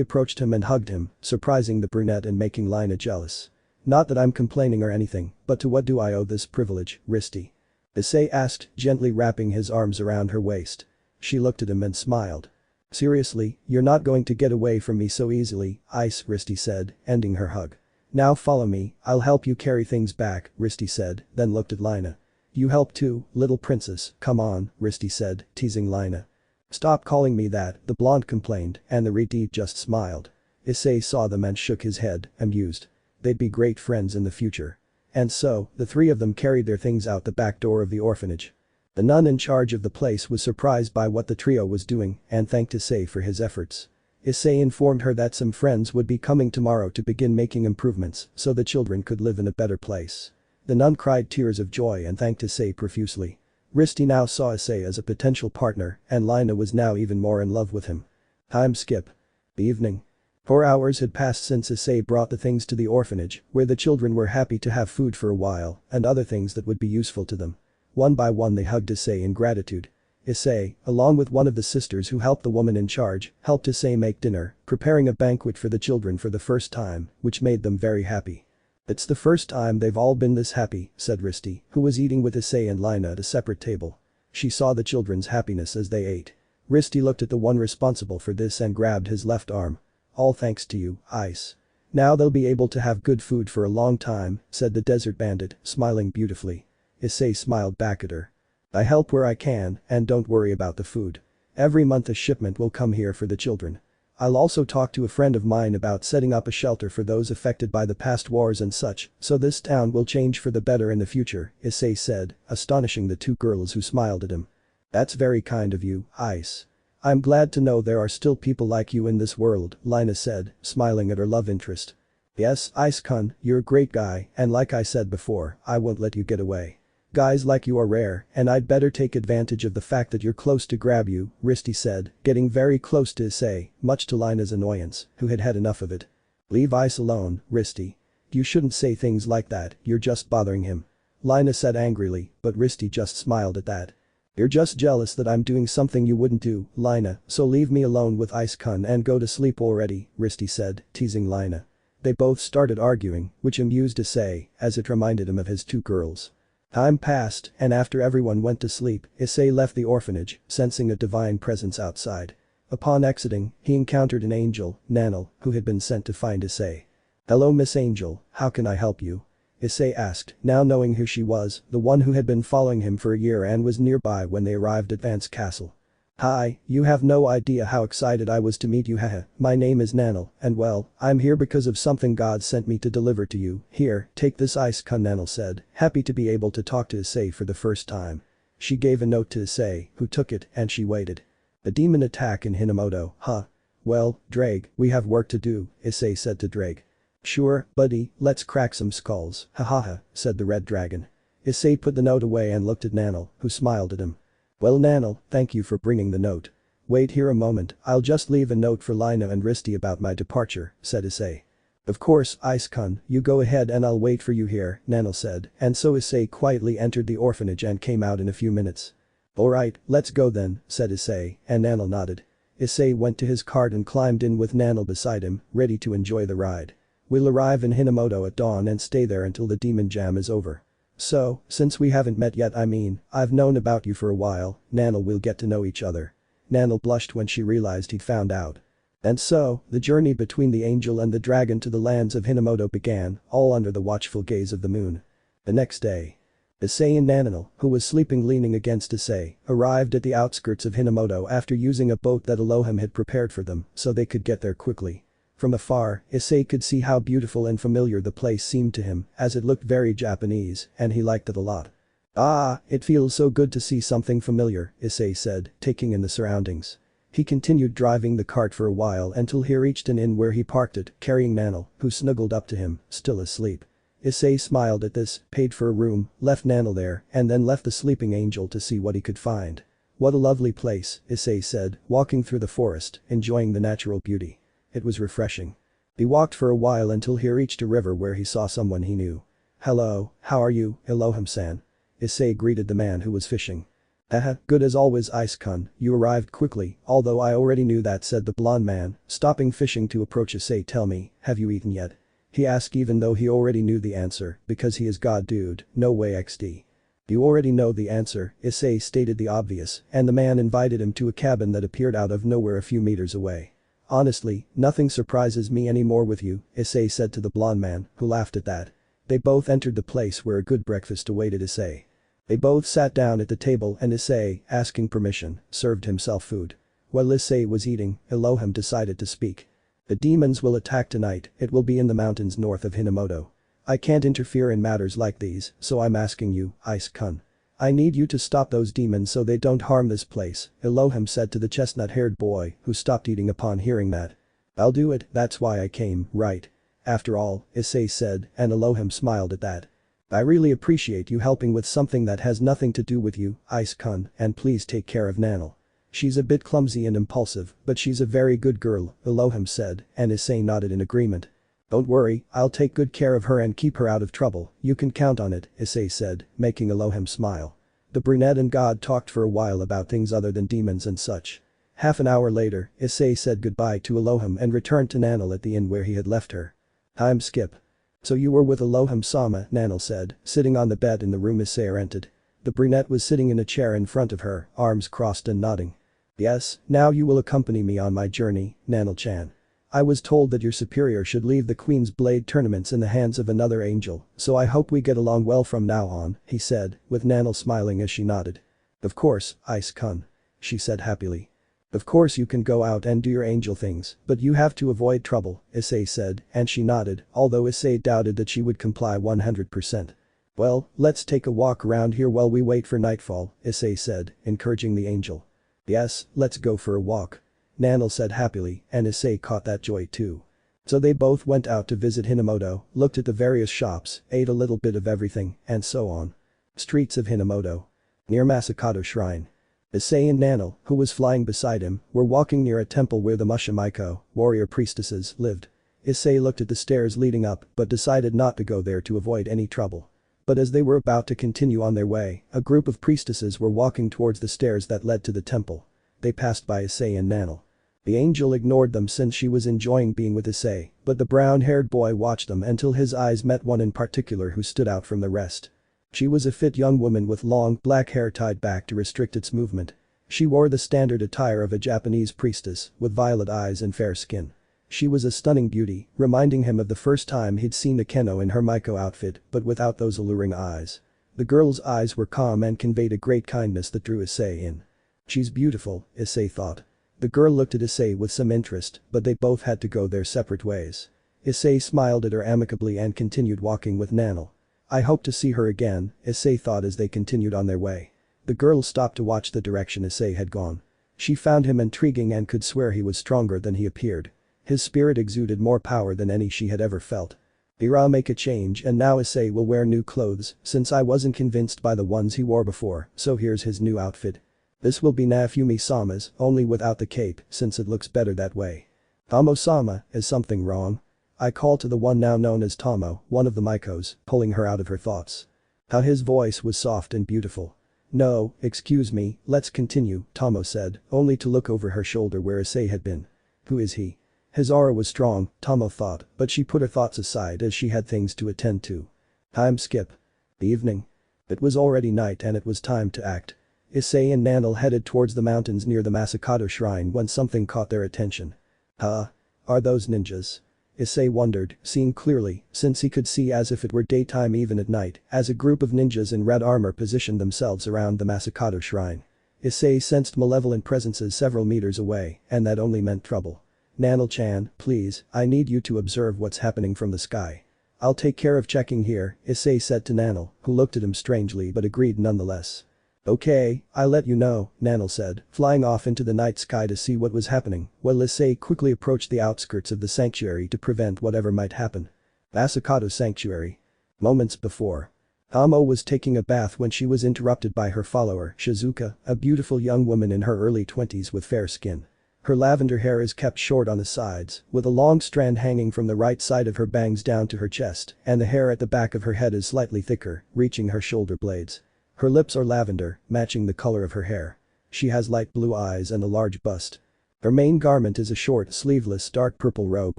approached him and hugged him, surprising the brunette and making Lina jealous. Not that I'm complaining or anything, but to what do I owe this privilege, Risty? Issei asked, gently wrapping his arms around her waist. She looked at him and smiled. Seriously, you're not going to get away from me so easily, Ice, Risty said, ending her hug. Now follow me, I'll help you carry things back, Risty said, then looked at Lina. You help too, little princess, come on, Risty said, teasing Lina. Stop calling me that, the blonde complained, and the Riti just smiled. Issei saw them and shook his head, amused. They'd be great friends in the future. And so, the three of them carried their things out the back door of the orphanage. The nun in charge of the place was surprised by what the trio was doing and thanked Issei for his efforts. Issei informed her that some friends would be coming tomorrow to begin making improvements so the children could live in a better place. The nun cried tears of joy and thanked Issei profusely. Risty now saw Issei as a potential partner and Lina was now even more in love with him. Time skip. The evening. 4 hours had passed since Issei brought the things to the orphanage, where the children were happy to have food for a while and other things that would be useful to them. One by one they hugged Issei in gratitude. Issei, along with one of the sisters who helped the woman in charge, helped Issei make dinner, preparing a banquet for the children for the first time, which made them very happy. It's the first time they've all been this happy, said Risty, who was eating with Issei and Lina at a separate table. She saw the children's happiness as they ate. Risty looked at the one responsible for this and grabbed his left arm. All thanks to you, Ice. Now they'll be able to have good food for a long time, said the desert bandit, smiling beautifully. Issei smiled back at her. I help where I can, and don't worry about the food. Every month a shipment will come here for the children. I'll also talk to a friend of mine about setting up a shelter for those affected by the past wars and such, so this town will change for the better in the future, Issei said, astonishing the two girls who smiled at him. That's very kind of you, Ice. I'm glad to know there are still people like you in this world, Lina said, smiling at her love interest. Yes, Ice-kun, you're a great guy, and like I said before, I won't let you get away. Guys like you are rare, and I'd better take advantage of the fact that you're close to grab you, Risty said, getting very close to Issei, much to Lina's annoyance, who had had enough of it. Leave Ice alone, Risty. You shouldn't say things like that, you're just bothering him. Lina said angrily, but Risty just smiled at that. You're just jealous that I'm doing something you wouldn't do, Lina, so leave me alone with Ice-kun and go to sleep already, Risty said, teasing Lina. They both started arguing, which amused Issei, as it reminded him of his two girls. Time passed, and after everyone went to sleep, Issei left the orphanage, sensing a divine presence outside. Upon exiting, he encountered an angel, Nanel, who had been sent to find Issei. Hello Miss Angel, how can I help you? Issei asked, now knowing who she was, the one who had been following him for a year and was nearby when they arrived at Vance Castle. Hi, you have no idea how excited I was to meet you haha, my name is Nanel, and well, I'm here because of something God sent me to deliver to you, here, take this Ice-kun Nanel said, happy to be able to talk to Issei for the first time. She gave a note to Issei, who took it and she waited. A demon attack in Hinamoto, huh? Well, Drake, we have work to do, Issei said to Drake. Sure, buddy, let's crack some skulls, hahaha, said the red dragon. Issei put the note away and looked at Nanel, who smiled at him. Well Nanel, thank you for bringing the note. Wait here a moment, I'll just leave a note for Lina and Risty about my departure, said Issei. Of course, Ice-kun, you go ahead and I'll wait for you here, Nanel said, and so Issei quietly entered the orphanage and came out in a few minutes. Alright, let's go then, said Issei, and Nanel nodded. Issei went to his cart and climbed in with Nanel beside him, ready to enjoy the ride. We'll arrive in Hinamoto at dawn and stay there until the demon jam is over. So, since we haven't met yet I've known about you for a while, Nanel will get to know each other. Nanel blushed when she realized he'd found out. And so, the journey between the angel and the dragon to the lands of Hinamoto began, all under the watchful gaze of the moon. The next day. Issei and Nanel, who was sleeping leaning against Issei, arrived at the outskirts of Hinamoto after using a boat that Elohim had prepared for them so they could get there quickly. From afar, Issei could see how beautiful and familiar the place seemed to him, as it looked very Japanese, and he liked it a lot. Ah, it feels so good to see something familiar, Issei said, taking in the surroundings. He continued driving the cart for a while until he reached an inn where he parked it, carrying Nanel, who snuggled up to him, still asleep. Issei smiled at this, paid for a room, left Nanel there, and then left the sleeping angel to see what he could find. What a lovely place, Issei said, walking through the forest, enjoying the natural beauty. It was refreshing. He walked for a while until he reached a river where he saw someone he knew. Hello, how are you, Elohim-san? Issei greeted the man who was fishing. Haha, good as always Ice-kun, you arrived quickly, although I already knew that, said the blonde man, stopping fishing to approach Issei. Tell me, have you eaten yet? He asked even though he already knew the answer, because he is God dude, no way XD. You already know the answer, Issei stated the obvious, and the man invited him to a cabin that appeared out of nowhere a few meters away. Honestly, nothing surprises me anymore with you, Issei said to the blonde man, who laughed at that. They both entered the place where a good breakfast awaited Issei. They both sat down at the table and Issei, asking permission, served himself food. While Issei was eating, Elohim decided to speak. The demons will attack tonight, it will be in the mountains north of Hinamoto. I can't interfere in matters like these, so I'm asking you, Ice-kun. I need you to stop those demons so they don't harm this place, Elohim said to the chestnut-haired boy, who stopped eating upon hearing that. I'll do it, that's why I came, right? After all, Issei said, and Elohim smiled at that. I really appreciate you helping with something that has nothing to do with you, Ice-kun, and please take care of Nanel. She's a bit clumsy and impulsive, but she's a very good girl, Elohim said, and Issei nodded in agreement. Don't worry, I'll take good care of her and keep her out of trouble, you can count on it, Issei said, making Elohim smile. The brunette and God talked for a while about things other than demons and such. Half an hour later, Issei said goodbye to Elohim and returned to Nanel at the inn where he had left her. Time skip. So you were with Elohim-sama, Nanel said, sitting on the bed in the room Issei entered. The brunette was sitting in a chair in front of her, arms crossed and nodding. Yes, now you will accompany me on my journey, Nanel-chan. I was told that your superior should leave the Queen's Blade tournaments in the hands of another angel, so I hope we get along well from now on, he said, with Nanel smiling as she nodded. Of course, Ice-kun. She said happily. Of course you can go out and do your angel things, but you have to avoid trouble, Issei said, and she nodded, although Issei doubted that she would comply 100%. Well, let's take a walk around here while we wait for nightfall, Issei said, encouraging the angel. Yes, let's go for a walk. Nanel said happily, and Issei caught that joy too. So they both went out to visit Hinamoto, looked at the various shops, ate a little bit of everything, and so on. Streets of Hinamoto. Near Massacre Shrine. Issei and Nanel, who was flying beside him, were walking near a temple where the Mushimiko, warrior priestesses, lived. Issei looked at the stairs leading up but decided not to go there to avoid any trouble. But as they were about to continue on their way, a group of priestesses were walking towards the stairs that led to the temple. They passed by Issei and Nanel. The angel ignored them since she was enjoying being with Issei, but the brown-haired boy watched them until his eyes met one in particular who stood out from the rest. She was a fit young woman with long black hair tied back to restrict its movement. She wore the standard attire of a Japanese priestess, with violet eyes and fair skin. She was a stunning beauty, reminding him of the first time he'd seen Akeno in her Miko outfit, but without those alluring eyes. The girl's eyes were calm and conveyed a great kindness that drew Issei in. She's beautiful, Issei thought. The girl looked at Issei with some interest, but they both had to go their separate ways. Issei smiled at her amicably and continued walking with Nanel. I hope to see her again, Issei thought as they continued on their way. The girl stopped to watch the direction Issei had gone. She found him intriguing and could swear he was stronger than he appeared. His spirit exuded more power than any she had ever felt. I'll make a change and now Issei will wear new clothes since I wasn't convinced by the ones he wore before, so here's his new outfit. This will be Nafumi-sama's, only without the cape since it looks better that way. Tomo-sama, is something wrong? I called to the one now known as Tomo, one of the Mikos, pulling her out of her thoughts. His voice was soft and beautiful. No, excuse me, let's continue, Tomo said, only to look over her shoulder where Issei had been. Who is he? His aura was strong, Tomo thought, but she put her thoughts aside as she had things to attend to. Time skip. The evening. It was already night and it was time to act. Issei and Nanel headed towards the mountains near the Massacre shrine when something caught their attention. Are those ninjas? Issei wondered, seeing clearly, since he could see as if it were daytime even at night, as a group of ninjas in red armor positioned themselves around the Massacre shrine. Issei sensed malevolent presences several meters away, and that only meant trouble. Nanel-chan, please, I need you to observe what's happening from the sky. I'll take care of checking here, Issei said to Nanel, who looked at him strangely but agreed nonetheless. Okay, I'll let you know, Nanel said, flying off into the night sky to see what was happening, while Issei quickly approached the outskirts of the sanctuary to prevent whatever might happen. Massacre Sanctuary. Moments before. Tomo was taking a bath when she was interrupted by her follower, Shizuka, a beautiful young woman in her early 20s with fair skin. Her lavender hair is kept short on the sides, with a long strand hanging from the right side of her bangs down to her chest, and the hair at the back of her head is slightly thicker, reaching her shoulder blades. Her lips are lavender, matching the color of her hair. She has light blue eyes and a large bust. Her main garment is a short, sleeveless dark purple robe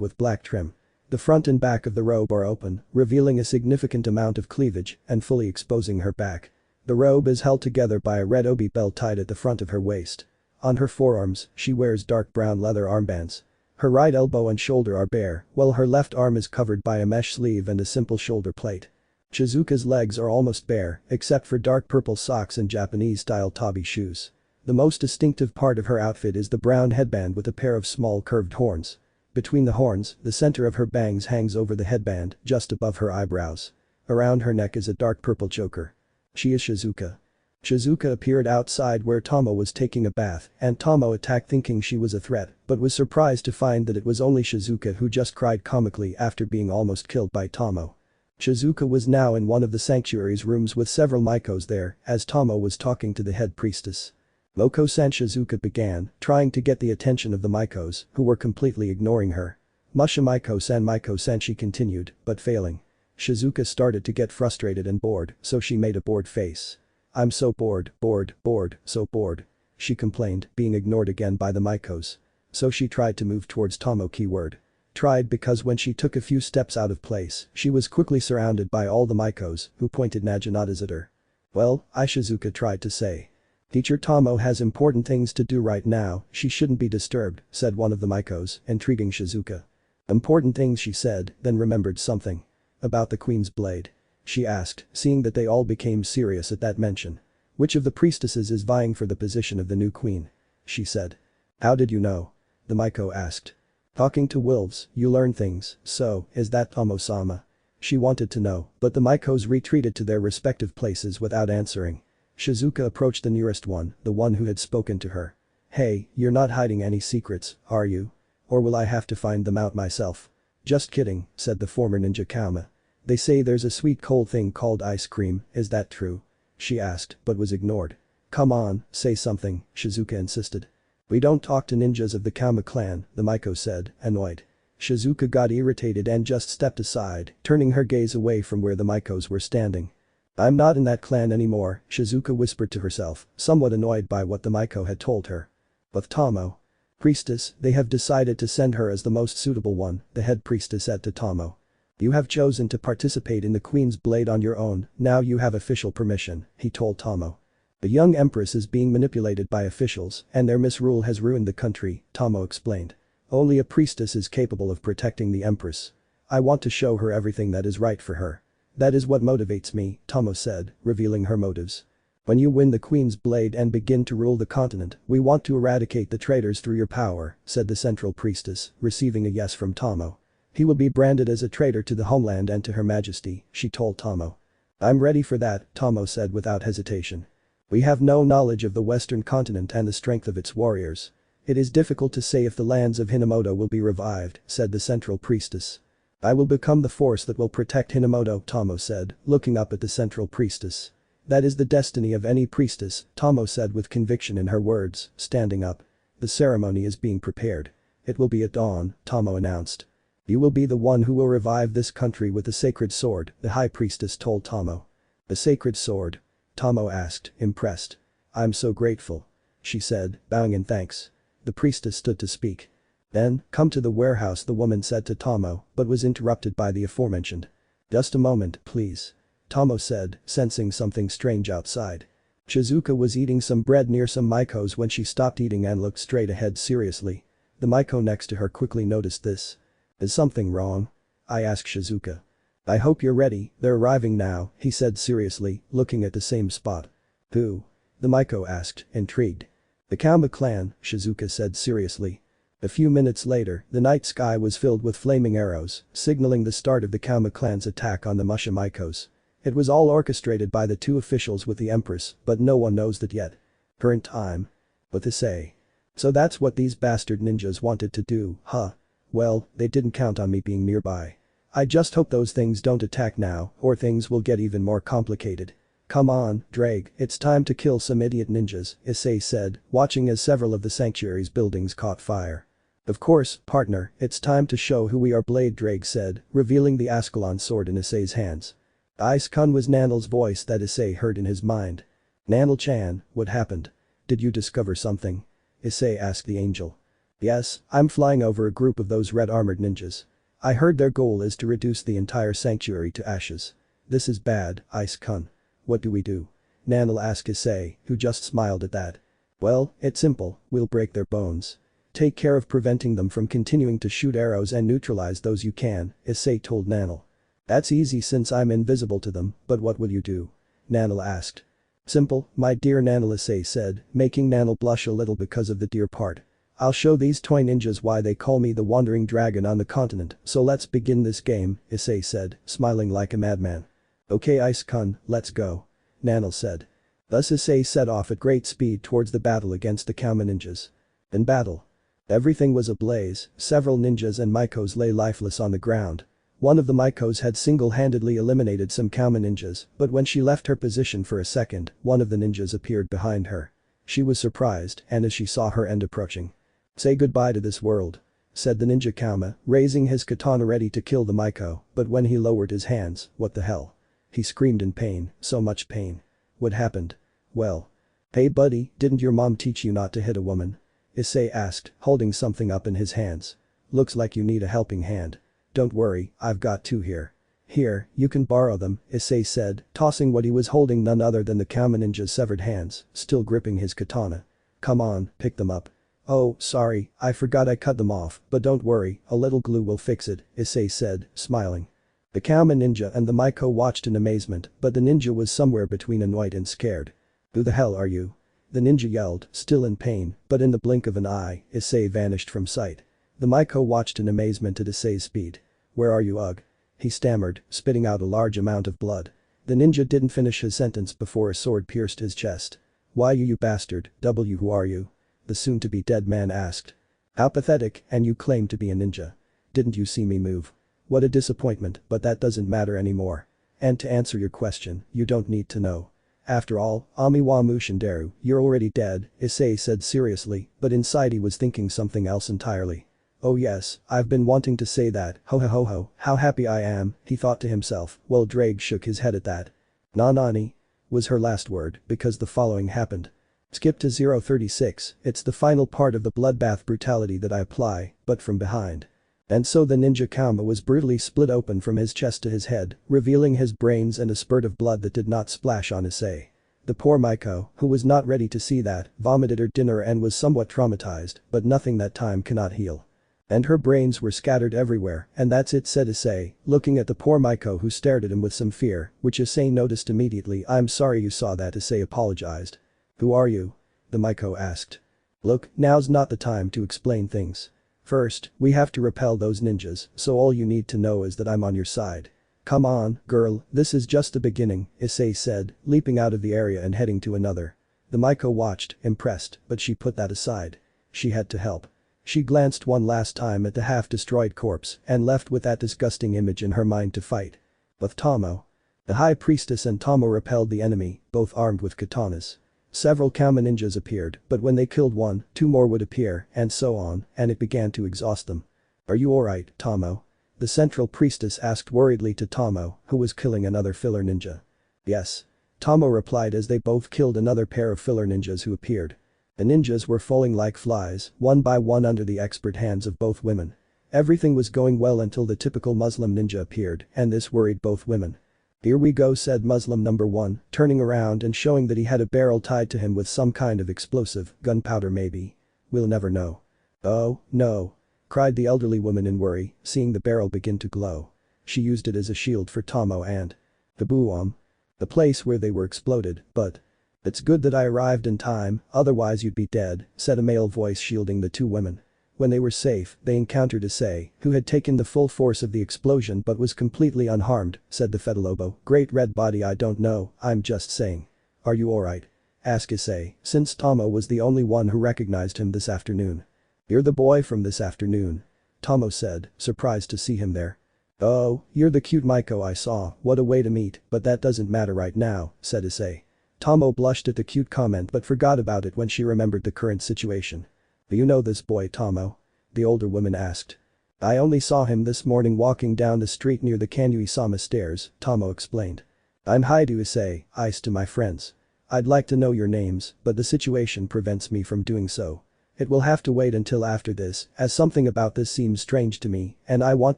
with black trim. The front and back of the robe are open, revealing a significant amount of cleavage and fully exposing her back. The robe is held together by a red obi belt tied at the front of her waist. On her forearms, she wears dark brown leather armbands. Her right elbow and shoulder are bare, while her left arm is covered by a mesh sleeve and a simple shoulder plate. Shizuka's legs are almost bare, except for dark purple socks and Japanese-style tabi shoes. The most distinctive part of her outfit is the brown headband with a pair of small curved horns. Between the horns, the center of her bangs hangs over the headband, just above her eyebrows. Around her neck is a dark purple choker. She is Shizuka. Shizuka appeared outside where Tomo was taking a bath, and Tomo attacked thinking she was a threat, but was surprised to find that it was only Shizuka who just cried comically after being almost killed by Tomo. Shizuka was now in one of the sanctuary's rooms with several Maikos there, as Tomo was talking to the head priestess. Moko-san, Shizuka began, trying to get the attention of the Maikos, who were completely ignoring her. Musha Maiko-san, she continued, but failing. Shizuka started to get frustrated and bored, so she made a bored face. I'm so bored, so bored. She complained, being ignored again by the Maikos. So she tried to move towards Tomo, keyword. Tried because when she took a few steps out of place, she was quickly surrounded by all the Maikos, who pointed Najinatas at her. Well, Shizuka tried to say. Teacher Tomo has important things to do right now, she shouldn't be disturbed, said one of the Maikos, intriguing Shizuka. Important things, she said, then remembered something. About the Queen's blade. She asked, seeing that they all became serious at that mention. Which of the priestesses is vying for the position of the new queen? She said. How did you know? The Maiko asked. Talking to wolves, you learn things, so, is that Tomo-sama? She wanted to know, but the Maikos retreated to their respective places without answering. Shizuka approached the nearest one, the one who had spoken to her. Hey, you're not hiding any secrets, are you? Or will I have to find them out myself? Just kidding, said the former ninja Kauma. They say there's a sweet cold thing called ice cream, is that true? She asked, but was ignored. Come on, say something, Shizuka insisted. We don't talk to ninjas of the Kauma clan, the Maiko said, annoyed. Shizuka got irritated and just stepped aside, turning her gaze away from where the Maikos were standing. I'm not in that clan anymore, Shizuka whispered to herself, somewhat annoyed by what the Maiko had told her. But Tomo. Priestess, they have decided to send her as the most suitable one, the head priestess said to Tomo. You have chosen to participate in the Queen's Blade on your own, now you have official permission, he told Tomo. The young empress is being manipulated by officials and their misrule has ruined the country, Tomo explained. Only a priestess is capable of protecting the empress. I want to show her everything that is right for her. That is what motivates me, Tomo said, revealing her motives. When you win the Queen's Blade and begin to rule the continent, we want to eradicate the traitors through your power, said the central priestess, receiving a yes from Tomo. He will be branded as a traitor to the homeland and to Her Majesty, she told Tomo. I'm ready for that, Tomo said without hesitation. We have no knowledge of the western continent and the strength of its warriors. It is difficult to say if the lands of Hinamoto will be revived, said the central priestess. I will become the force that will protect Hinamoto, Tomo said, looking up at the central priestess. That is the destiny of any priestess, Tomo said with conviction in her words, standing up. The ceremony is being prepared. It will be at dawn, Tomo announced. You will be the one who will revive this country with the sacred sword, the high priestess told Tomo. The sacred sword? Tomo asked, impressed. I'm so grateful. She said, bowing in thanks. The priestess stood to speak. Then, come to the warehouse, the woman said to Tomo, but was interrupted by the aforementioned. Just a moment, please. Tomo said, sensing something strange outside. Shizuka was eating some bread near some Maikos when she stopped eating and looked straight ahead seriously. The Maiko next to her quickly noticed this. Is something wrong? I asked Shizuka. I hope you're ready, they're arriving now, he said seriously, looking at the same spot. Who? The Maiko asked, intrigued. The Kauma clan, Shizuka said seriously. A few minutes later, the night sky was filled with flaming arrows, signaling the start of the Kauma clan's attack on the Musha Maikos. It was all orchestrated by the two officials with the Empress, but no one knows that yet. Current time. With Issei. So that's what these bastard ninjas wanted to do, huh? Well, they didn't count on me being nearby. I just hope those things don't attack now, or things will get even more complicated. Come on, Drake, it's time to kill some idiot ninjas, Issei said, watching as several of the sanctuary's buildings caught fire. Of course, partner, it's time to show who we are, Blade, Drake said, revealing the Ascalon sword in Issei's hands. Ice-kun was Nanel's voice that Issei heard in his mind. Nanel-chan, what happened? Did you discover something? Issei asked the angel. Yes, I'm flying over a group of those red armored ninjas. I heard their goal is to reduce the entire sanctuary to ashes. This is bad, Ice-kun. What do we do? Nanel asked Issei, who just smiled at that. Well, it's simple, we'll break their bones. Take care of preventing them from continuing to shoot arrows and neutralize those you can, Issei told Nanel. That's easy since I'm invisible to them, but what will you do? Nanel asked. Simple, my dear Nanel, Issei said, making Nanel blush a little because of the dear part. I'll show these toy ninjas why they call me the wandering dragon on the continent, so let's begin this game, Issei said, smiling like a madman. Okay Ice-kun, let's go. Nanel said. Thus Issei set off at great speed towards the battle against the Kama ninjas. In battle. Everything was ablaze, several ninjas and Maikos lay lifeless on the ground. One of the Maikos had single-handedly eliminated some Kama ninjas, but when she left her position for a second, one of the ninjas appeared behind her. She was surprised, and as she saw her end approaching. Say goodbye to this world. Said the ninja Kama, raising his katana ready to kill the Maiko, but when he lowered his hands, what the hell? He screamed in pain, so much pain. What happened? Well. Hey buddy, didn't your mom teach you not to hit a woman? Issei asked, holding something up in his hands. Looks like you need a helping hand. Don't worry, I've got two here. Here, you can borrow them, Issei said, tossing what he was holding none other than the Kama ninja's severed hands, still gripping his katana. Come on, pick them up. Oh, sorry, I forgot I cut them off, but don't worry, a little glue will fix it, Issei said, smiling. The Kama ninja and the Maiko watched in amazement, but the ninja was somewhere between annoyed and scared. Who the hell are you? The ninja yelled, still in pain, but in the blink of an eye, Issei vanished from sight. The Maiko watched in amazement at Issei's speed. Where are you, ugh? He stammered, spitting out a large amount of blood. The ninja didn't finish his sentence before a sword pierced his chest. Why you bastard, who are you? The soon-to-be dead man asked. How pathetic, and you claim to be a ninja. Didn't you see me move? What a disappointment, but that doesn't matter anymore. And to answer your question, you don't need to know. After all, Amiwa Mushinderu, you're already dead, Issei said seriously, but inside he was thinking something else entirely. Oh yes, I've been wanting to say that, ho ho ho ho, how happy I am, he thought to himself, while Drake shook his head at that. Nani? Was her last word, because the following happened. Skip to 036, it's the final part of the bloodbath brutality that I apply, but from behind. And so the ninja Kama was brutally split open from his chest to his head, revealing his brains and a spurt of blood that did not splash on Issei. The poor Maiko, who was not ready to see that, vomited her dinner and was somewhat traumatized, but nothing that time cannot heal. And her brains were scattered everywhere, and that's it, said Issei, looking at the poor Maiko who stared at him with some fear, which Issei noticed immediately. I'm sorry you saw that, Issei apologized. Who are you? The Maiko asked. Look, now's not the time to explain things. First, we have to repel those ninjas, so all you need to know is that I'm on your side. Come on, girl, this is just the beginning, Issei said, leaping out of the area and heading to another. The Maiko watched, impressed, but she put that aside. She had to help. She glanced one last time at the half-destroyed corpse and left with that disgusting image in her mind to fight. With Tomo. The High Priestess and Tomo repelled the enemy, both armed with katanas. Several Kama ninjas appeared, but when they killed one, two more would appear, and so on, and it began to exhaust them. Are you alright, Tomo? The central priestess asked worriedly to Tomo, who was killing another filler ninja. Yes. Tomo replied as they both killed another pair of filler ninjas who appeared. The ninjas were falling like flies, one by one under the expert hands of both women. Everything was going well until the typical Muslim ninja appeared, and this worried both women. Here we go, said Muslim number 1, turning around and showing that he had a barrel tied to him with some kind of explosive, gunpowder maybe. We'll never know. Oh, no. Cried the elderly woman in worry, seeing the barrel begin to glow. She used it as a shield for Tomo and the place where they were exploded, but. It's good that I arrived in time, otherwise you'd be dead, said a male voice shielding the two women. When they were safe, they encountered Issei, who had taken the full force of the explosion but was completely unharmed, said the Fedalobo. Great red body, I don't know, I'm just saying. Are you alright? Asked Issei, since Tomo was the only one who recognized him this afternoon. You're the boy from this afternoon. Tomo said, surprised to see him there. Oh, you're the cute Maiko I saw, what a way to meet, but that doesn't matter right now, said Issei. Tomo blushed at the cute comment but forgot about it when she remembered the current situation. Do you know this boy, Tomo? The older woman asked. I only saw him this morning walking down the street near the Kanui-sama stairs, Tomo explained. I'm Haidu Issei, ice to my friends. I'd like to know your names, but the situation prevents me from doing so. It will have to wait until after this, as something about this seems strange to me, and I want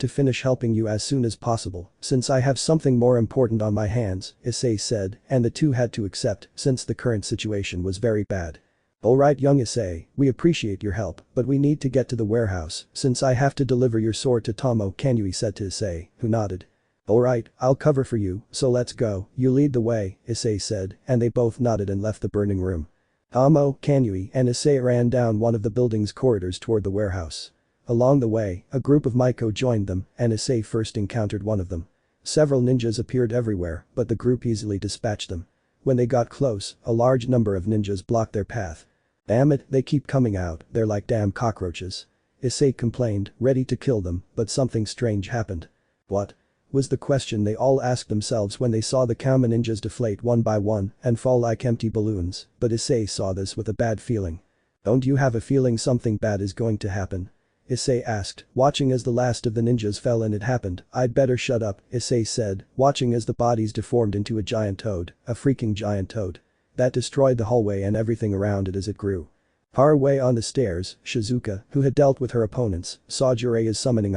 to finish helping you as soon as possible, since I have something more important on my hands, Issei said, and the two had to accept, since the current situation was very bad. Alright young Issei, we appreciate your help, but we need to get to the warehouse, since I have to deliver your sword to Tomo, Kanui said to Issei, who nodded. Alright, I'll cover for you, so let's go, you lead the way, Issei said, and they both nodded and left the burning room. Tomo, Kanui, and Issei ran down one of the building's corridors toward the warehouse. Along the way, a group of Maiko joined them, and Issei first encountered one of them. Several ninjas appeared everywhere, but the group easily dispatched them. When they got close, a large number of ninjas blocked their path. Damn it, they keep coming out, they're like damn cockroaches. Issei complained, ready to kill them, but something strange happened. What? Was the question they all asked themselves when they saw the Kama ninjas deflate one by one and fall like empty balloons, but Issei saw this with a bad feeling. Don't you have a feeling something bad is going to happen? Issei asked, watching as the last of the ninjas fell and it happened. I'd better shut up, Issei said, watching as the bodies deformed into a giant toad, a freaking giant toad. That destroyed the hallway and everything around it as it grew. Far away on the stairs, Shizuka, who had dealt with her opponents, saw Jiraiya's summoning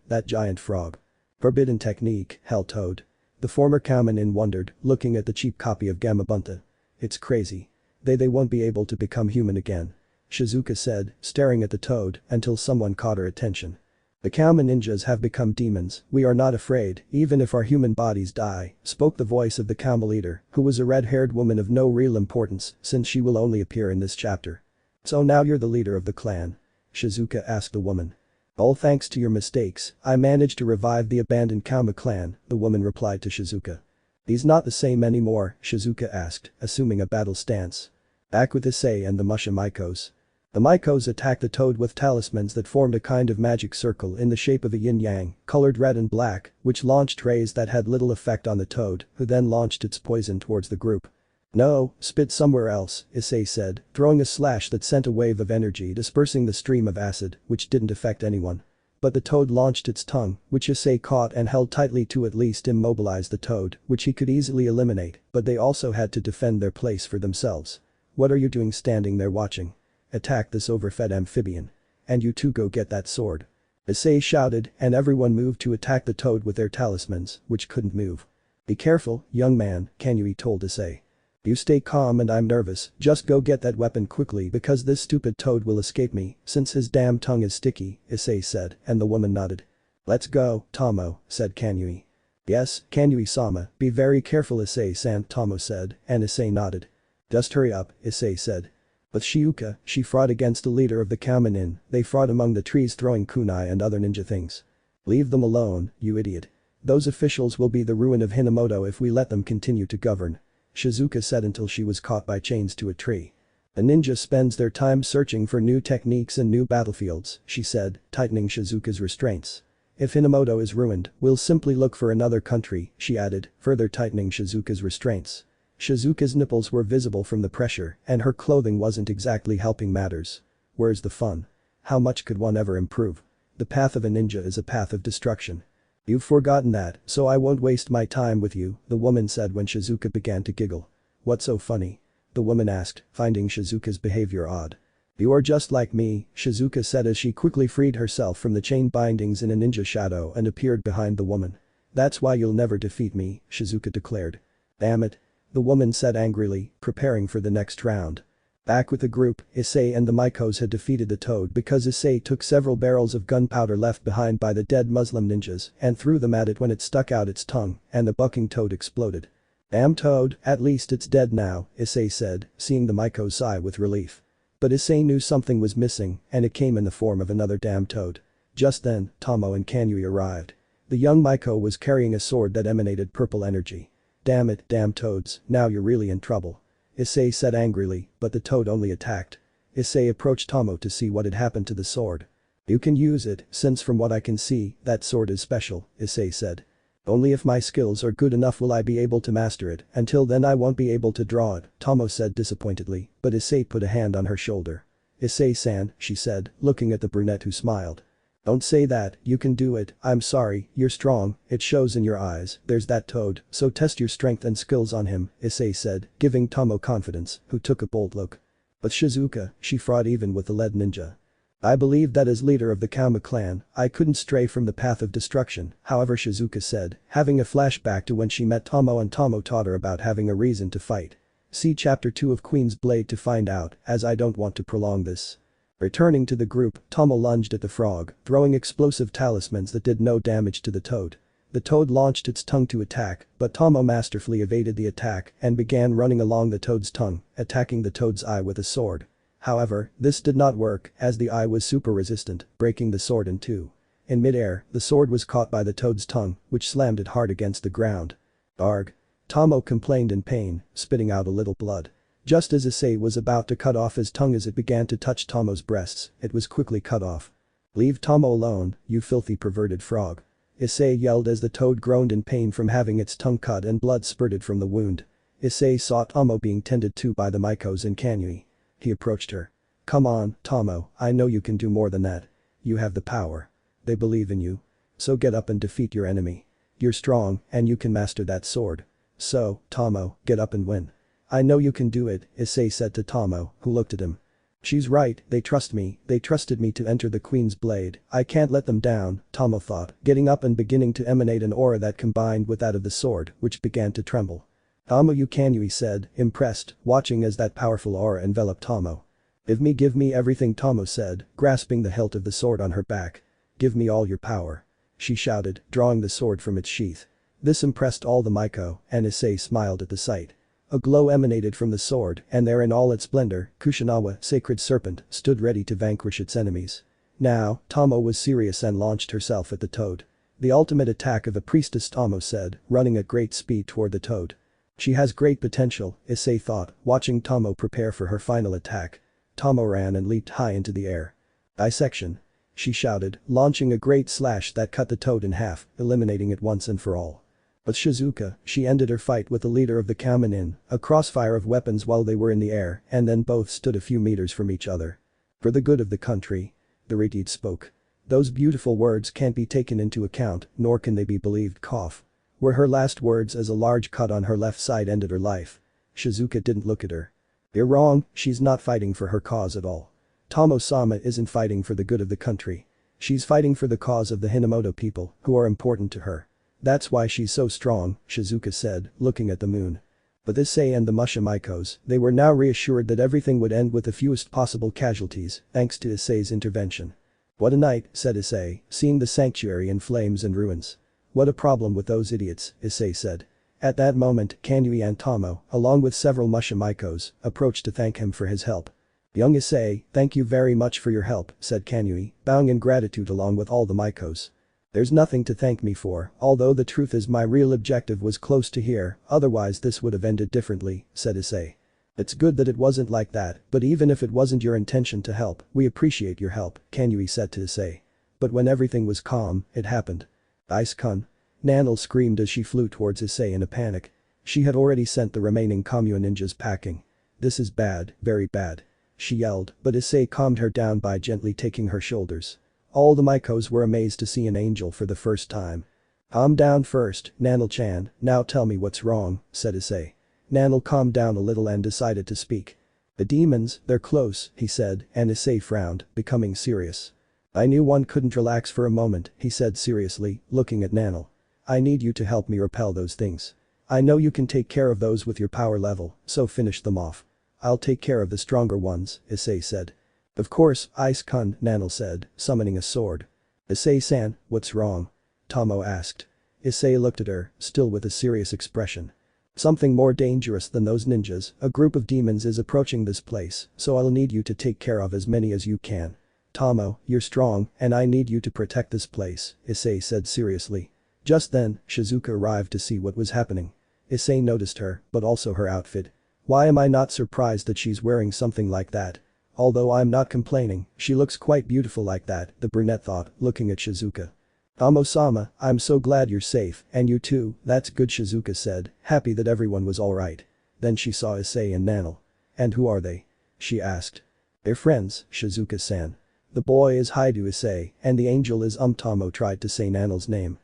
that giant frog. Forbidden technique, Hell Toad. The former Kamen wondered, looking at the cheap copy of Gamabunta. It's crazy. They won't be able to become human again. Shizuka said, staring at the toad, until someone caught her attention. The Kama ninjas have become demons, we are not afraid, even if our human bodies die, spoke the voice of the Kama leader, who was a red-haired woman of no real importance, since she will only appear in this chapter. So now you're the leader of the clan? Shizuka asked the woman. All thanks to your mistakes, I managed to revive the abandoned Kama clan, the woman replied to Shizuka. He's not the same anymore, Shizuka asked, assuming a battle stance. Back with Issei and the Musha Maikos. The Maikos attacked the toad with talismans that formed a kind of magic circle in the shape of a yin-yang, colored red and black, which launched rays that had little effect on the toad, who then launched its poison towards the group. No, spit somewhere else, Issei said, throwing a slash that sent a wave of energy dispersing the stream of acid, which didn't affect anyone. But the toad launched its tongue, which Issei caught and held tightly to at least immobilize the toad, which he could easily eliminate, but they also had to defend their place for themselves. What are you doing standing there watching? Attack this overfed amphibian. And you two go get that sword. Issei shouted, and everyone moved to attack the toad with their talismans, which couldn't move. Be careful, young man, Kanui told Issei. You stay calm and I'm nervous, just go get that weapon quickly because this stupid toad will escape me, since his damn tongue is sticky, Issei said, and the woman nodded. Let's go, Tomo, said Kanui. Yes, Kanui-sama, be very careful Issei-san, Tomo said, and Issei nodded. Just hurry up, Issei said. With Shiuka, she fought against the leader of the Kamen, they fought among the trees throwing kunai and other ninja things. Leave them alone, you idiot. Those officials will be the ruin of Hinamoto if we let them continue to govern. Shizuka said until she was caught by chains to a tree. A ninja spends their time searching for new techniques and new battlefields, she said, tightening Shizuka's restraints. If Hinamoto is ruined, we'll simply look for another country, she added, further tightening Shizuka's restraints. Shizuka's nipples were visible from the pressure, and her clothing wasn't exactly helping matters. Where's the fun? How much could one ever improve? The path of a ninja is a path of destruction. You've forgotten that, so I won't waste my time with you, the woman said when Shizuka began to giggle. What's so funny? The woman asked, finding Shizuka's behavior odd. You are just like me, Shizuka said as she quickly freed herself from the chain bindings in a ninja shadow and appeared behind the woman. That's why you'll never defeat me, Shizuka declared. Damn it. The woman said angrily, preparing for the next round. Back with the group, Issei and the Maikos had defeated the toad because Issei took several barrels of gunpowder left behind by the dead Muslim ninjas and threw them at it when it stuck out its tongue, and the bucking toad exploded. Damn toad, at least it's dead now, Issei said, seeing the Maikos sigh with relief. But Issei knew something was missing, and it came in the form of another damn toad. Just then, Tomo and Kanui arrived. The young Maiko was carrying a sword that emanated purple energy. Damn it, damn toads, now you're really in trouble. Issei said angrily, but the toad only attacked. Issei approached Tomo to see what had happened to the sword. You can use it, since from what I can see, that sword is special, Issei said. Only if my skills are good enough will I be able to master it, until then I won't be able to draw it, Tomo said disappointedly, but Issei put a hand on her shoulder. Issei-san, she said, looking at the brunette who smiled. Don't say that, you can do it, I'm sorry, you're strong, it shows in your eyes, there's that toad, so test your strength and skills on him, Issei said, giving Tomo confidence, who took a bold look. But Shizuka, she fought even with the lead ninja. I believe that as leader of the Kama clan, I couldn't stray from the path of destruction, however Shizuka said, having a flashback to when she met Tomo and Tomo taught her about having a reason to fight. See chapter 2 of Queen's Blade to find out, as I don't want to prolong this. Returning to the group, Tomo lunged at the frog, throwing explosive talismans that did no damage to the toad. The toad launched its tongue to attack, but Tomo masterfully evaded the attack and began running along the toad's tongue, attacking the toad's eye with a sword. However, this did not work, as the eye was super resistant, breaking the sword in two. In midair, the sword was caught by the toad's tongue, which slammed it hard against the ground. Arg. Tomo complained in pain, spitting out a little blood. Just as Issei was about to cut off his tongue as it began to touch Tomo's breasts, it was quickly cut off. Leave Tomo alone, you filthy perverted frog. Issei yelled as the toad groaned in pain from having its tongue cut and blood spurted from the wound. Issei saw Tomo being tended to by the Mikos and Kanui. He approached her. Come on, Tomo, I know you can do more than that. You have the power. They believe in you. So get up and defeat your enemy. You're strong, and you can master that sword. So, Tomo, get up and win. I know you can do it, Issei said to Tomo, who looked at him. She's right, they trust me, they trusted me to enter the Queen's Blade, I can't let them down, Tomo thought, getting up and beginning to emanate an aura that combined with that of the sword, which began to tremble. Tomo you Kanui said, impressed, watching as that powerful aura enveloped Tomo. Give me everything Tomo said, grasping the hilt of the sword on her back. Give me all your power. She shouted, drawing the sword from its sheath. This impressed all the Miko, and Issei smiled at the sight. A glow emanated from the sword, and there in all its splendor, Kushinawa, Sacred Serpent, stood ready to vanquish its enemies. Now, Tomo was serious and launched herself at the toad. The ultimate attack of a priestess, Tomo said, running at great speed toward the toad. She has great potential, Issei thought, watching Tomo prepare for her final attack. Tomo ran and leaped high into the air. Dissection. She shouted, launching a great slash that cut the toad in half, eliminating it once and for all. But Shizuka, she ended her fight with the leader of the Kamen, a crossfire of weapons while they were in the air, and then both stood a few meters from each other. For the good of the country. The Retreat spoke. Those beautiful words can't be taken into account, nor can they be believed. Cough. Were her last words as a large cut on her left side ended her life. Shizuka didn't look at her. You're wrong, she's not fighting for her cause at all. Tomo-sama isn't fighting for the good of the country. She's fighting for the cause of the Hinamoto people, who are important to her. That's why she's so strong, Shizuka said, looking at the moon. But Issei and the Musha Mikos, they were now reassured that everything would end with the fewest possible casualties, thanks to Issei's intervention. What a night, said Issei, seeing the sanctuary in flames and ruins. What a problem with those idiots, Issei said. At that moment, Kanui and Tomo, along with several Musha Mikos, approached to thank him for his help. Young Issei, thank you very much for your help, said Kanui, bowing in gratitude along with all the Mikos. There's nothing to thank me for, although the truth is my real objective was close to here, otherwise this would have ended differently, said Issei. It's good that it wasn't like that, but even if it wasn't your intention to help, we appreciate your help, Kanui said to Issei. But when everything was calm, it happened. Ice-kun. Nanel screamed as she flew towards Issei in a panic. She had already sent the remaining Kamui ninjas packing. This is bad, very bad. She yelled, but Issei calmed her down by gently taking her shoulders. All the Mikos were amazed to see an angel for the first time. Calm down first, Nanel-chan, now tell me what's wrong, said Issei. Nanel calmed down a little and decided to speak. The demons, they're close, he said, and Issei frowned, becoming serious. I knew one couldn't relax for a moment, he said seriously, looking at Nanel. I need you to help me repel those things. I know you can take care of those with your power level, so finish them off. I'll take care of the stronger ones, Issei said. Of course, Ice-kun, Nanel said, summoning a sword. Issei-san, what's wrong? Tomo asked. Issei looked at her, still with a serious expression. Something more dangerous than those ninjas, a group of demons is approaching this place, so I'll need you to take care of as many as you can. Tomo, you're strong, and I need you to protect this place, Issei said seriously. Just then, Shizuka arrived to see what was happening. Issei noticed her, but also her outfit. Why am I not surprised that she's wearing something like that? Although I'm not complaining, she looks quite beautiful like that, the brunette thought, looking at Shizuka. Tomo-sama, I'm so glad you're safe, and you too, that's good, Shizuka said, happy that everyone was alright. Then she saw Issei and Nanel. And who are they? She asked. They're friends, Shizuka-san. The boy is Haidu Issei, and the angel is Tomo tried to say Nanel's name.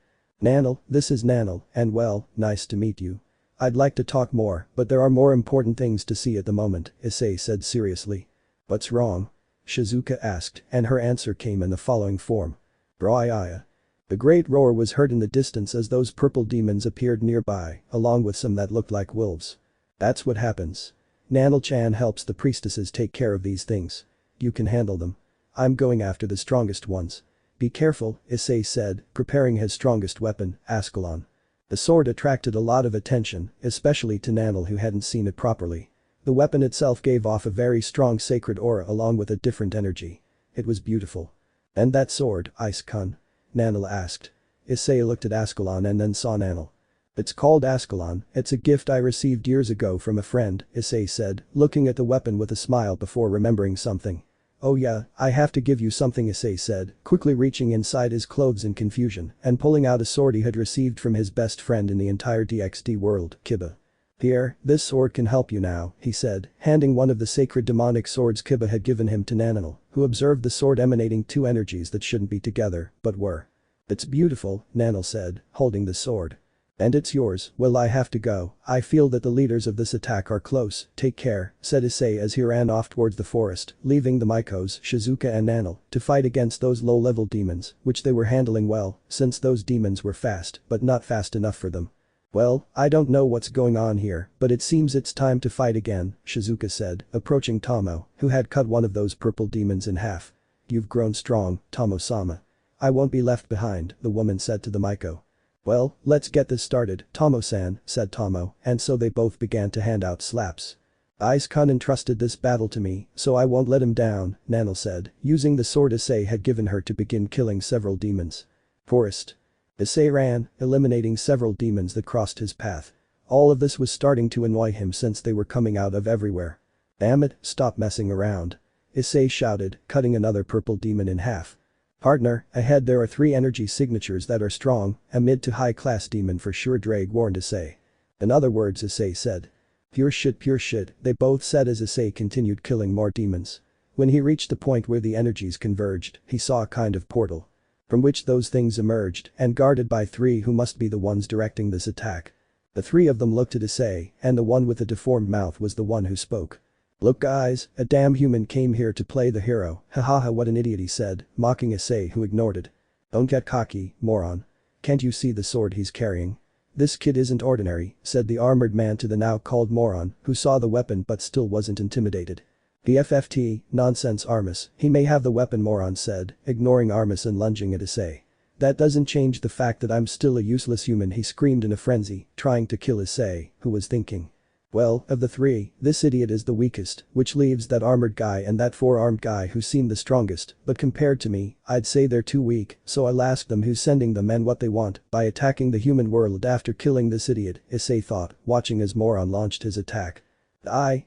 Nanel, this is Nanel, and well, nice to meet you. I'd like to talk more, but there are more important things to see at the moment, Issei said seriously. What's wrong? Shizuka asked, and her answer came in the following form. Broiaya. The great roar was heard in the distance as those purple demons appeared nearby, along with some that looked like wolves. That's what happens. Nanel-chan helps the priestesses take care of these things. You can handle them. I'm going after the strongest ones. Be careful, Issei said, preparing his strongest weapon, Ascalon. The sword attracted a lot of attention, especially to Nanel who hadn't seen it properly. The weapon itself gave off a very strong sacred aura along with a different energy. It was beautiful. And that sword, Ice-kun? Nanel asked. Issei looked at Ascalon and then saw Nanel. It's called Ascalon, it's a gift I received years ago from a friend, Issei said, looking at the weapon with a smile before remembering something. Oh yeah, I have to give you something, Issei said, quickly reaching inside his clothes in confusion and pulling out a sword he had received from his best friend in the entire DxD world, Kiba. Here, this sword can help you now, he said, handing one of the sacred demonic swords Kiba had given him to Nanel, who observed the sword emanating two energies that shouldn't be together, but were. It's beautiful, Nanel said, holding the sword. And it's yours. Well, I have to go. I feel that the leaders of this attack are close. Take care, said Issei as he ran off towards the forest, leaving the Mikos, Shizuka and Nanel, to fight against those low-level demons, which they were handling well, since those demons were fast, but not fast enough for them. Well, I don't know what's going on here, but it seems it's time to fight again, Shizuka said, approaching Tomo, who had cut one of those purple demons in half. You've grown strong, Tomo-sama. I won't be left behind, the woman said to the Miko. Well, let's get this started, Tomo-san, said Tomo, and so they both began to hand out slaps. Ice-kun entrusted this battle to me, so I won't let him down, Nanel said, using the sword Issei had given her to begin killing several demons. Forest. Issei ran, eliminating several demons that crossed his path. All of this was starting to annoy him since they were coming out of everywhere. Damn it, stop messing around. Issei shouted, cutting another purple demon in half. Partner, ahead there are 3 energy signatures that are strong, a mid to high class demon for sure, Drake warned Issei. In other words, Issei said. Pure shit, they both said as Issei continued killing more demons. When he reached the point where the energies converged, he saw a kind of portal. From which those things emerged, and guarded by 3 who must be the ones directing this attack. The 3 of them looked at Issei, and the one with the deformed mouth was the one who spoke. Look guys, a damn human came here to play the hero, hahaha what an idiot, he said, mocking Issei who ignored it. Don't get cocky, moron. Can't you see the sword he's carrying? This kid isn't ordinary, said the armored man to the now called moron, who saw the weapon but still wasn't intimidated. The FFT, nonsense Armis, he may have the weapon, moron said, ignoring Armis and lunging at Issei. That doesn't change the fact that I'm still a useless human, he screamed in a frenzy, trying to kill Issei, who was thinking. Well, of the 3, this idiot is the weakest, which leaves that armored guy and that 4-armed guy who seem the strongest, but compared to me, I'd say they're too weak, so I'll ask them who's sending them and what they want by attacking the human world after killing this idiot, Issei thought, watching as moron launched his attack.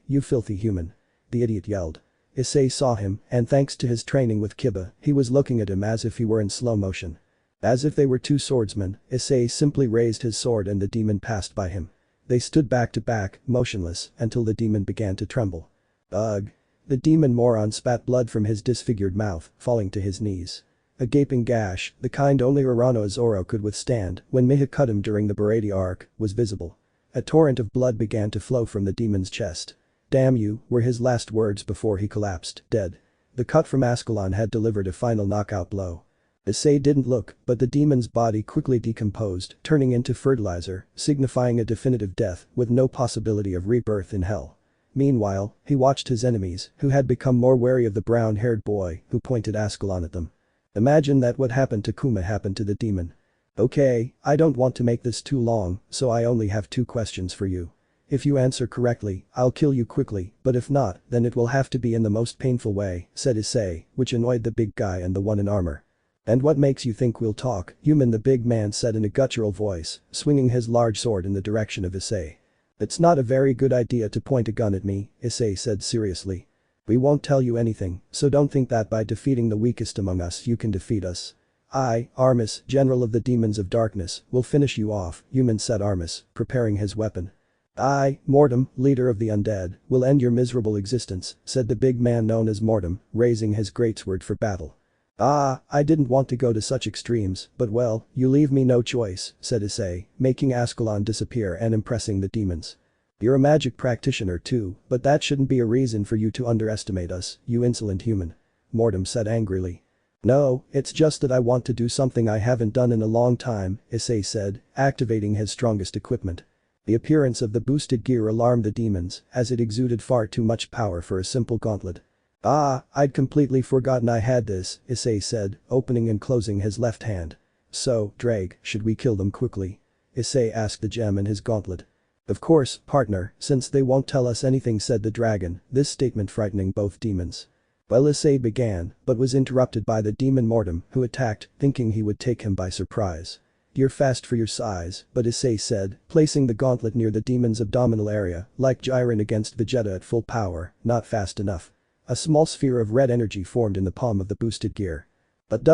You filthy human. The idiot yelled. Issei saw him, and thanks to his training with Kiba, he was looking at him as if he were in slow motion. As if they were 2 swordsmen, Issei simply raised his sword and the demon passed by him. They stood back to back, motionless, until the demon began to tremble. Ugh. The demon moron spat blood from his disfigured mouth, falling to his knees. A gaping gash, the kind only Urano Zoro could withstand when Miha cut him during the Baradi arc, was visible. A torrent of blood began to flow from the demon's chest. Damn you, were his last words before he collapsed, dead. The cut from Ascalon had delivered a final knockout blow. Issei didn't look, but the demon's body quickly decomposed, turning into fertilizer, signifying a definitive death with no possibility of rebirth in hell. Meanwhile, he watched his enemies, who had become more wary of the brown-haired boy who pointed Ascalon at them. Imagine that what happened to Kuma happened to the demon. Okay, I don't want to make this too long, so I only have 2 questions for you. If you answer correctly, I'll kill you quickly, but if not, then it will have to be in the most painful way, said Issei, which annoyed the big guy and the one in armor. And what makes you think we'll talk, human, the big man said in a guttural voice, swinging his large sword in the direction of Issei. It's not a very good idea to point a gun at me, Issei said seriously. We won't tell you anything, so don't think that by defeating the weakest among us you can defeat us. I, Armis, general of the demons of darkness, will finish you off, human said Armis, preparing his weapon. "I, Mortem, leader of the undead, will end your miserable existence," said the big man known as Mortem, raising his greatsword for battle. "Ah, I didn't want to go to such extremes, but well, you leave me no choice," said Issei, making Ascalon disappear and impressing the demons. "You're a magic practitioner too, but that shouldn't be a reason for you to underestimate us, you insolent human," Mortem said angrily. "No, it's just that I want to do something I haven't done in a long time," Issei said, activating his strongest equipment. The appearance of the boosted gear alarmed the demons, as it exuded far too much power for a simple gauntlet. "Ah, I'd completely forgotten I had this," Issei said, opening and closing his left hand. "So, Drake, should we kill them quickly?" Issei asked the gem in his gauntlet. "Of course, partner, since they won't tell us anything," said the dragon, this statement frightening both demons. Well, Issei began, but was interrupted by the demon Mortem, who attacked, thinking he would take him by surprise. "You're fast for your size," but Issei said, placing the gauntlet near the demon's abdominal area, like Jiren against Vegeta at full power, "not fast enough." A small sphere of red energy formed in the palm of the boosted gear. But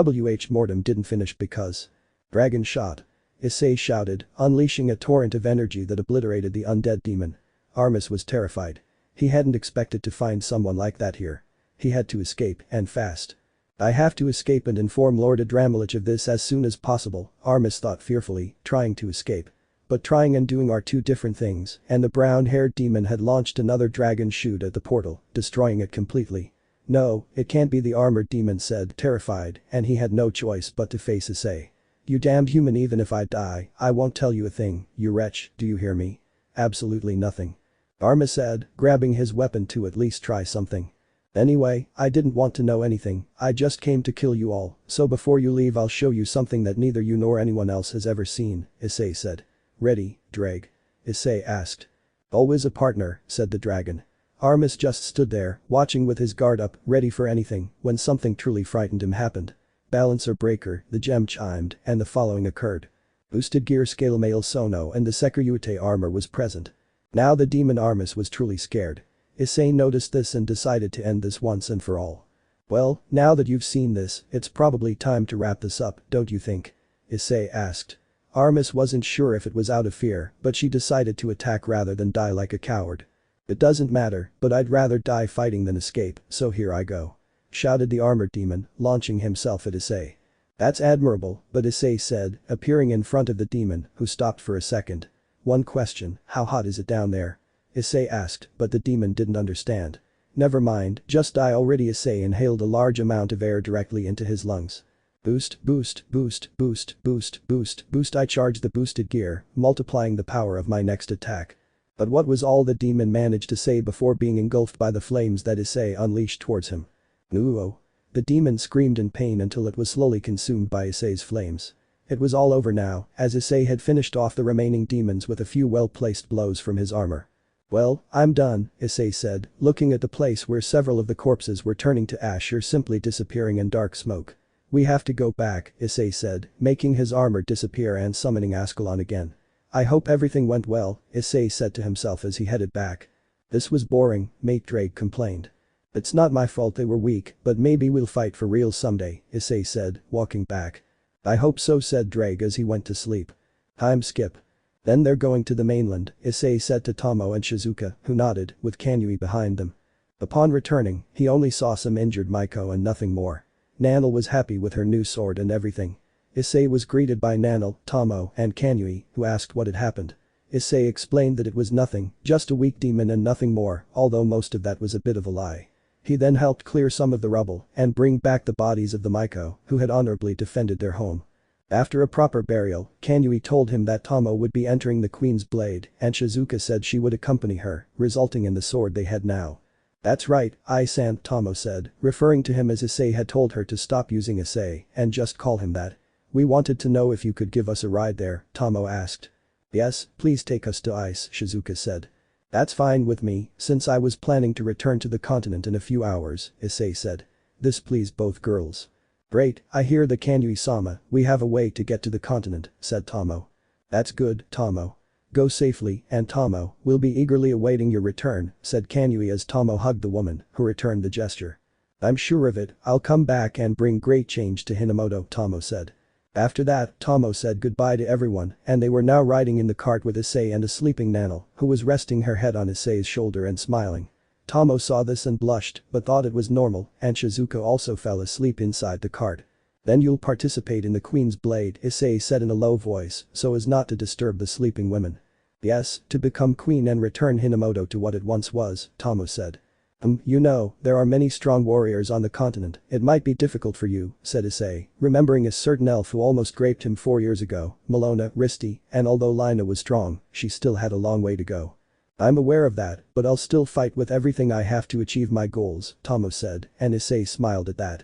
Mortem didn't finish because. "Dragon shot!" Issei shouted, unleashing a torrent of energy that obliterated the undead demon. Armus was terrified. He hadn't expected to find someone like that here. He had to escape, and fast. "I have to escape and inform Lord Adramelich of this as soon as possible," Armus thought fearfully, trying to escape. But trying and doing are two different things, and the brown-haired demon had launched another dragon shoot at the portal, destroying it completely. "No, it can't be," the armored demon said, terrified, and he had no choice but to face Issei. "You damned human, even if I die, I won't tell you a thing, you wretch, do you hear me? Absolutely nothing." Armus said, grabbing his weapon to at least try something. "Anyway, I didn't want to know anything, I just came to kill you all, so before you leave I'll show you something that neither you nor anyone else has ever seen," Issei said. "Ready, Drake?" Issei asked. "Always a partner," said the dragon. Armus just stood there, watching with his guard up, ready for anything, when something truly frightened him happened. Balancer breaker, the gem chimed, and the following occurred. Boosted gear scale male Sono and the Sekiryuutei armor was present. Now the demon Armus was truly scared. Issei noticed this and decided to end this once and for all. "Well, now that you've seen this, it's probably time to wrap this up, don't you think?" Issei asked. Armus wasn't sure if it was out of fear, but she decided to attack rather than die like a coward. "It doesn't matter, but I'd rather die fighting than escape, so here I go," shouted the armored demon, launching himself at Issei. "That's admirable," but Issei said, appearing in front of the demon, who stopped for a second. "One question, how hot is it down there?" Issei asked, but the demon didn't understand. "Never mind, just die already." Issei inhaled a large amount of air directly into his lungs. Boost, boost, boost, boost, boost, boost, boost. I charged the boosted gear, multiplying the power of my next attack. But what was all the demon managed to say before being engulfed by the flames that Issei unleashed towards him? "Nuo!" The demon screamed in pain until it was slowly consumed by Issei's flames. It was all over now, as Issei had finished off the remaining demons with a few well-placed blows from his armor. "Well, I'm done," Issei said, looking at the place where several of the corpses were turning to ash or simply disappearing in dark smoke. "We have to go back," Issei said, making his armor disappear and summoning Ascalon again. "I hope everything went well," Issei said to himself as he headed back. "This was boring," Mate Drake complained. "It's not my fault they were weak, but maybe we'll fight for real someday," Issei said, walking back. "I hope so," said Drake as he went to sleep. Time skip. "Then they're going to the mainland," Issei said to Tomo and Shizuka, who nodded, with Kanui behind them. Upon returning, he only saw some injured Maiko and nothing more. Nanel was happy with her new sword and everything. Issei was greeted by Nanel, Tomo, and Kanui, who asked what had happened. Issei explained that it was nothing, just a weak demon and nothing more, although most of that was a bit of a lie. He then helped clear some of the rubble and bring back the bodies of the Maiko, who had honorably defended their home. After a proper burial, Kanui told him that Tomo would be entering the Queen's Blade, and Shizuka said she would accompany her, resulting in the sword they had now. "That's right, Issei," Tomo said, referring to him as Issei had told her to stop using Issei and just call him that. "We wanted to know if you could give us a ride there," Tomo asked. "Yes, please take us to Ice," Shizuka said. "That's fine with me, since I was planning to return to the continent in a few hours," Issei said. This pleased both girls. "Great, I hear the Kanui-sama, we have a way to get to the continent," said Tomo. "That's good, Tomo. Go safely, and Tomo, we'll be eagerly awaiting your return," said Kanui as Tomo hugged the woman, who returned the gesture. "I'm sure of it, I'll come back and bring great change to Hinamoto," Tomo said. After that, Tomo said goodbye to everyone and they were now riding in the cart with Issei and a sleeping Nanel, who was resting her head on Issei's shoulder and smiling. Tomo saw this and blushed, but thought it was normal, and Shizuka also fell asleep inside the cart. Then you'll participate in the Queen's Blade, Issei said in a low voice, so as not to disturb the sleeping women. Yes, to become queen and return Hinamoto to what it once was, Tomo said. You know, there are many strong warriors on the continent, it might be difficult for you, said Issei, remembering a certain elf who almost raped him 4 years ago, Malona, Risti, and although Lina was strong, she still had a long way to go. I'm aware of that, but I'll still fight with everything I have to achieve my goals, Tomo said, and Issei smiled at that.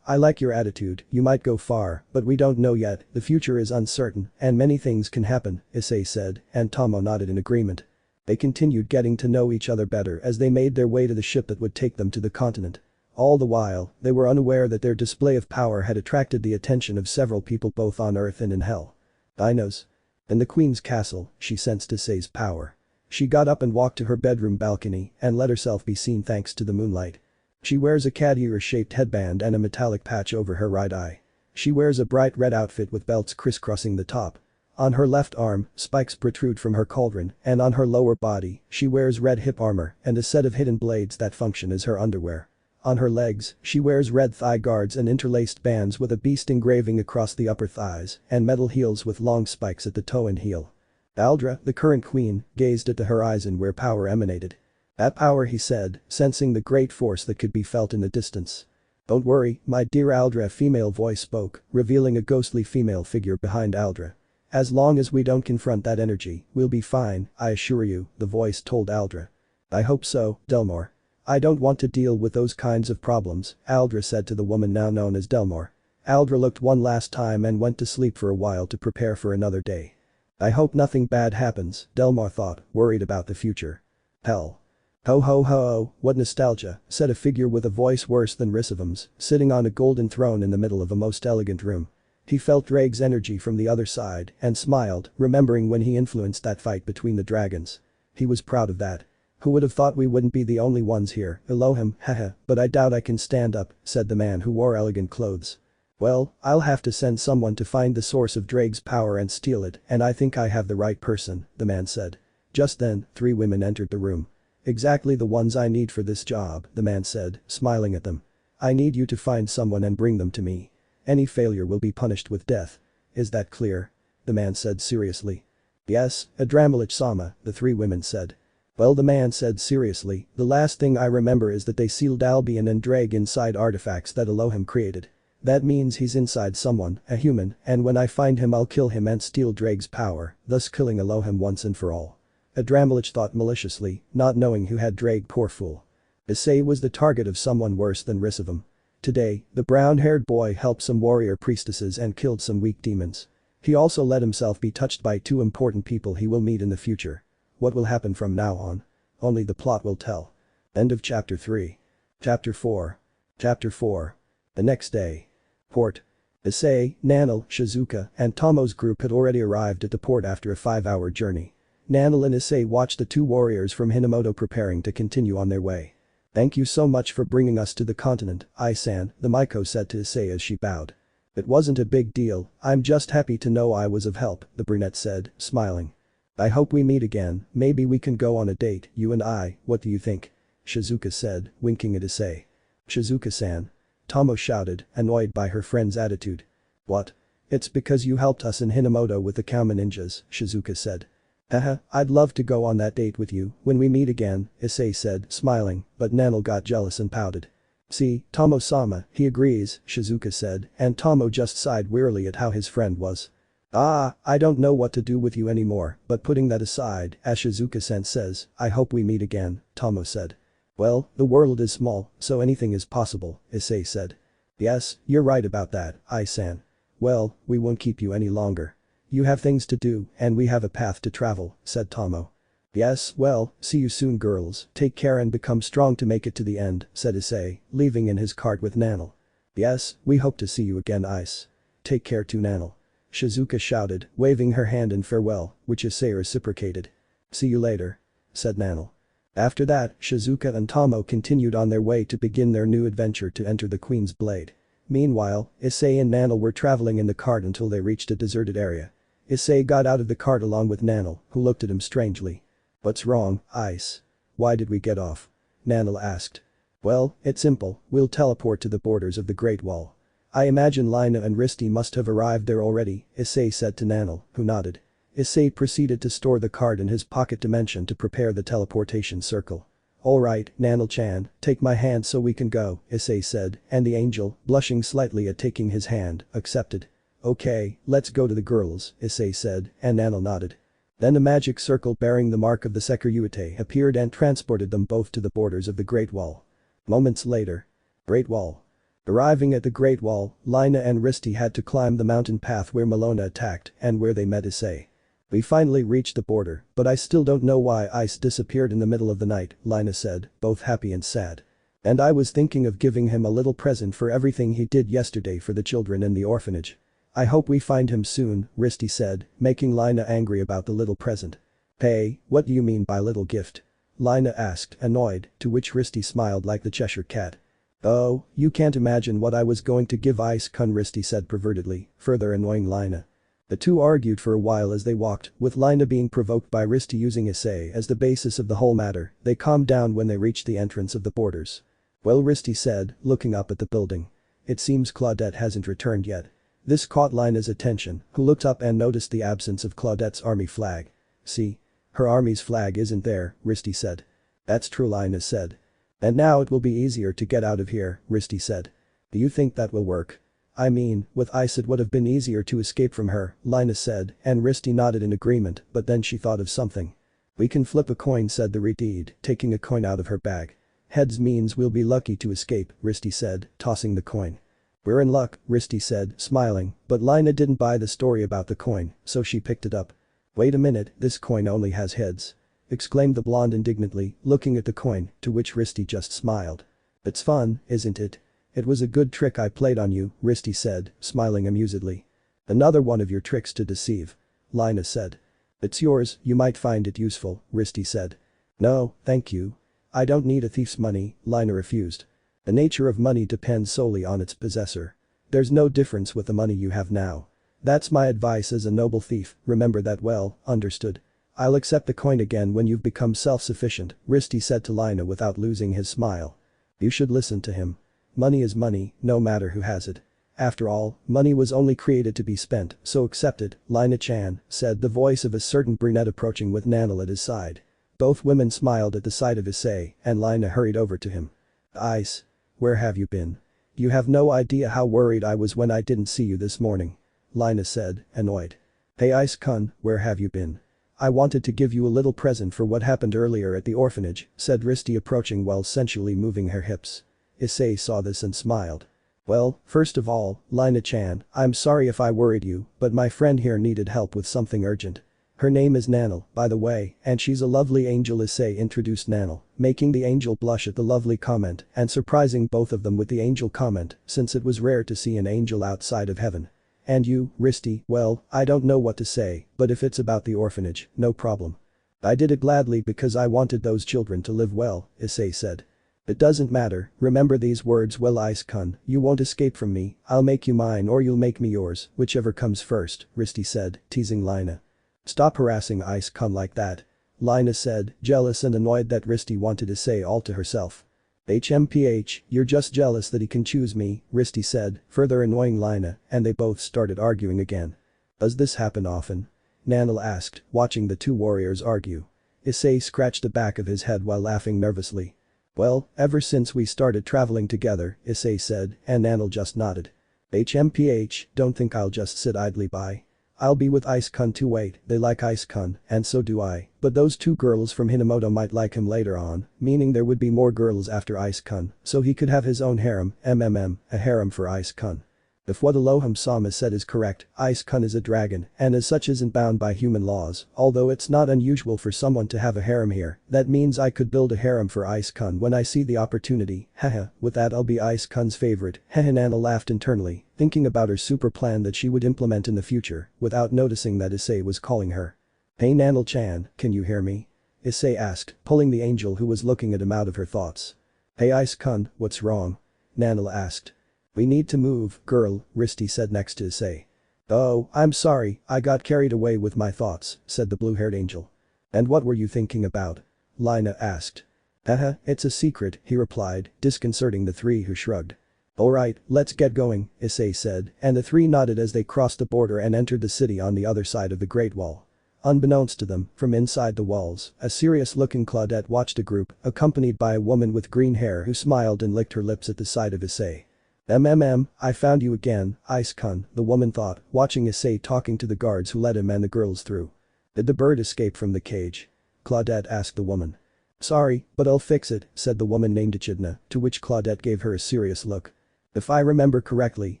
I like your attitude, you might go far, but we don't know yet, the future is uncertain, and many things can happen, Issei said, and Tomo nodded in agreement. They continued getting to know each other better as they made their way to the ship that would take them to the continent. All the while, they were unaware that their display of power had attracted the attention of several people both on Earth and in Hell. Dinos. In the Queen's castle, she sensed Issei's power. She got up and walked to her bedroom balcony and let herself be seen thanks to the moonlight. She wears a cat ear-shaped headband and a metallic patch over her right eye. She wears a bright red outfit with belts crisscrossing the top. On her left arm, spikes protrude from her cauldron, and on her lower body, she wears red hip armor and a set of hidden blades that function as her underwear. On her legs, she wears red thigh guards and interlaced bands with a beast engraving across the upper thighs and metal heels with long spikes at the toe and heel. Aldra, the current queen, gazed at the horizon where power emanated. That power, he said, sensing the great force that could be felt in the distance. Don't worry, my dear Aldra, a female voice spoke, revealing a ghostly female figure behind Aldra. As long as we don't confront that energy, we'll be fine, I assure you, the voice told Aldra. I hope so, Delmore. I don't want to deal with those kinds of problems, Aldra said to the woman now known as Delmore. Aldra looked one last time and went to sleep for a while to prepare for another day. I hope nothing bad happens, Delmore thought, worried about the future. Hell. Ho ho ho, what nostalgia, said a figure with a voice worse than Risivum's, sitting on a golden throne in the middle of a most elegant room. He felt Drake's energy from the other side and smiled, remembering when he influenced that fight between the dragons. He was proud of that. Who would have thought we wouldn't be the only ones here, Elohim, haha, but I doubt I can stand up, said the man who wore elegant clothes. Well, I'll have to send someone to find the source of Drake's power and steal it, and I think I have the right person, the man said. Just then, 3 women entered the room. Exactly the ones I need for this job, the man said, smiling at them. I need you to find someone and bring them to me. Any failure will be punished with death. Is that clear? The man said seriously. Yes, Adramalich-sama, the 3 women said. Well, the man said seriously, the last thing I remember is that they sealed Albion and Drake inside artifacts that Elohim created. That means he's inside someone, a human, and when I find him I'll kill him and steal Drake's power, thus killing Elohim once and for all. Adramalich thought maliciously, not knowing who had Drake, poor fool. Issei was the target of someone worse than Risivum. Today, the brown-haired boy helped some warrior priestesses and killed some weak demons. He also let himself be touched by 2 important people he will meet in the future. What will happen from now on? Only the plot will tell. End of Chapter 3. Chapter 4. Chapter 4. The next day. Port. Issei, Nanel, Shizuka, and Tomo's group had already arrived at the port after a 5-hour journey. Nanel and Issei watched the 2 warriors from Hinamoto preparing to continue on their way. Thank you so much for bringing us to the continent, Ai-san, the Maiko said to Issei as she bowed. It wasn't a big deal, I'm just happy to know I was of help, the brunette said, smiling. I hope we meet again, maybe we can go on a date, you and I, what do you think? Shizuka said, winking at Issei. Shizuka-san. Tomo shouted, annoyed by her friend's attitude. What? It's because you helped us in Hinamoto with the Kamen ninjas, Shizuka said. Haha, I'd love to go on that date with you when we meet again, Issei said, smiling, but Nanel got jealous and pouted. See, Tomo-sama, he agrees, Shizuka said, and Tomo just sighed wearily at how his friend was. Ah, I don't know what to do with you anymore, but putting that aside, as Shizuka-san says, I hope we meet again, Tomo said. Well, the world is small, so anything is possible, Issei said. Yes, you're right about that, Ai-san. Well, we won't keep you any longer. You have things to do, and we have a path to travel, said Tomo. Yes, well, see you soon girls, take care and become strong to make it to the end, said Issei, leaving in his cart with Nanel. Yes, we hope to see you again Ice. Take care too Nanel. Shizuka shouted, waving her hand in farewell, which Issei reciprocated. See you later, said Nanel. After that, Shizuka and Tomo continued on their way to begin their new adventure to enter the Queen's Blade. Meanwhile, Issei and Nanel were traveling in the cart until they reached a deserted area. Issei got out of the cart along with Nanel, who looked at him strangely. "What's wrong, Ice? Why did we get off?" Nanel asked. "Well, it's simple, we'll teleport to the borders of the Great Wall. I imagine Lina and Risty must have arrived there already," Issei said to Nanel, who nodded. Issei proceeded to store the card in his pocket dimension to prepare the teleportation circle. "Alright, Nanel-chan, take my hand so we can go," Issei said, and the angel, blushing slightly at taking his hand, accepted. "Okay, let's go to the girls," Issei said, and Nanel nodded. Then a magic circle bearing the mark of the Sekiryuutei appeared and transported them both to the borders of the Great Wall. Moments later. Great Wall. Arriving at the Great Wall, Lina and Risty had to climb the mountain path where Malona attacked and where they met Issei. "We finally reached the border, but I still don't know why Ice disappeared in the middle of the night," Lina said, both happy and sad. "And I was thinking of giving him a little present for everything he did yesterday for the children in the orphanage. I hope we find him soon," Risty said, making Lina angry about the little present. "Hey, what do you mean by little gift?" Lina asked, annoyed, to which Risty smiled like the Cheshire Cat. "Oh, you can't imagine what I was going to give Ice-kun," Risty said pervertedly, further annoying Lina. The two argued for a while as they walked, with Lina being provoked by Risty using Issei as the basis of the whole matter. They calmed down when they reached the entrance of the borders. "Well," Risty said, looking up at the building. "It seems Claudette hasn't returned yet." This caught Lina's attention, who looked up and noticed the absence of Claudette's army flag. "See? Her army's flag isn't there," Risty said. "That's true," Lina said. "And now it will be easier to get out of here," Risty said. "Do you think that will work?" "I mean, with Ice it would have been easier to escape from her," Lina said, and Risty nodded in agreement, but then she thought of something. "We can flip a coin," said the Redeed, taking a coin out of her bag. "Heads means we'll be lucky to escape," Risty said, tossing the coin. "We're in luck," Risty said, smiling, but Lina didn't buy the story about the coin, so she picked it up. "Wait a minute, this coin only has heads," exclaimed the blonde indignantly, looking at the coin, to which Risty just smiled. "It's fun, isn't it? It was a good trick I played on you," Risty said, smiling amusedly. "Another one of your tricks to deceive," Lina said. "It's yours, you might find it useful," Risty said. "No, thank you. I don't need a thief's money," Lina refused. "The nature of money depends solely on its possessor. There's no difference with the money you have now. That's my advice as a noble thief, remember that well, understood? I'll accept the coin again when you've become self-sufficient," Risty said to Lina without losing his smile. "You should listen to him. Money is money, no matter who has it. After all, money was only created to be spent, so accept it, Lina-chan," said the voice of a certain brunette approaching with Nanel at his side. Both women smiled at the sight of Issei, and Lina hurried over to him. "Ice. Where have you been? You have no idea how worried I was when I didn't see you this morning," Lina said, annoyed. "Hey Ice-kun, where have you been? I wanted to give you a little present for what happened earlier at the orphanage," said Risty approaching while sensually moving her hips. Issei saw this and smiled. "Well, first of all, Lina-chan, I'm sorry if I worried you, but my friend here needed help with something urgent. Her name is Nanel, by the way, and she's a lovely angel," Issei introduced Nanel, making the angel blush at the lovely comment and surprising both of them with the angel comment since it was rare to see an angel outside of heaven. "And you, Risty, well, I don't know what to say, but if it's about the orphanage, no problem. I did it gladly because I wanted those children to live well," Issei said. "It doesn't matter, remember these words well Ice-kun, you won't escape from me, I'll make you mine or you'll make me yours, whichever comes first," Risty said, teasing Lina. "Stop harassing Ice-kun like that," Lina said, jealous and annoyed that Risty wanted Issei all to herself. "HMPH, you're just jealous that he can choose me," Risty said, further annoying Lina, and they both started arguing again. "Does this happen often?" Nanel asked, watching the two warriors argue. Issei scratched the back of his head while laughing nervously. "Well, ever since we started traveling together," Issei said, and Nanel just nodded. "HMPH, don't think I'll just sit idly by. I'll be with Ice-kun too. Wait, they like Ice-kun, and so do I, but those two girls from Hinamoto might like him later on, meaning there would be more girls after Ice-kun, so he could have his own harem, a harem for Ice-kun. If what Elohim-sama said is correct, Ice-kun is a dragon and as such isn't bound by human laws, although it's not unusual for someone to have a harem here, that means I could build a harem for Ice-kun when I see the opportunity, haha, with that I'll be Ice-kun's favorite, haha. Nanel laughed internally, thinking about her super plan that she would implement in the future, without noticing that Issei was calling her. "Hey Nanel-chan, can you hear me?" Issei asked, pulling the angel who was looking at him out of her thoughts. "Hey Ice-kun, what's wrong?" Nanel asked. "We need to move, girl," Risty said next to Issei. "Oh, I'm sorry, I got carried away with my thoughts," said the blue-haired angel. "And what were you thinking about?" Lina asked. It's a secret," he replied, disconcerting the three who shrugged. "Alright, let's get going," Issei said, and the three nodded as they crossed the border and entered the city on the other side of the Great Wall. Unbeknownst to them, from inside the walls, a serious-looking Claudette watched a group, accompanied by a woman with green hair who smiled and licked her lips at the sight of Issei. I found you again, Ice-kun, the woman thought, watching Issei talking to the guards who let him and the girls through. "Did the bird escape from the cage?" Claudette asked the woman. "Sorry, but I'll fix it," said the woman named Echidna, to which Claudette gave her a serious look. "If I remember correctly,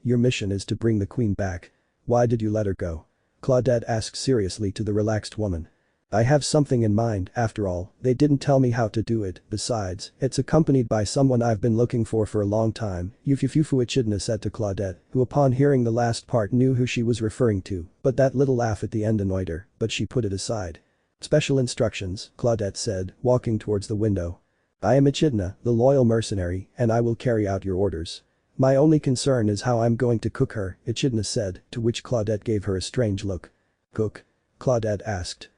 your mission is to bring the queen back. Why did you let her go?" Claudette asked seriously to the relaxed woman. "I have something in mind, after all, they didn't tell me how to do it, besides, it's accompanied by someone I've been looking for a long time," Yufufufu Echidna said to Claudette, who upon hearing the last part knew who she was referring to, but that little laugh at the end annoyed her, but she put it aside. "Special instructions," Claudette said, walking towards the window. "I am Echidna, the loyal mercenary, and I will carry out your orders. My only concern is how I'm going to cook her," Echidna said, to which Claudette gave her a strange look. "Cook?" Claudette asked.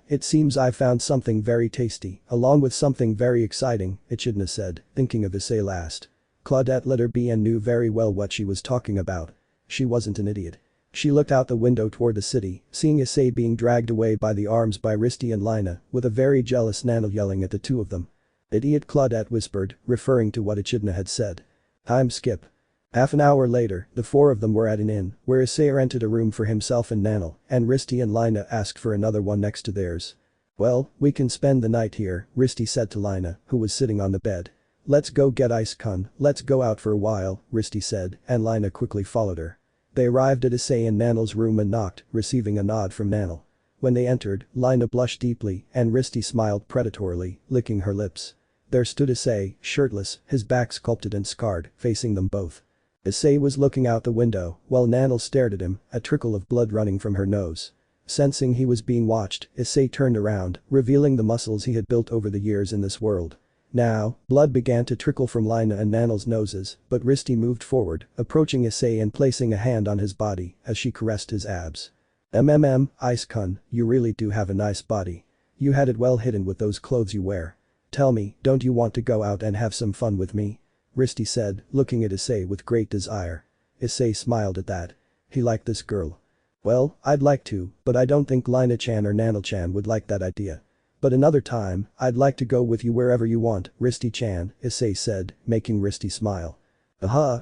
It seems I found something very tasty, along with something very exciting," Echidna said, thinking of Issei last. Claudette let her be and knew very well what she was talking about. She wasn't an idiot. She looked out the window toward the city, seeing Issei being dragged away by the arms by Risty and Lina, with a very jealous Nano yelling at the two of them. "Idiot," Claudette whispered, referring to what Echidna had said. Time skip. Half an hour later, the four of them were at an inn, where Issei rented a room for himself and Nanel, and Risty and Lina asked for another one next to theirs. "Well, we can spend the night here," Risty said to Lina, who was sitting on the bed. "Let's go get Ice-kun, let's go out for a while," Risty said, and Lina quickly followed her. They arrived at Issei and Nanel's room and knocked, receiving a nod from Nanel. When they entered, Lina blushed deeply and Risty smiled predatorily, licking her lips. There stood Issei, shirtless, his back sculpted and scarred, facing them both. Issei was looking out the window, while Nanel stared at him, a trickle of blood running from her nose. Sensing he was being watched, Issei turned around, revealing the muscles he had built over the years in this world. Now, blood began to trickle from Lina and Nanel's noses, but Risty moved forward, approaching Issei and placing a hand on his body as she caressed his abs. Ice-kun, you really do have a nice body. You had it well hidden with those clothes you wear. Tell me, don't you want to go out and have some fun with me?" Risty said, looking at Issei with great desire. Issei smiled at that. He liked this girl. "Well, I'd like to, but I don't think Lina-chan or Nanel-chan would like that idea. But another time, I'd like to go with you wherever you want, Risty-chan," Issei said, making Risty smile.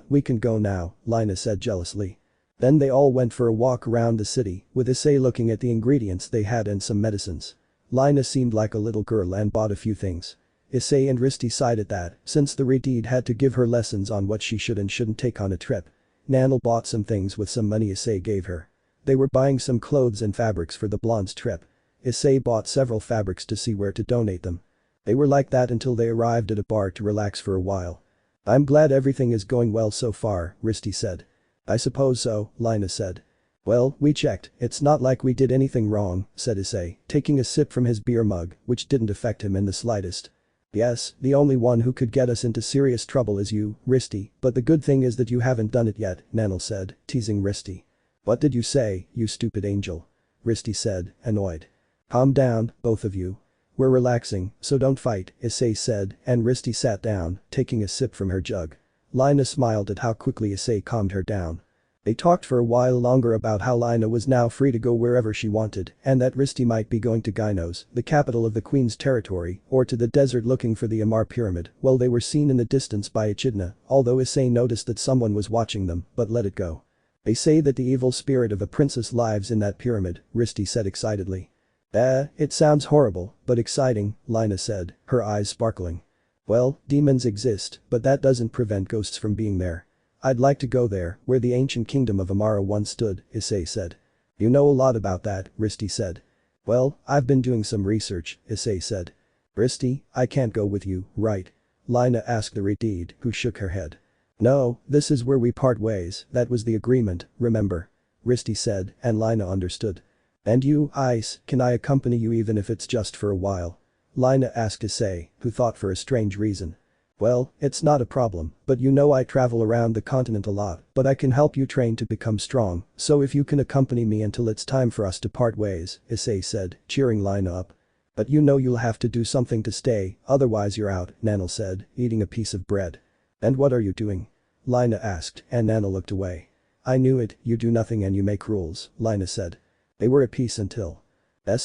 We can go now," Lina said jealously. Then they all went for a walk around the city, with Issei looking at the ingredients they had and some medicines. Lina seemed like a little girl and bought a few things. Issei and Risty sighed at that, since the Redeed had to give her lessons on what she should and shouldn't take on a trip. Nanel bought some things with some money Issei gave her. They were buying some clothes and fabrics for the blonde's trip. Issei bought several fabrics to see where to donate them. They were like that until they arrived at a bar to relax for a while. "I'm glad everything is going well so far," Risty said. "I suppose so," Lina said. "Well, we checked, it's not like we did anything wrong," said Issei, taking a sip from his beer mug, which didn't affect him in the slightest. "Yes, the only one who could get us into serious trouble is you, Risty, but the good thing is that you haven't done it yet," Nanel said, teasing Risty. "What did you say, you stupid angel?" Risty said, annoyed. "Calm down, both of you. We're relaxing, so don't fight," Issei said, and Risty sat down, taking a sip from her jug. Lina smiled at how quickly Issei calmed her down. They talked for a while longer about how Lina was now free to go wherever she wanted and that Risty might be going to Gynos, the capital of the Queen's territory, or to the desert looking for the Amar pyramid, while they were seen in the distance by Echidna, although Issei noticed that someone was watching them, but let it go. "They say that the evil spirit of a princess lives in that pyramid," Risty said excitedly. It sounds horrible, but exciting," Lina said, her eyes sparkling. "Well, demons exist, but that doesn't prevent ghosts from being there. I'd like to go there, where the ancient kingdom of Amara once stood," Issei said. "You know a lot about that," Risty said. "Well, I've been doing some research," Issei said. "Risty, I can't go with you, right?" Lina asked the Redeed, who shook her head. "No, this is where we part ways, that was the agreement, remember?" Risty said, and Lina understood. "And you, Ice, can I accompany you even if it's just for a while?" Lina asked Issei, who thought for a strange reason. Well, it's not a problem, but you know I travel around the continent a lot, but I can help you train to become strong, so if you can accompany me until it's time for us to part ways, Issei said, cheering Lina up. But you know you'll have to do something to stay, otherwise you're out, Nanel said, eating a piece of bread. And what are you doing? Lina asked, and Nanel looked away. I knew it, you do nothing and you make rules, Lina said. They were at peace until. I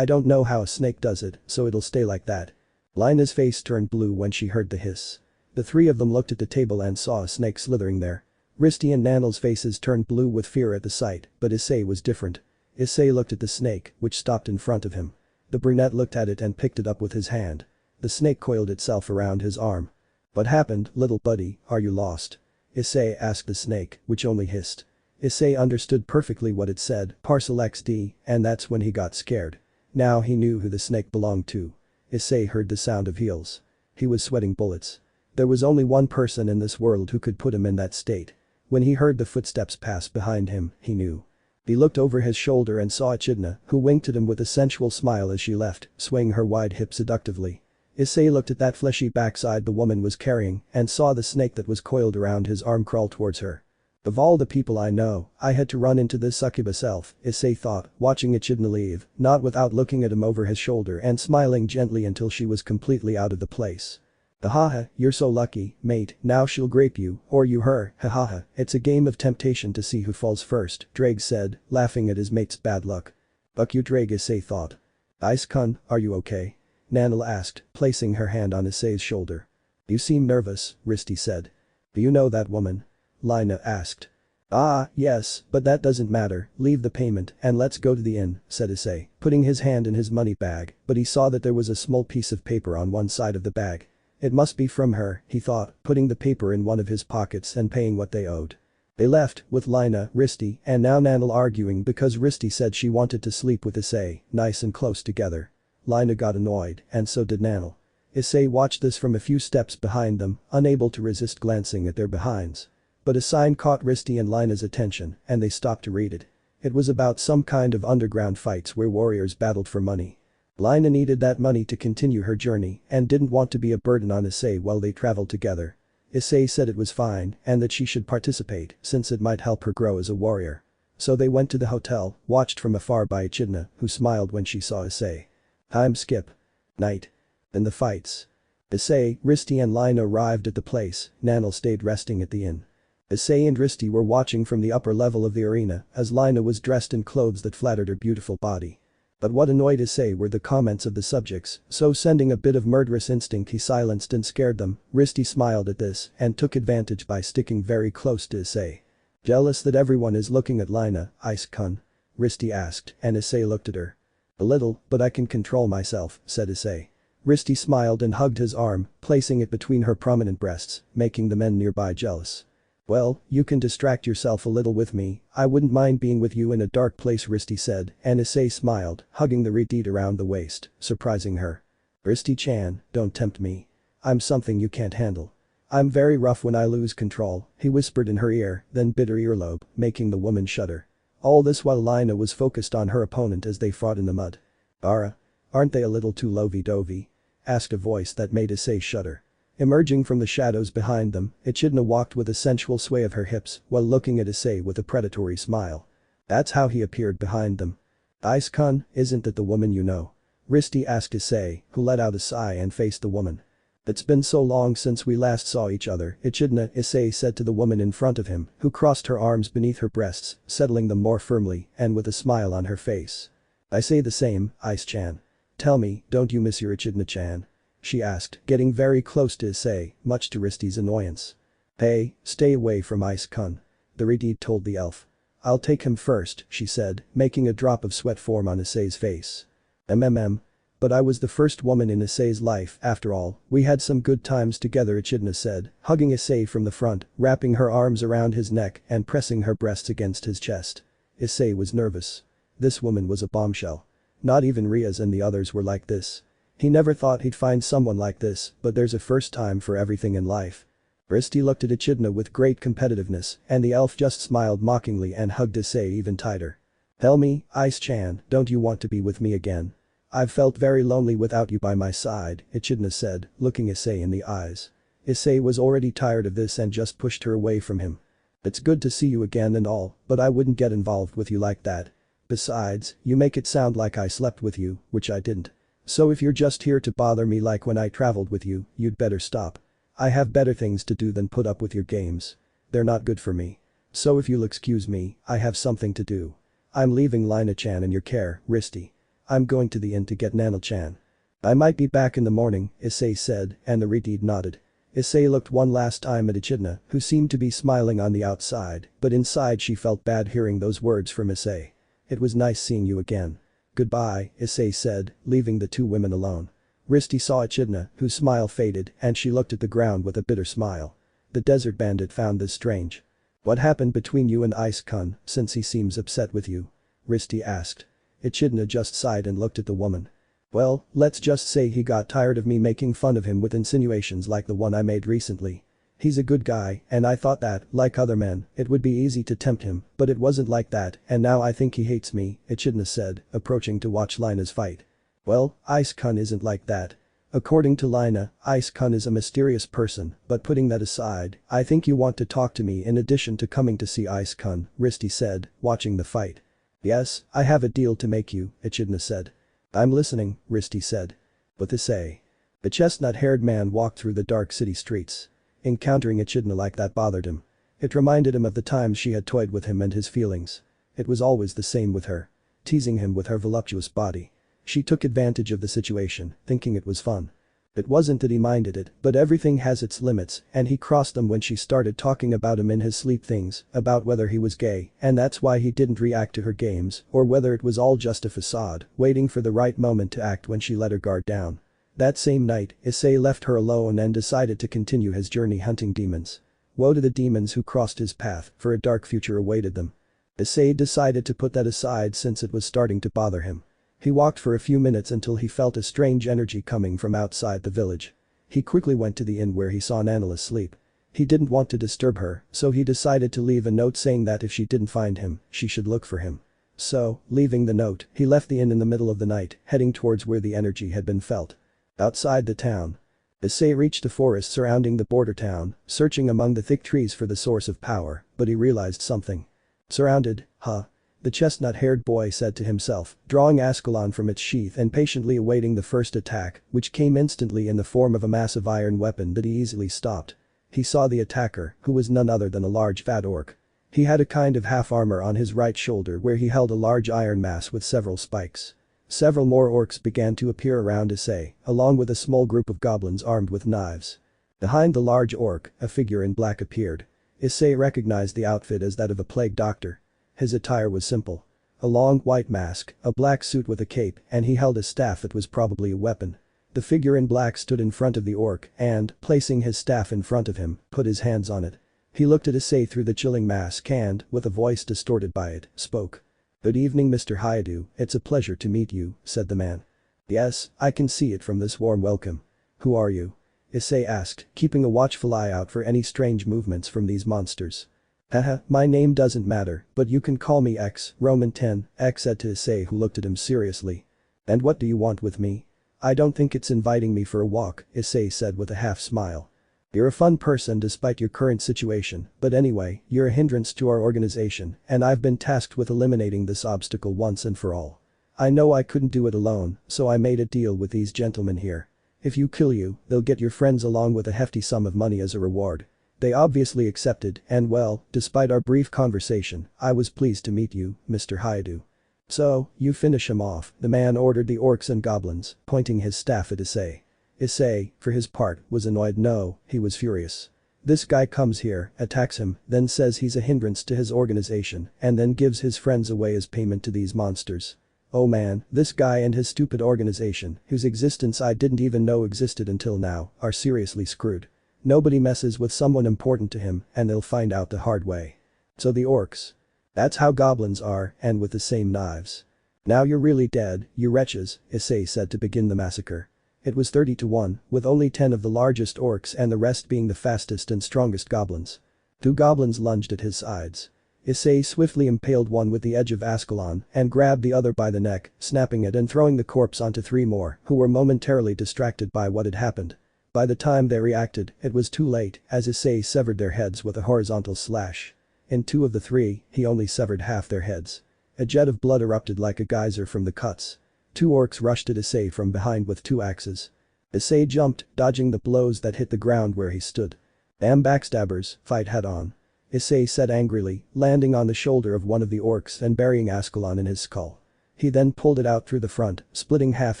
don't know how a snake does it, so it'll stay like that. Lina's face turned blue when she heard the hiss. The three of them looked at the table and saw a snake slithering there. Risty and Nanel's faces turned blue with fear at the sight, but Issei was different. Issei looked at the snake, which stopped in front of him. The brunette looked at it and picked it up with his hand. The snake coiled itself around his arm. What happened, little buddy, are you lost? Issei asked the snake, which only hissed. Issei understood perfectly what it said, Parcel XD, and that's when he got scared. Now he knew who the snake belonged to. Issei heard the sound of heels. He was sweating bullets. There was only one person in this world who could put him in that state. When he heard the footsteps pass behind him, he knew. He looked over his shoulder and saw Echidna, who winked at him with a sensual smile as she left, swaying her wide hips seductively. Issei looked at that fleshy backside the woman was carrying and saw the snake that was coiled around his arm crawl towards her. Of all the people I know, I had to run into this succubus elf, Issei thought, watching Echidna leave, not without looking at him over his shoulder and smiling gently until she was completely out of the place. Haha, you're so lucky, mate, now she'll grape you, or you her, hahaha, it's a game of temptation to see who falls first, Drake said, laughing at his mate's bad luck. Fuck you Drake, Issei thought. Ice-kun, are you okay? Nanel asked, placing her hand on Issei's shoulder. You seem nervous, Risty said. Do you know that woman? Lina asked. Ah, yes, but that doesn't matter, leave the payment and let's go to the inn, said Issei, putting his hand in his money bag, but he saw that there was a small piece of paper on one side of the bag. It must be from her, he thought, putting the paper in one of his pockets and paying what they owed. They left, with Lina, Risty, and now Nanel arguing because Risty said she wanted to sleep with Issei, nice and close together. Lina got annoyed, and so did Nanel. Issei watched this from a few steps behind them, unable to resist glancing at their behinds. But a sign caught Risty and Lina's attention, and they stopped to read it. It was about some kind of underground fights where warriors battled for money. Lina needed that money to continue her journey and didn't want to be a burden on Issei while they traveled together. Issei said it was fine and that she should participate since it might help her grow as a warrior. So they went to the hotel, watched from afar by Echidna, who smiled when she saw Issei. Time skip. Night. Then the fights. Issei, Risty and Lina arrived at the place, Nanel stayed resting at the inn. Issei and Risty were watching from the upper level of the arena as Lina was dressed in clothes that flattered her beautiful body. But what annoyed Issei were the comments of the subjects, so sending a bit of murderous instinct he silenced and scared them. Risty smiled at this and took advantage by sticking very close to Issei. Jealous that everyone is looking at Lina, Ice-kun? Risty asked, and Issei looked at her. A little, but I can control myself, said Issei. Risty smiled and hugged his arm, placing it between her prominent breasts, making the men nearby jealous. Well, you can distract yourself a little with me, I wouldn't mind being with you in a dark place, Risty said, and Issei smiled, hugging the redeed around the waist, surprising her. Risty-chan, don't tempt me. I'm something you can't handle. I'm very rough when I lose control, he whispered in her ear, then bit her earlobe, making the woman shudder. All this while Lina was focused on her opponent as they fought in the mud. Bara? Aren't they a little too lovey-dovey? Asked a voice that made Issei shudder. Emerging from the shadows behind them, Echidna walked with a sensual sway of her hips while looking at Issei with a predatory smile. That's how he appeared behind them. Ice-kun, isn't that the woman you know? Risty asked Issei, who let out a sigh and faced the woman. It's been so long since we last saw each other, Echidna, Issei said to the woman in front of him, who crossed her arms beneath her breasts, settling them more firmly and with a smile on her face. I say the same, Ice-chan. Tell me, don't you miss your Echidna-chan? She asked, getting very close to Issei, much to Risty's annoyance. Hey, stay away from Ice-kun. The redeed told the elf. I'll take him first, she said, making a drop of sweat form on Issei's face. But I was the first woman in Issei's life, after all, we had some good times together, Echidna said, hugging Issei from the front, wrapping her arms around his neck and pressing her breasts against his chest. Issei was nervous. This woman was a bombshell. Not even Rias and the others were like this. He never thought he'd find someone like this, but there's a first time for everything in life. Risty looked at Echidna with great competitiveness, and the elf just smiled mockingly and hugged Issei even tighter. Tell me, Ice-chan, don't you want to be with me again? I've felt very lonely without you by my side, Echidna said, looking Issei in the eyes. Issei was already tired of this and just pushed her away from him. It's good to see you again and all, but I wouldn't get involved with you like that. Besides, you make it sound like I slept with you, which I didn't. So if you're just here to bother me like when I traveled with you, you'd better stop. I have better things to do than put up with your games. They're not good for me. So if you'll excuse me, I have something to do. I'm leaving Lina-chan in your care, Risty. I'm going to the inn to get Nana-chan. I might be back in the morning, Issei said, and the Retid nodded. Issei looked one last time at Echidna, who seemed to be smiling on the outside, but inside she felt bad hearing those words from Issei. It was nice seeing you again. Goodbye, Issei said, leaving the two women alone. Risty saw Echidna, whose smile faded, and she looked at the ground with a bitter smile. The desert bandit found this strange. What happened between you and Ice-kun, since he seems upset with you? Risty asked. Echidna just sighed and looked at the woman. Well, let's just say he got tired of me making fun of him with insinuations like the one I made recently. He's a good guy, and I thought that, like other men, it would be easy to tempt him, but it wasn't like that, and now I think he hates me, Echidna said, approaching to watch Lina's fight. Well, Ice-kun isn't like that. According to Lina, Ice-kun is a mysterious person, but putting that aside, I think you want to talk to me in addition to coming to see Ice-kun, Risty said, watching the fight. Yes, I have a deal to make you, Echidna said. I'm listening, Risty said. But Issei. The chestnut-haired man walked through the dark city streets. Encountering Echidna like that bothered him. It reminded him of the times she had toyed with him and his feelings. It was always the same with her. Teasing him with her voluptuous body. She took advantage of the situation, thinking it was fun. It wasn't that he minded it, but everything has its limits, and he crossed them when she started talking about him in his sleep things, about whether he was gay, and that's why he didn't react to her games, or whether it was all just a facade, waiting for the right moment to act when she let her guard down. That same night, Issei left her alone and decided to continue his journey hunting demons. Woe to the demons who crossed his path, for a dark future awaited them. Issei decided to put that aside since it was starting to bother him. He walked for a few minutes until he felt a strange energy coming from outside the village. He quickly went to the inn where he saw Nana asleep. He didn't want to disturb her, so he decided to leave a note saying that if she didn't find him, she should look for him. So, leaving the note, he left the inn in the middle of the night, heading towards where the energy had been felt. Outside the town. Issei reached the forest surrounding the border town, searching among the thick trees for the source of power, but he realized something. Surrounded, huh? The chestnut-haired boy said to himself, drawing Ascalon from its sheath and patiently awaiting the first attack, which came instantly in the form of a massive iron weapon that he easily stopped. He saw the attacker, who was none other than a large fat orc. He had a kind of half-armor on his right shoulder where he held a large iron mass with several spikes. Several more orcs began to appear around Issei, along with a small group of goblins armed with knives. Behind the large orc, a figure in black appeared. Issei recognized the outfit as that of a plague doctor. His attire was simple. A long white mask, a black suit with a cape, and he held a staff that was probably a weapon. The figure in black stood in front of the orc and, placing his staff in front of him, put his hands on it. He looked at Issei through the chilling mask and, with a voice distorted by it, spoke. Good evening, Mr. Hyadu, it's a pleasure to meet you, said the man. Yes, I can see it from this warm welcome. Who are you? Issei asked, keeping a watchful eye out for any strange movements from these monsters. Haha, my name doesn't matter, but you can call me X, Roman 10, X said to Issei, who looked at him seriously. And what do you want with me? I don't think it's inviting me for a walk, Issei said with a half smile. You're a fun person despite your current situation, but anyway, you're a hindrance to our organization, and I've been tasked with eliminating this obstacle once and for all. I know I couldn't do it alone, so I made a deal with these gentlemen here. If you kill you, they'll get your friends along with a hefty sum of money as a reward. They obviously accepted, and well, despite our brief conversation, I was pleased to meet you, Mr. Hyadu. So, you finish him off, the man ordered the orcs and goblins, pointing his staff at Issei. Issei, for his part, was annoyed. No, he was furious. This guy comes here, attacks him, then says he's a hindrance to his organization, and then gives his friends away as payment to these monsters. Oh man, this guy and his stupid organization, whose existence I didn't even know existed until now, are seriously screwed. Nobody messes with someone important to him, and they'll find out the hard way. So the orcs. That's how goblins are, and with the same knives. Now you're really dead, you wretches, Issei said to begin the massacre. It was 30-1, with only 10 of the largest orcs and the rest being the fastest and strongest goblins. 2 goblins lunged at his sides. Issei swiftly impaled one with the edge of Ascalon and grabbed the other by the neck, snapping it and throwing the corpse onto 3 more who were momentarily distracted by what had happened. By the time they reacted, it was too late as Issei severed their heads with a horizontal slash. In 2 of the 3, he only severed half their heads. A jet of blood erupted like a geyser from the cuts. 2 orcs rushed at Issei from behind with 2 axes. Issei jumped, dodging the blows that hit the ground where he stood. "Damn backstabbers, fight head on," Issei said angrily, landing on the shoulder of one of the orcs and burying Ascalon in his skull. He then pulled it out through the front, splitting half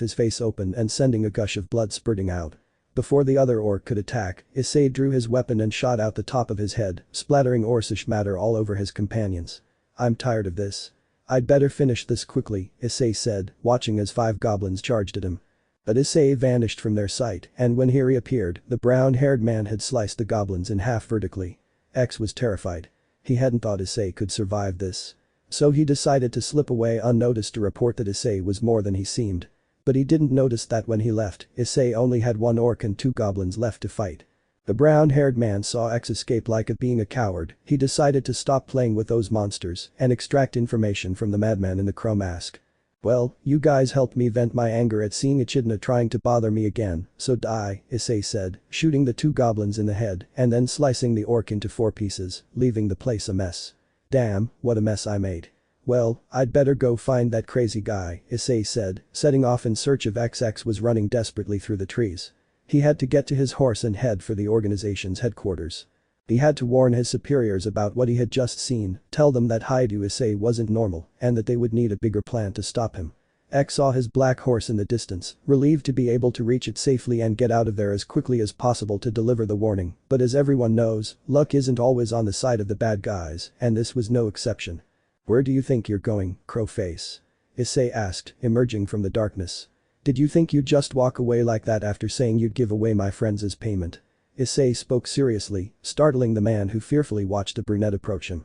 his face open and sending a gush of blood spurting out. Before the other orc could attack, Issei drew his weapon and shot out the top of his head, splattering orcish matter all over his companions. "I'm tired of this. I'd better finish this quickly," Issei said, watching as 5 goblins charged at him. But Issei vanished from their sight, and when he reappeared, the brown-haired man had sliced the goblins in half vertically. X was terrified. He hadn't thought Issei could survive this. So he decided to slip away unnoticed to report that Issei was more than he seemed. But he didn't notice that when he left, Issei only had 1 orc and 2 goblins left to fight. The brown-haired man saw X escape like it being a coward. He decided to stop playing with those monsters and extract information from the madman in the crow mask. "Well, you guys helped me vent my anger at seeing Echidna trying to bother me again, so die," Issei said, shooting the 2 goblins in the head and then slicing the orc into 4 pieces, leaving the place a mess. "Damn, what a mess I made. Well, I'd better go find that crazy guy," Issei said, setting off in search of XX was running desperately through the trees. He had to get to his horse and head for the organization's headquarters. He had to warn his superiors about what he had just seen, tell them that Haidu Issei wasn't normal and that they would need a bigger plan to stop him. X saw his black horse in the distance, relieved to be able to reach it safely and get out of there as quickly as possible to deliver the warning, but as everyone knows, luck isn't always on the side of the bad guys, and this was no exception. "Where do you think you're going, Crowface?" Issei asked, emerging from the darkness. "Did you think you'd just walk away like that after saying you'd give away my friends as payment?" Issei spoke seriously, startling the man who fearfully watched the brunette approach him.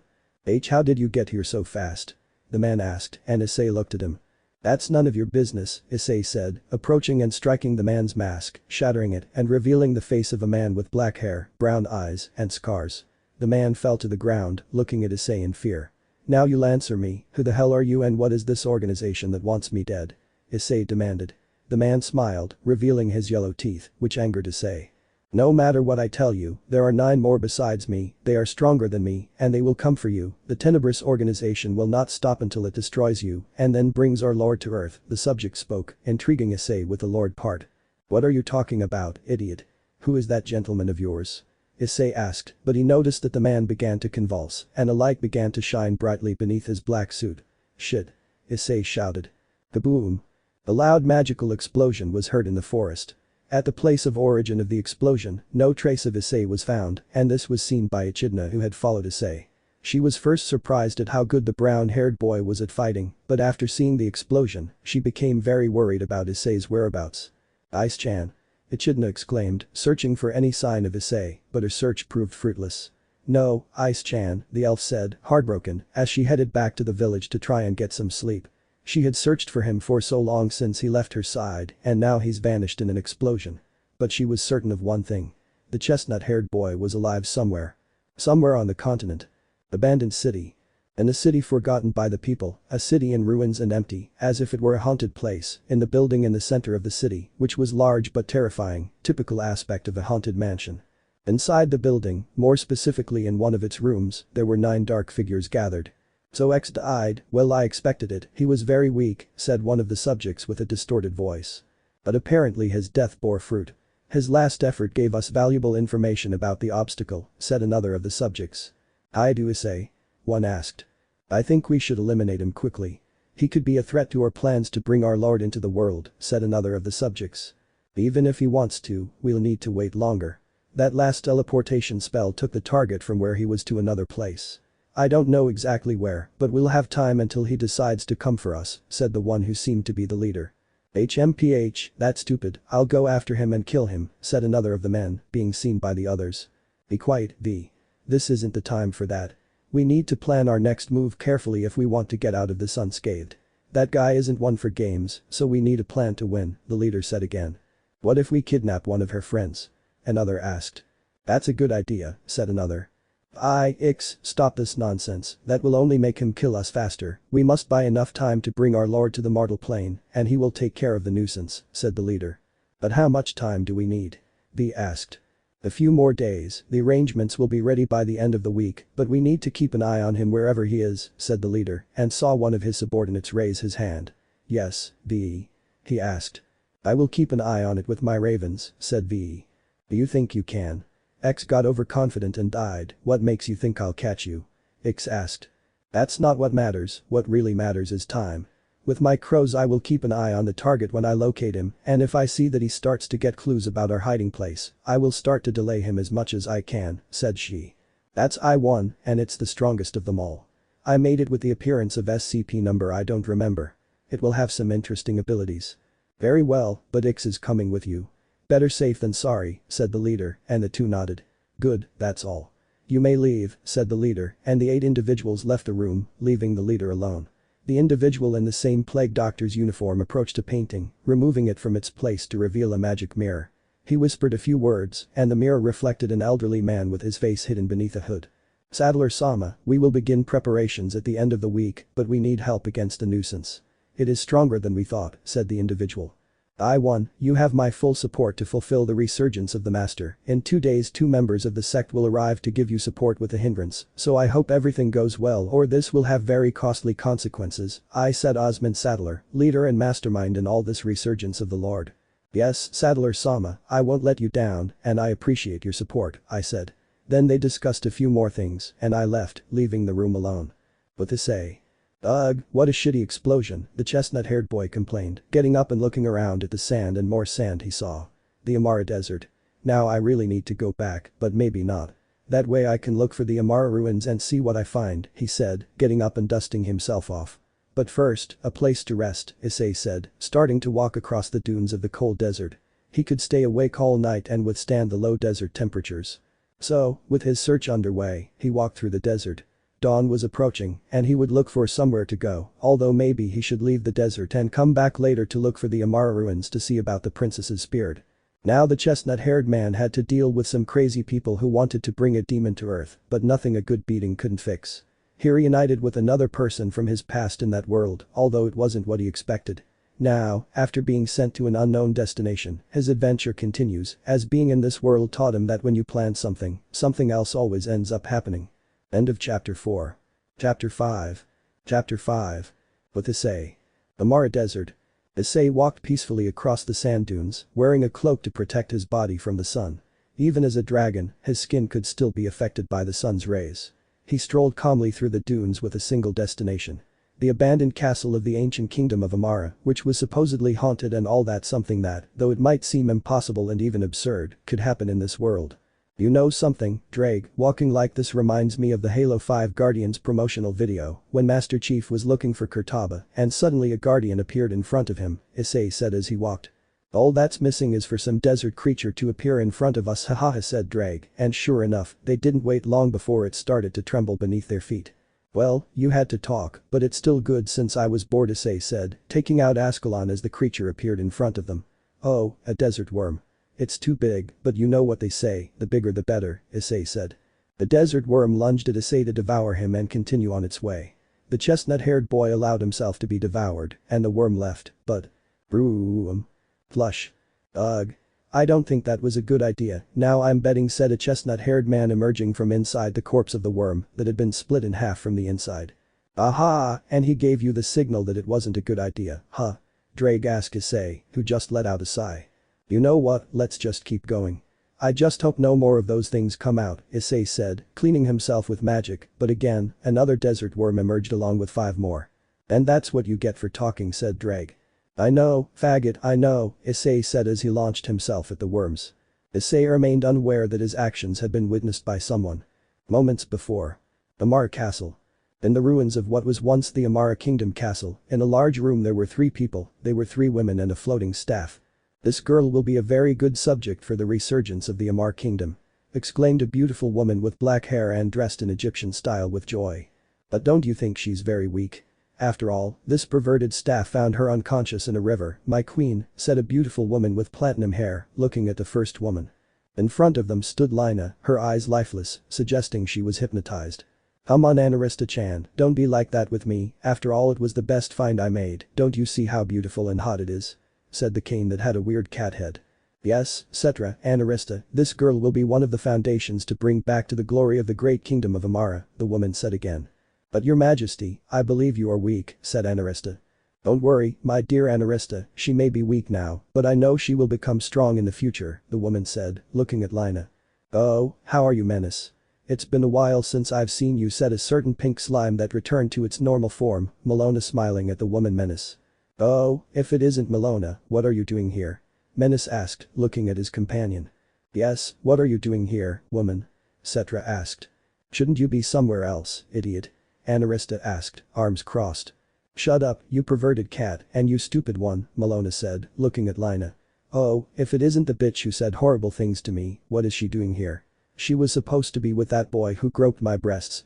"How did you get here so fast?" the man asked, and Issei looked at him. "That's none of your business," Issei said, approaching and striking the man's mask, shattering it and revealing the face of a man with black hair, brown eyes, and scars. The man fell to the ground, looking at Issei in fear. "Now you'll answer me, who the hell are you and what is this organization that wants me dead?" Issei demanded. The man smiled, revealing his yellow teeth, which angered Issei. "No matter what I tell you, there are 9 more besides me, they are stronger than me, and they will come for you. The Tenebrous organization will not stop until it destroys you and then brings our lord to earth," the subject spoke, intriguing Issei with the lord part. "What are you talking about, idiot? Who is that gentleman of yours?" Issei asked, but he noticed that the man began to convulse and a light began to shine brightly beneath his black suit. "Shit!" Issei shouted. Kaboom! A loud magical explosion was heard in the forest. At the place of origin of the explosion, no trace of Issei was found, and this was seen by Echidna who had followed Issei. She was first surprised at how good the brown-haired boy was at fighting, but after seeing the explosion, she became very worried about Issei's whereabouts. "Ice-chan!" Echidna exclaimed, searching for any sign of Issei, but her search proved fruitless. "No, Ice-chan," the elf said, heartbroken, as she headed back to the village to try and get some sleep. She had searched for him for so long since he left her side, and now he's vanished in an explosion. But she was certain of one thing. The chestnut-haired boy was alive somewhere. Somewhere on the continent. Abandoned city. In a city forgotten by the people, a city in ruins and empty, as if it were a haunted place, in the building in the center of the city, which was large but terrifying, typical aspect of a haunted mansion. Inside the building, more specifically in one of its rooms, there were 9 dark figures gathered. "So X died, well I expected it, he was very weak," said one of the subjects with a distorted voice. "But apparently his death bore fruit. His last effort gave us valuable information about the obstacle," said another of the subjects. "I do say?" one asked. "I think we should eliminate him quickly. He could be a threat to our plans to bring our lord into the world," said another of the subjects. "Even if he wants to, we'll need to wait longer. That last teleportation spell took the target from where he was to another place. I don't know exactly where, but we'll have time until he decides to come for us," said the one who seemed to be the leader. "HMPH, that's stupid, I'll go after him and kill him," said another of the men, being seen by the others. "Be quiet, V. This isn't the time for that. We need to plan our next move carefully if we want to get out of this unscathed. That guy isn't one for games, so we need a plan to win," the leader said again. "What if we kidnap one of her friends?" another asked. "That's a good idea," said another. Stop this nonsense, that will only make him kill us faster, we must buy enough time to bring our lord to the mortal plane, and he will take care of the nuisance, said the leader. But how much time do we need? V asked. A few more days, the arrangements will be ready by the end of the week, but we need to keep an eye on him wherever he is, said the leader, and saw one of his subordinates raise his hand. Yes, V. He asked. I will keep an eye on it with my ravens, said V. Do you think you can? X got overconfident and died. What makes you think I'll catch you? X asked. That's not what matters, what really matters is time. With my crows I will keep an eye on the target when I locate him, and if I see that he starts to get clues about our hiding place, I will start to delay him as much as I can, said she. That's I-1, and it's the strongest of them all. I made it with the appearance of SCP number I don't remember. It will have some interesting abilities. Very well, but X is coming with you. Better safe than sorry, said the leader, and the two nodded. Good, that's all. You may leave, said the leader, and the 8 individuals left the room, leaving the leader alone. The individual in the same plague doctor's uniform approached a painting, removing it from its place to reveal a magic mirror. He whispered a few words, and the mirror reflected an elderly man with his face hidden beneath a hood. Saddler-sama, we will begin preparations at the end of the week, but we need help against the nuisance. It is stronger than we thought, said the individual. I-1, you have my full support to fulfill the resurgence of the master. In 2 days 2 members of the sect will arrive to give you support with the hindrance, so I hope everything goes well or this will have very costly consequences, I said Osmond Saddler, leader and mastermind in all this resurgence of the Lord. Yes, Saddler-sama, I won't let you down, and I appreciate your support, I said. Then they discussed a few more things, and I left, leaving the room alone. With Issei. Ugh, what a shitty explosion, the chestnut-haired boy complained, getting up and looking around at the sand and more sand he saw. The Amara Desert. Now I really need to go back, but maybe not. That way I can look for the Amara ruins and see what I find, he said, getting up and dusting himself off. But first, a place to rest, Issei said, starting to walk across the dunes of the cold desert. He could stay awake all night and withstand the low desert temperatures. So, with his search underway, he walked through the desert. Dawn was approaching, and he would look for somewhere to go, although maybe he should leave the desert and come back later to look for the Amara ruins to see about the princess's spirit. Now the chestnut-haired man had to deal with some crazy people who wanted to bring a demon to Earth, but nothing a good beating couldn't fix. He reunited with another person from his past in that world, although it wasn't what he expected. Now, after being sent to an unknown destination, his adventure continues, as being in this world taught him that when you plan something, something else always ends up happening. End of Chapter 4. Chapter 5. Chapter 5. With Issei. Amara Desert. Issei walked peacefully across the sand dunes, wearing a cloak to protect his body from the sun. Even as a dragon, his skin could still be affected by the sun's rays. He strolled calmly through the dunes with a single destination. The abandoned castle of the ancient kingdom of Amara, which was supposedly haunted and all that, something that, though it might seem impossible and even absurd, could happen in this world. You know something, Drake, walking like this reminds me of the Halo 5 Guardians promotional video, when Master Chief was looking for Kurtaba, and suddenly a Guardian appeared in front of him, Issei said as he walked. All that's missing is for some desert creature to appear in front of us, haha, said Drake, and sure enough, they didn't wait long before it started to tremble beneath their feet. Well, you had to talk, but it's still good since I was bored, Issei said, taking out Ascalon as the creature appeared in front of them. Oh, a desert worm. It's too big, but you know what they say, the bigger the better, Issei said. The desert worm lunged at Issei to devour him and continue on its way. The chestnut-haired boy allowed himself to be devoured, and the worm left, but… Broom. Flush. Ugh. I don't think that was a good idea, now I'm betting, said a chestnut-haired man emerging from inside the corpse of the worm that had been split in half from the inside. Aha, and he gave you the signal that it wasn't a good idea, huh? Drake asked Issei, who just let out a sigh. You know what, let's just keep going. I just hope no more of those things come out, Issei said, cleaning himself with magic, but again, another desert worm emerged along with 5 more. And that's what you get for talking, said Drake. I know, faggot, I know, Issei said as he launched himself at the worms. Issei remained unaware that his actions had been witnessed by someone. Moments before. Amara Castle. In the ruins of what was once the Amara Kingdom Castle, in a large room there were 3 people, they were 3 women and a floating staff. This girl will be a very good subject for the resurgence of the Amara Kingdom, exclaimed a beautiful woman with black hair and dressed in Egyptian style with joy. But don't you think she's very weak? After all, this perverted staff found her unconscious in a river, my queen, said a beautiful woman with platinum hair, looking at the first woman. In front of them stood Lina, her eyes lifeless, suggesting she was hypnotized. "Come on Anarista-chan, don't be like that with me, after all it was the best find I made, don't you see how beautiful and hot it is?" said the cane that had a weird cat head. "Yes, Cetra, Anarista, this girl will be one of the foundations to bring back to the glory of the great kingdom of Amara," the woman said again. "But your majesty, I believe you are weak," said Anarista. "Don't worry, my dear Anarista, she may be weak now, but I know she will become strong in the future," the woman said, looking at Lina. "Oh, how are you Menace? It's been a while since I've seen you," said a certain pink slime that returned to its normal form, Melona smiling at the woman Menace. "Oh, if it isn't Melona, what are you doing here?" Menace asked, looking at his companion. "Yes, what are you doing here, woman?" Cetra asked. "Shouldn't you be somewhere else, idiot?" Anarista asked, arms crossed. "Shut up, you perverted cat, and you stupid one," Melona said, looking at Lina. "Oh, if it isn't the bitch who said horrible things to me, what is she doing here? She was supposed to be with that boy who groped my breasts,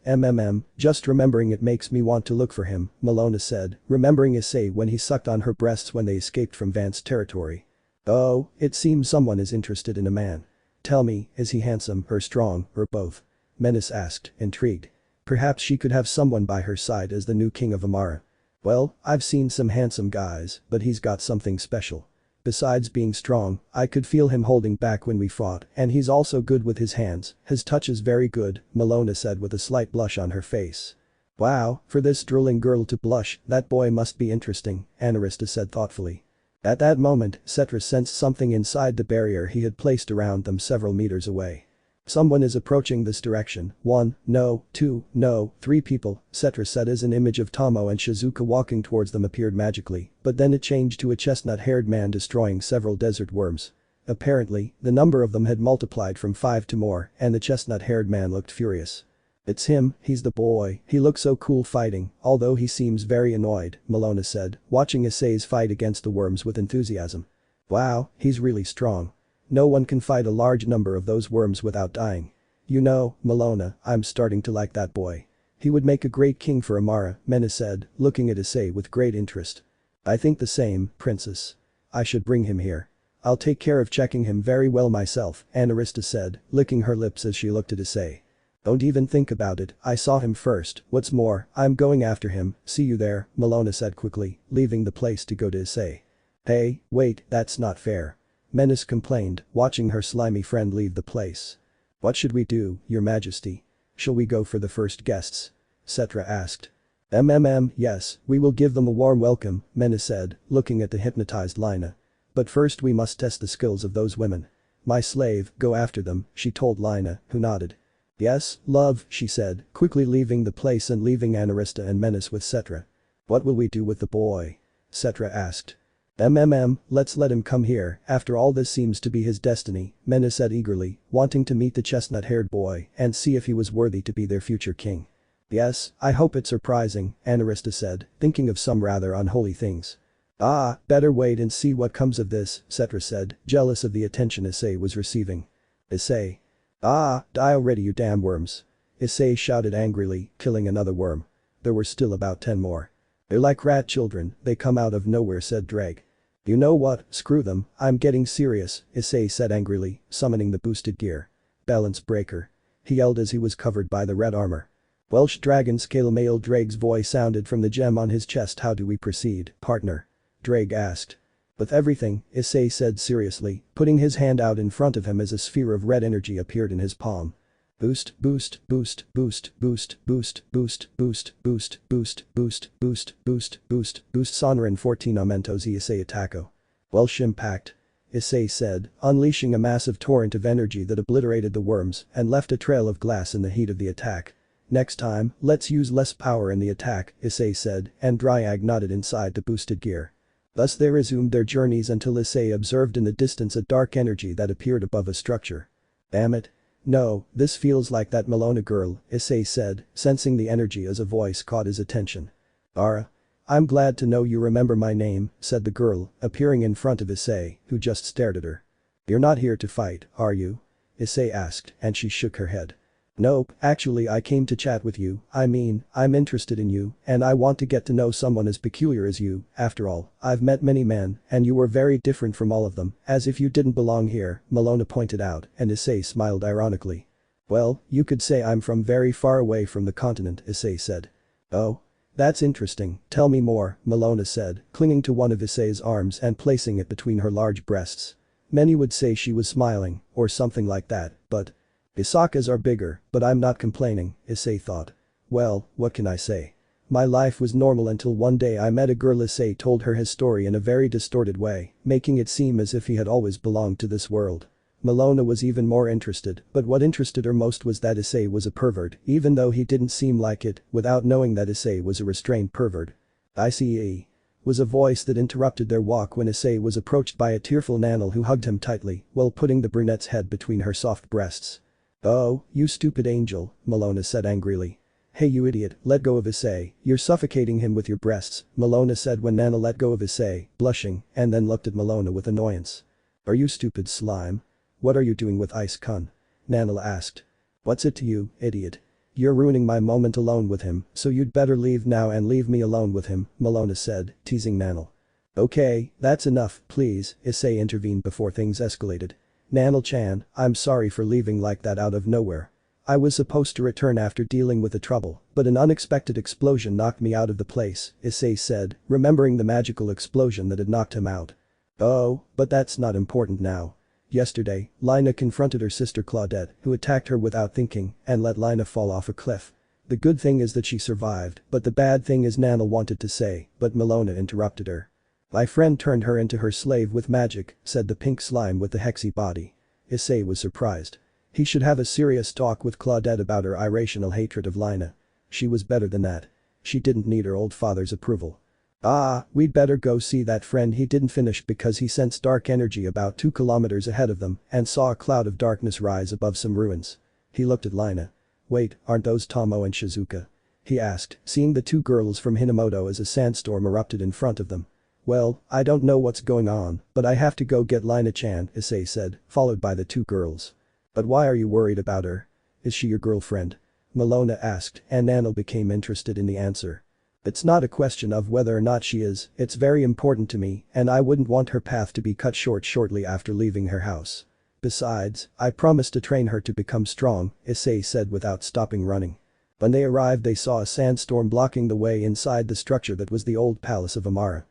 just remembering it makes me want to look for him," Melona said, remembering Issei when he sucked on her breasts when they escaped from Vance territory. "Oh, it seems someone is interested in a man. Tell me, is he handsome or strong or both?" Menace asked, intrigued. Perhaps she could have someone by her side as the new king of Amara. "Well, I've seen some handsome guys, but he's got something special. Besides being strong, I could feel him holding back when we fought, and he's also good with his hands, his touch is very good," Melona said with a slight blush on her face. "Wow, for this drooling girl to blush, that boy must be interesting," Anarista said thoughtfully. At that moment, Cetra sensed something inside the barrier he had placed around them several meters away. "Someone is approaching this direction, 1, no, 2, no, 3 people," Cetra said as an image of Tomo and Shizuka walking towards them appeared magically, but then it changed to a chestnut-haired man destroying several desert worms. Apparently, the number of them had multiplied from 5 to more, and the chestnut-haired man looked furious. "It's him, he's the boy, he looks so cool fighting, although he seems very annoyed," Melona said, watching Issei's fight against the worms with enthusiasm. "Wow, he's really strong. No one can fight a large number of those worms without dying. You know, Melona, I'm starting to like that boy. He would make a great king for Amara," Menace said, looking at Issei with great interest. "I think the same, princess. I should bring him here. I'll take care of checking him very well myself," Anarista said, licking her lips as she looked at Issei. "Don't even think about it, I saw him first, what's more, I'm going after him, see you there," Melona said quickly, leaving the place to go to Issei. "Hey, wait, that's not fair," Menace complained, watching her slimy friend leave the place. "What should we do, your majesty? Shall we go for the first guests?" Cetra asked. Yes, we will give them a warm welcome," Menace said, looking at the hypnotized Lina. "But first we must test the skills of those women. My slave, go after them," she told Lina, who nodded. "Yes, love," she said, quickly leaving the place and leaving Anarista and Menace with Cetra. "What will we do with the boy?" Cetra asked. Let's let him come here, after all this seems to be his destiny," Menace said eagerly, wanting to meet the chestnut-haired boy and see if he was worthy to be their future king. "Yes, I hope it's surprising," Anarista said, thinking of some rather unholy things. "Ah, better wait and see what comes of this," Cetra said, jealous of the attention Issei was receiving. "Issei. Ah, die already you damn worms." Issei shouted angrily, killing another worm. There were still about 10 more. "They're like rat children, they come out of nowhere," said Dreg. "You know what, screw them, I'm getting serious," Issei said angrily, summoning the boosted gear. "Balance breaker," he yelled as he was covered by the red armor. Welsh dragon scale male Dreg's voice sounded from the gem on his chest. "How do we proceed, partner?" Dreg asked. "With everything," Issei said seriously, putting his hand out in front of him as a sphere of red energy appeared in his palm. Boost, boost, boost, boost, boost, boost, boost, boost, boost, boost, boost, boost, boost, boost, boost Sonoran 14 aumentos e Issei attacco. Welsh impact. Issei said, unleashing a massive torrent of energy that obliterated the worms and left a trail of glass in the heat of the attack. "Next time, let's use less power in the attack," Issei said, and Dryag nodded inside the boosted gear. Thus they resumed their journeys until Issei observed in the distance a dark energy that appeared above a structure. "Damn it. No, this feels like that Melona girl," Issei said, sensing the energy as a voice caught his attention. "Ara. I'm glad to know you remember my name," said the girl, appearing in front of Issei, who just stared at her. "You're not here to fight, are you?" Issei asked, and she shook her head. Nope, actually I came to chat with you, I mean, I'm interested in you, and I want to get to know someone as peculiar as you, after all, I've met many men, and you were very different from all of them, as if you didn't belong here, Malona pointed out, and Issei smiled ironically. Well, you could say I'm from very far away from the continent, Issei said. Oh? That's interesting, tell me more, Malona said, clinging to one of Issei's arms and placing it between her large breasts. Many would say she was smiling, or something like that, but Isakas are bigger, but I'm not complaining, Issei thought. Well, what can I say? My life was normal until one day I met a girl. Issei told her his story in a very distorted way, making it seem as if he had always belonged to this world. Malona was even more interested, but what interested her most was that Issei was a pervert, even though he didn't seem like it, without knowing that Issei was a restrained pervert. I see. Was a voice that interrupted their walk when Issei was approached by a tearful Nanel who hugged him tightly while putting the brunette's head between her soft breasts. Oh, you stupid angel, Malona said angrily. Hey you idiot, let go of Issei, you're suffocating him with your breasts, Malona said when Nanel let go of Issei, blushing, and then looked at Malona with annoyance. Are you stupid slime? What are you doing with Ice-kun? Nanel asked. What's it to you, idiot? You're ruining my moment alone with him, so you'd better leave now and leave me alone with him, Malona said, teasing Nanel. Okay, that's enough, please, Issei intervened before things escalated. Nanel-chan, I'm sorry for leaving like that out of nowhere. I was supposed to return after dealing with the trouble, but an unexpected explosion knocked me out of the place, Issei said, remembering the magical explosion that had knocked him out. Oh, but that's not important now. Yesterday, Lina confronted her sister Claudette, who attacked her without thinking, and let Lina fall off a cliff. The good thing is that she survived, but the bad thing is Nanel wanted to say, but Malona interrupted her. My friend turned her into her slave with magic, said the pink slime with the hexy body. Issei was surprised. He should have a serious talk with Claudette about her irrational hatred of Lina. She was better than that. She didn't need her old father's approval. Ah, we'd better go see that friend. He didn't finish because he sensed dark energy about 2 kilometers ahead of them and saw a cloud of darkness rise above some ruins. He looked at Lina. Wait, aren't those Tomo and Shizuka? He asked, seeing the 2 girls from Hinamoto as a sandstorm erupted in front of them. Well, I don't know what's going on, but I have to go get Lina-chan, Issei said, followed by the 2 girls. But why are you worried about her? Is she your girlfriend? Malona asked, and Nanel became interested in the answer. It's not a question of whether or not she is, it's very important to me, and I wouldn't want her path to be cut short shortly after leaving her house. Besides, I promised to train her to become strong, Issei said without stopping running. When they arrived they saw a sandstorm blocking the way inside the structure that was the old palace of Amara.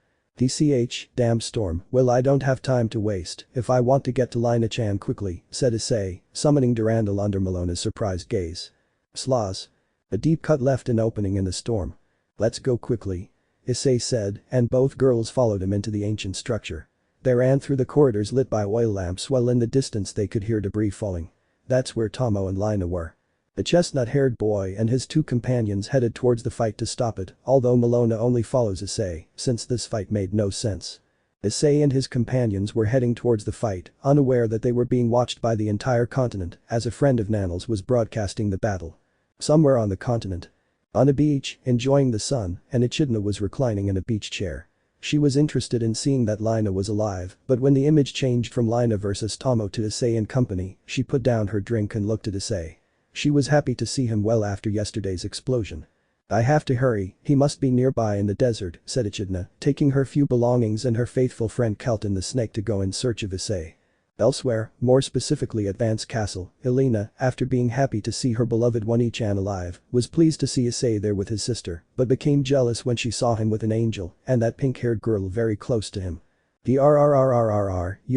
Damn storm, well I don't have time to waste if I want to get to Lina-chan quickly, said Issei, summoning Durandal under Malona's surprised gaze. Slaws. A deep cut left an opening in the storm. Let's go quickly. Issei said, and both girls followed him into the ancient structure. They ran through the corridors lit by oil lamps while in the distance they could hear debris falling. That's where Tomo and Lina were. The chestnut-haired boy and his 2 companions headed towards the fight to stop it, although Malona only follows Issei, since this fight made no sense. Issei and his companions were heading towards the fight, unaware that they were being watched by the entire continent, as a friend of Nanel's was broadcasting the battle. Somewhere on the continent. On a beach, enjoying the sun, an echidna was reclining in a beach chair. She was interested in seeing that Lina was alive, but when the image changed from Lina versus Tomo to Issei and company, she put down her drink and looked at Issei. She was happy to see him well after yesterday's explosion. I have to hurry, he must be nearby in the desert, said Echidna, taking her few belongings and her faithful friend Kelton the snake to go in search of Issei. Elsewhere, more specifically at Vance Castle, Elena, after being happy to see her beloved One-chan alive, was pleased to see Issei there with his sister, but became jealous when she saw him with an angel and that pink-haired girl very close to him. You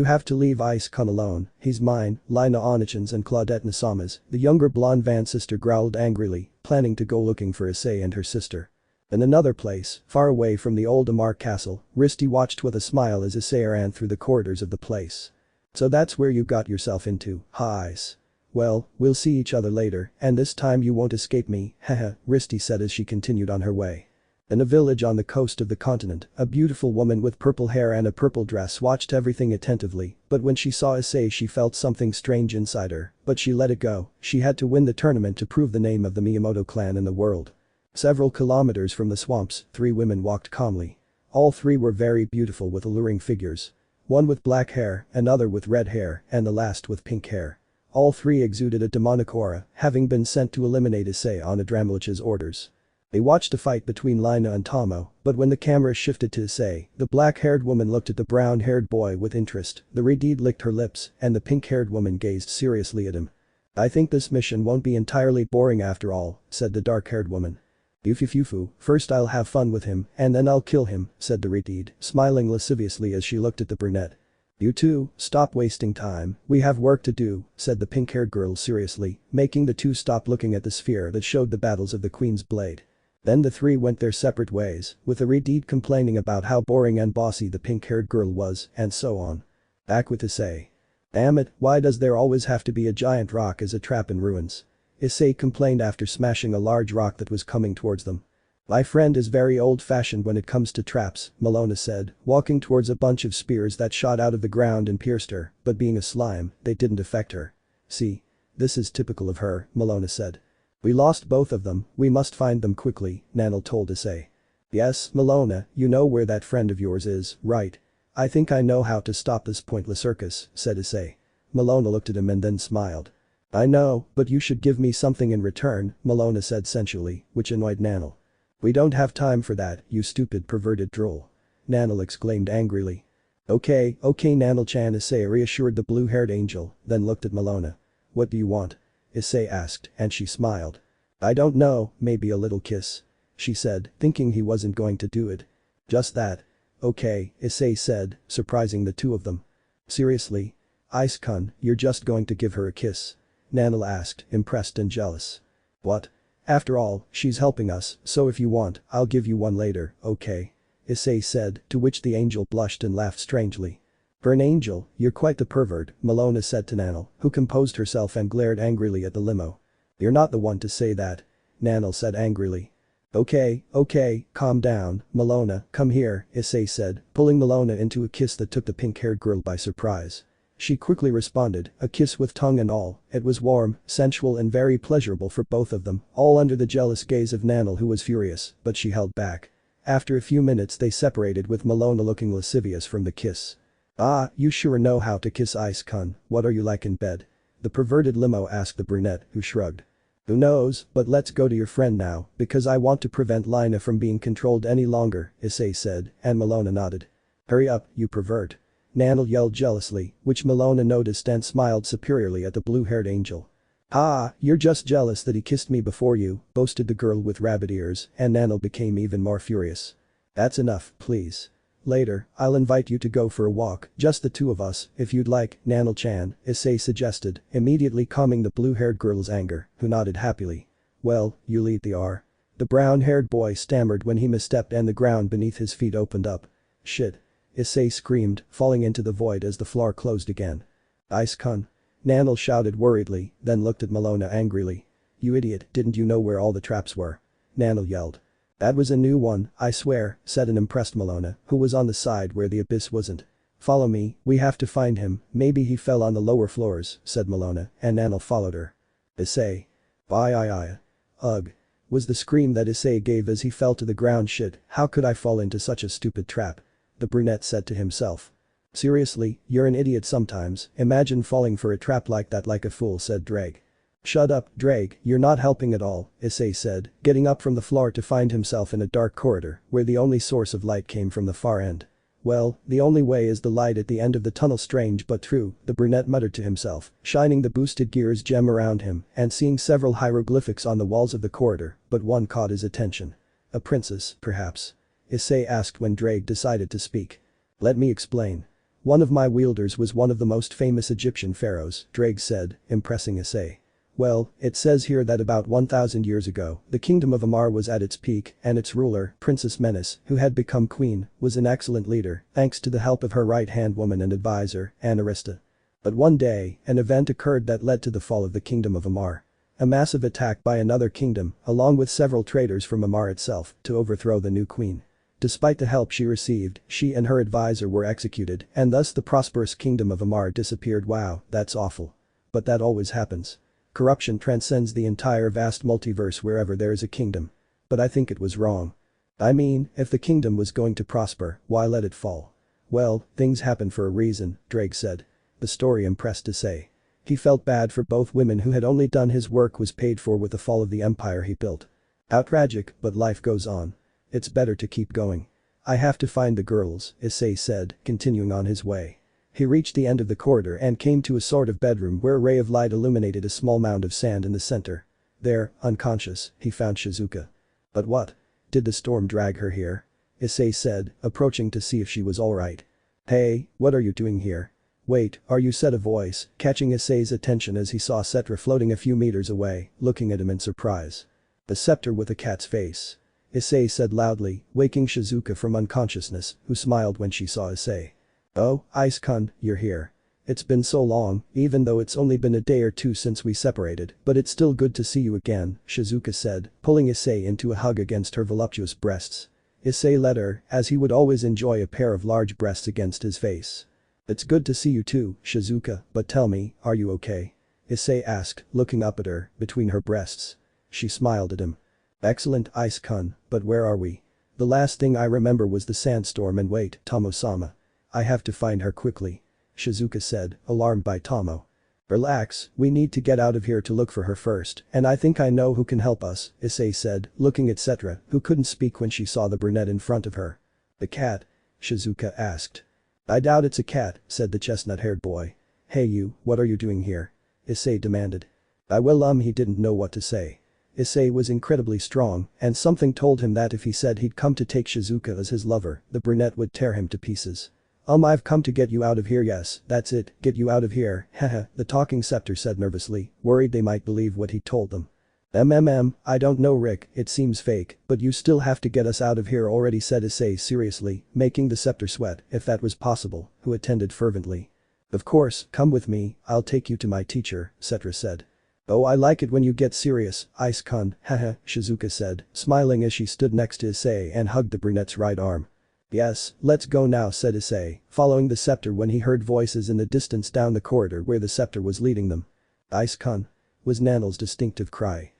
have to leave Ice-kun alone, he's mine, Lina Onichan's and Claudette Nasama's, the younger blonde Vance sister growled angrily, planning to go looking for Issei and her sister. In another place, far away from the old Amar castle, Risti watched with a smile as Issei ran through the corridors of the place. So that's where you got yourself into, Ice. Well, we'll see each other later, and this time you won't escape me, haha, Risti said as she continued on her way. In a village on the coast of the continent, a beautiful woman with purple hair and a purple dress watched everything attentively, but when she saw Issei she felt something strange inside her, but she let it go, she had to win the tournament to prove the name of the Miyamoto clan in the world. Several kilometers from the swamps, 3 women walked calmly. All 3 were very beautiful with alluring figures. One with black hair, another with red hair, and the last with pink hair. All three exuded a demonic aura, having been sent to eliminate Issei on Adramlich's orders. They watched a fight between Lina and Tomo, but when the camera shifted to Issei, the black-haired woman looked at the brown-haired boy with interest, the redhead licked her lips, and the pink-haired woman gazed seriously at him. "I think this mission won't be entirely boring after all," said the dark-haired woman. "Yufufufu, first I'll have fun with him, and then I'll kill him," said the redhead, smiling lasciviously as she looked at the brunette. "You two, stop wasting time, we have work to do," said the pink-haired girl seriously, making the two stop looking at the sphere that showed the battles of the Queen's Blade. Then the three went their separate ways, with the redhead complaining about how boring and bossy the pink-haired girl was, and so on. Back with Issei. "Damn it, why does there always have to be a giant rock as a trap in ruins?" Issei complained after smashing a large rock that was coming towards them. "My friend is very old-fashioned when it comes to traps," Malona said, walking towards a bunch of spears that shot out of the ground and pierced her, but being a slime, they didn't affect her. "See? This is typical of her," Malona said. "We lost both of them, we must find them quickly," Nanel told Issei. "Yes, Malona, you know where that friend of yours is, right? I think I know how to stop this pointless circus," said Issei. Malona looked at him and then smiled. "I know, but you should give me something in return," Malona said sensually, which annoyed Nanel. "We don't have time for that, you stupid perverted drool," Nanel exclaimed angrily. Okay, Nanel-chan," Issei reassured the blue-haired angel, then looked at Malona. "What do you want?" Issei asked, and she smiled. "I don't know, maybe a little kiss," she said, thinking he wasn't going to do it. "Just that?" "Okay," Issei said, surprising the two of them. "Seriously? Ice-kun, you're just going to give her a kiss?" Nanel asked, impressed and jealous. "What? After all, she's helping us, so if you want, I'll give you one later, okay?" Issei said, to which the angel blushed and laughed strangely. "For an angel, you're quite the pervert," Malona said to Nanel, who composed herself and glared angrily at the limo. "You're not the one to say that," Nanel said angrily. Okay, calm down, Malona, come here," Issei said, pulling Malona into a kiss that took the pink-haired girl by surprise. She quickly responded, a kiss with tongue and all. It was warm, sensual and very pleasurable for both of them, all under the jealous gaze of Nanel, who was furious, but she held back. After a few minutes they separated with Malona looking lascivious from the kiss. "Ah, you sure know how to kiss, Ice-kun, what are you like in bed?" the perverted limo asked the brunette, who shrugged. "Who knows, but let's go to your friend now, because I want to prevent Lina from being controlled any longer," Issei said, and Malona nodded. "Hurry up, you pervert," Nanel yelled jealously, which Malona noticed and smiled superiorly at the blue-haired angel. "Ah, you're just jealous that he kissed me before you," boasted the girl with rabbit ears, and Nanel became even more furious. "That's enough, please. Later, I'll invite you to go for a walk, just the two of us, if you'd like, Nanel-chan," Issei suggested, immediately calming the blue-haired girl's anger, who nodded happily. "Well, you lead the R." The brown-haired boy stammered when he misstepped and the ground beneath his feet opened up. "Shit." Issei screamed, falling into the void as the floor closed again. "Ice-kun." Nanel shouted worriedly, then looked at Malona angrily. "You idiot, didn't you know where all the traps were?" Nanel yelled. "That was a new one, I swear," said an impressed Malona, who was on the side where the abyss wasn't. "Follow me, we have to find him, maybe he fell on the lower floors," said Malona, and Nanel followed her. "Issei. Bye. Ugh," was the scream that Issei gave as he fell to the ground. "Shit, how could I fall into such a stupid trap?" the brunette said to himself. "Seriously, you're an idiot sometimes, imagine falling for a trap like that like a fool," said Drake. "Shut up, Drake, you're not helping at all," Issei said, getting up from the floor to find himself in a dark corridor where the only source of light came from the far end. "Well, the only way is the light at the end of the tunnel, strange but true," the brunette muttered to himself, shining the boosted gears gem around him and seeing several hieroglyphics on the walls of the corridor, but one caught his attention. "A princess, perhaps?" Issei asked when Drake decided to speak. "Let me explain. One of my wielders was one of the most famous Egyptian pharaohs," Drake said, impressing Issei. "Well, it says here that about 1,000 years ago, the kingdom of Amar was at its peak and its ruler, Princess Menace, who had become queen, was an excellent leader thanks to the help of her right-hand woman and advisor, Anarista. But one day, an event occurred that led to the fall of the kingdom of Amar. A massive attack by another kingdom, along with several traitors from Amar itself, to overthrow the new queen. Despite the help she received, she and her advisor were executed, and thus the prosperous kingdom of Amar disappeared. Wow, that's awful. But that always happens. Corruption transcends the entire vast multiverse wherever there is a kingdom. But I think it was wrong. I mean, if the kingdom was going to prosper, why let it fall? Well, things happen for a reason, Drake said. The story impressed Issei. He felt bad for both women who had only done his work was paid for with the fall of the empire he built. Outragic, but life goes on. It's better to keep going. I have to find the girls, Issei said, continuing on his way. He reached the end of the corridor and came to a sort of bedroom where a ray of light illuminated a small mound of sand in the center. There, unconscious, he found Shizuka. But what? Did the storm drag her here? Issei said, approaching to see if she was alright. Hey, what are you doing here? Wait, are you, said a voice, catching Issei's attention as he saw Setra floating a few meters away, looking at him in surprise. The scepter with a cat's face. Issei said loudly, waking Shizuka from unconsciousness, who smiled when she saw Issei. Oh, Ice-kun, you're here. It's been so long, even though it's only been a day or two since we separated, but it's still good to see you again, Shizuka said, pulling Issei into a hug against her voluptuous breasts. Issei let her, as he would always enjoy a pair of large breasts against his face. It's good to see you too, Shizuka, but tell me, are you okay? Issei asked, looking up at her, between her breasts. She smiled at him. Excellent, Ice-kun, but where are we? The last thing I remember was the sandstorm and wait, Tomo-sama. I have to find her quickly. Shizuka said, alarmed by Tomo. Relax, we need to get out of here to look for her first, and I think I know who can help us, Issei said, looking at Setra, who couldn't speak when she saw the brunette in front of her. The cat? Shizuka asked. I doubt it's a cat, said the chestnut-haired boy. Hey you, what are you doing here? Issei demanded. He didn't know what to say. Issei was incredibly strong, and something told him that if he said he'd come to take Shizuka as his lover, the brunette would tear him to pieces. I've come to get you out of here, yes, that's it, get you out of here, haha, the talking scepter said nervously, worried they might believe what he told them. I don't know Rick, it seems fake, but you still have to get us out of here already, said Issei seriously, making the scepter sweat, if that was possible, who attended fervently. Of course, come with me, I'll take you to my teacher, Setra said. Oh, I like it when you get serious, Ice-kun, haha, Shizuka said, smiling as she stood next to Issei and hugged the brunette's right arm. Yes, let's go now, said Issei, following the scepter when he heard voices in the distance down the corridor where the scepter was leading them. Ice-kun, was Nanel's distinctive cry.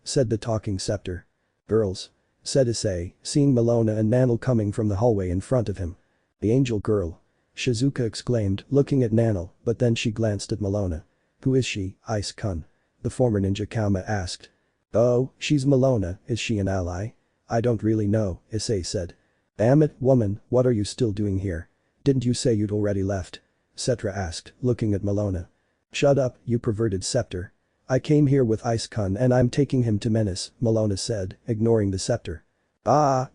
Said the talking scepter. Girls, said Issei, seeing Melona and Nanel coming from the hallway in front of him. The angel girl. Shizuka exclaimed, looking at Nanel, but then she glanced at Melona. Who is she, Ice-kun? The former ninja Kauma asked. Oh, she's Melona, is she an ally? I don't really know, Issei said. Damn it, woman, what are you still doing here? Didn't you say you'd already left? Setra asked, looking at Melona. Shut up, you perverted scepter. I came here with Ice-kun and I'm taking him to Menace, Melona said, ignoring the scepter.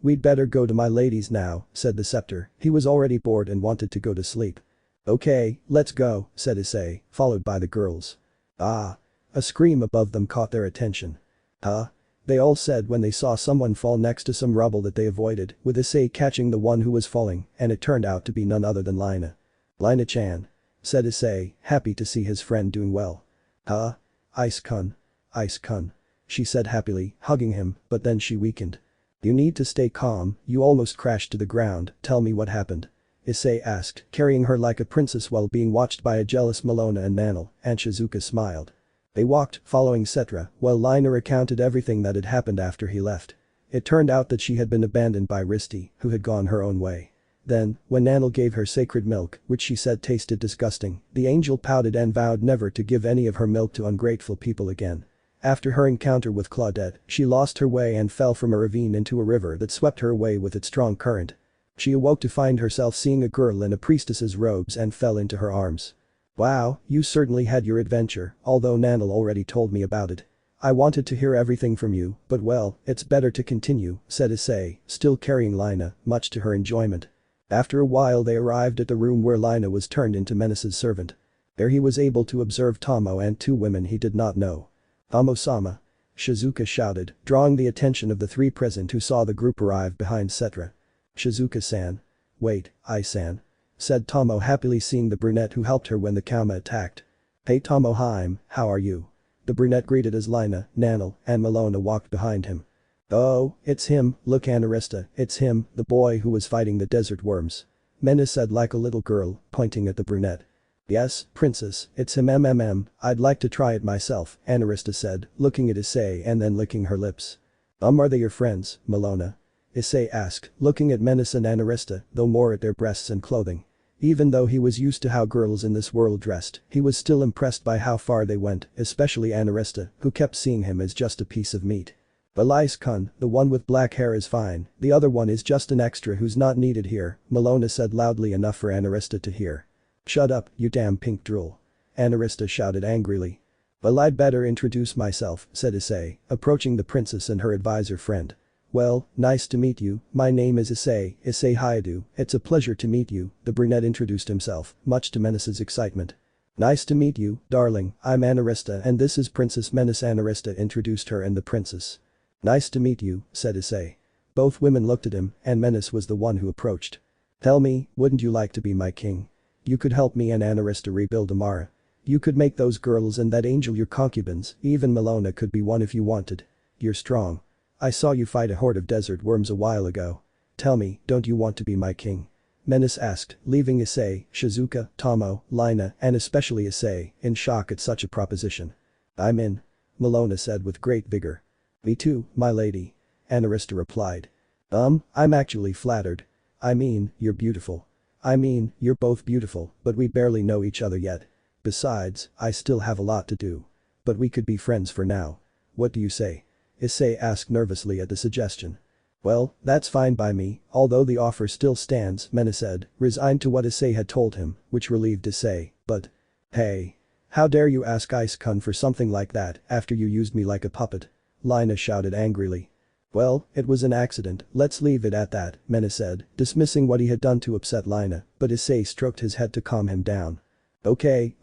We'd better go to my ladies now, said the scepter, he was already bored and wanted to go to sleep. Okay, let's go, said Issei, followed by the girls. A scream above them caught their attention. They all said when they saw someone fall next to some rubble that they avoided, with Issei catching the one who was falling, and it turned out to be none other than Lina. Lina-chan. Said Issei, happy to see his friend doing well. Ice-kun. Ice-kun. She said happily, hugging him, but then she weakened. You need to stay calm, you almost crashed to the ground, tell me what happened. Issei asked, carrying her like a princess while being watched by a jealous Melona and Nanel, and Shizuka smiled. They walked, following Setra, while Lina recounted everything that had happened after he left. It turned out that she had been abandoned by Risti, who had gone her own way. Then, when Nanel gave her sacred milk, which she said tasted disgusting, the angel pouted and vowed never to give any of her milk to ungrateful people again. After her encounter with Claudette, she lost her way and fell from a ravine into a river that swept her away with its strong current. She awoke to find herself seeing a girl in a priestess's robes and fell into her arms. Wow, you certainly had your adventure, although Nanel already told me about it. I wanted to hear everything from you, but well, it's better to continue, said Issei, still carrying Lina, much to her enjoyment. After a while they arrived at the room where Lina was turned into Menace's servant. There he was able to observe Tomo and two women he did not know. Tomo-sama. Shizuka shouted, drawing the attention of the three present who saw the group arrive behind Setra. Shizuka-san. Wait, I-san. Said Tomo, happily seeing the brunette who helped her when the Kauma attacked. Hey Tomo-hime, how are you? The brunette greeted as Lina, Nanel, and Melona walked behind him. Oh, it's him, look Anarista, it's him, the boy who was fighting the desert worms. Menace said like a little girl, pointing at the brunette. Yes, princess, it's him I'd like to try it myself, Anarista said, looking at Issei and then licking her lips. Are they your friends, Melona? Issei asked, looking at Menace and Anarista, though more at their breasts and clothing. Even though he was used to how girls in this world dressed, he was still impressed by how far they went, especially Anarista, who kept seeing him as just a piece of meat. Balais-kun, the one with black hair is fine, the other one is just an extra who's not needed here, Malona said loudly enough for Anarista to hear. Shut up, you damn pink drool. Anarista shouted angrily. Well, I'd better introduce myself, said Issei, approaching the princess and her advisor friend. Well, nice to meet you, my name is Issei Hayabu, it's a pleasure to meet you, the brunette introduced himself, much to Menace's excitement. Nice to meet you, darling, I'm Anarista and this is Princess Menace. Anarista introduced her and the princess. Nice to meet you, said Issei. Both women looked at him, and Menace was the one who approached. Tell me, wouldn't you like to be my king? You could help me and Anarista rebuild Amara. You could make those girls and that angel your concubines, even Malona could be one if you wanted. You're strong. I saw you fight a horde of desert worms a while ago. Tell me, don't you want to be my king? Menace asked, leaving Issei, Shizuka, Tomo, Lina, and especially Issei, in shock at such a proposition. I'm in. Malona said with great vigor. Me too, my lady. Anarista replied. I'm actually flattered. I mean, you're beautiful. I mean, you're both beautiful, but we barely know each other yet. Besides, I still have a lot to do. But we could be friends for now. What do you say? Issei asked nervously at the suggestion. Well, that's fine by me, although the offer still stands, Menace said, resigned to what Issei had told him, which relieved Issei, but… Hey. How dare you ask Ice-kun for something like that after you used me like a puppet? Lina shouted angrily. Well, it was an accident, let's leave it at that, Menace said, dismissing what he had done to upset Lina, but Issei stroked his head to calm him down. Okay,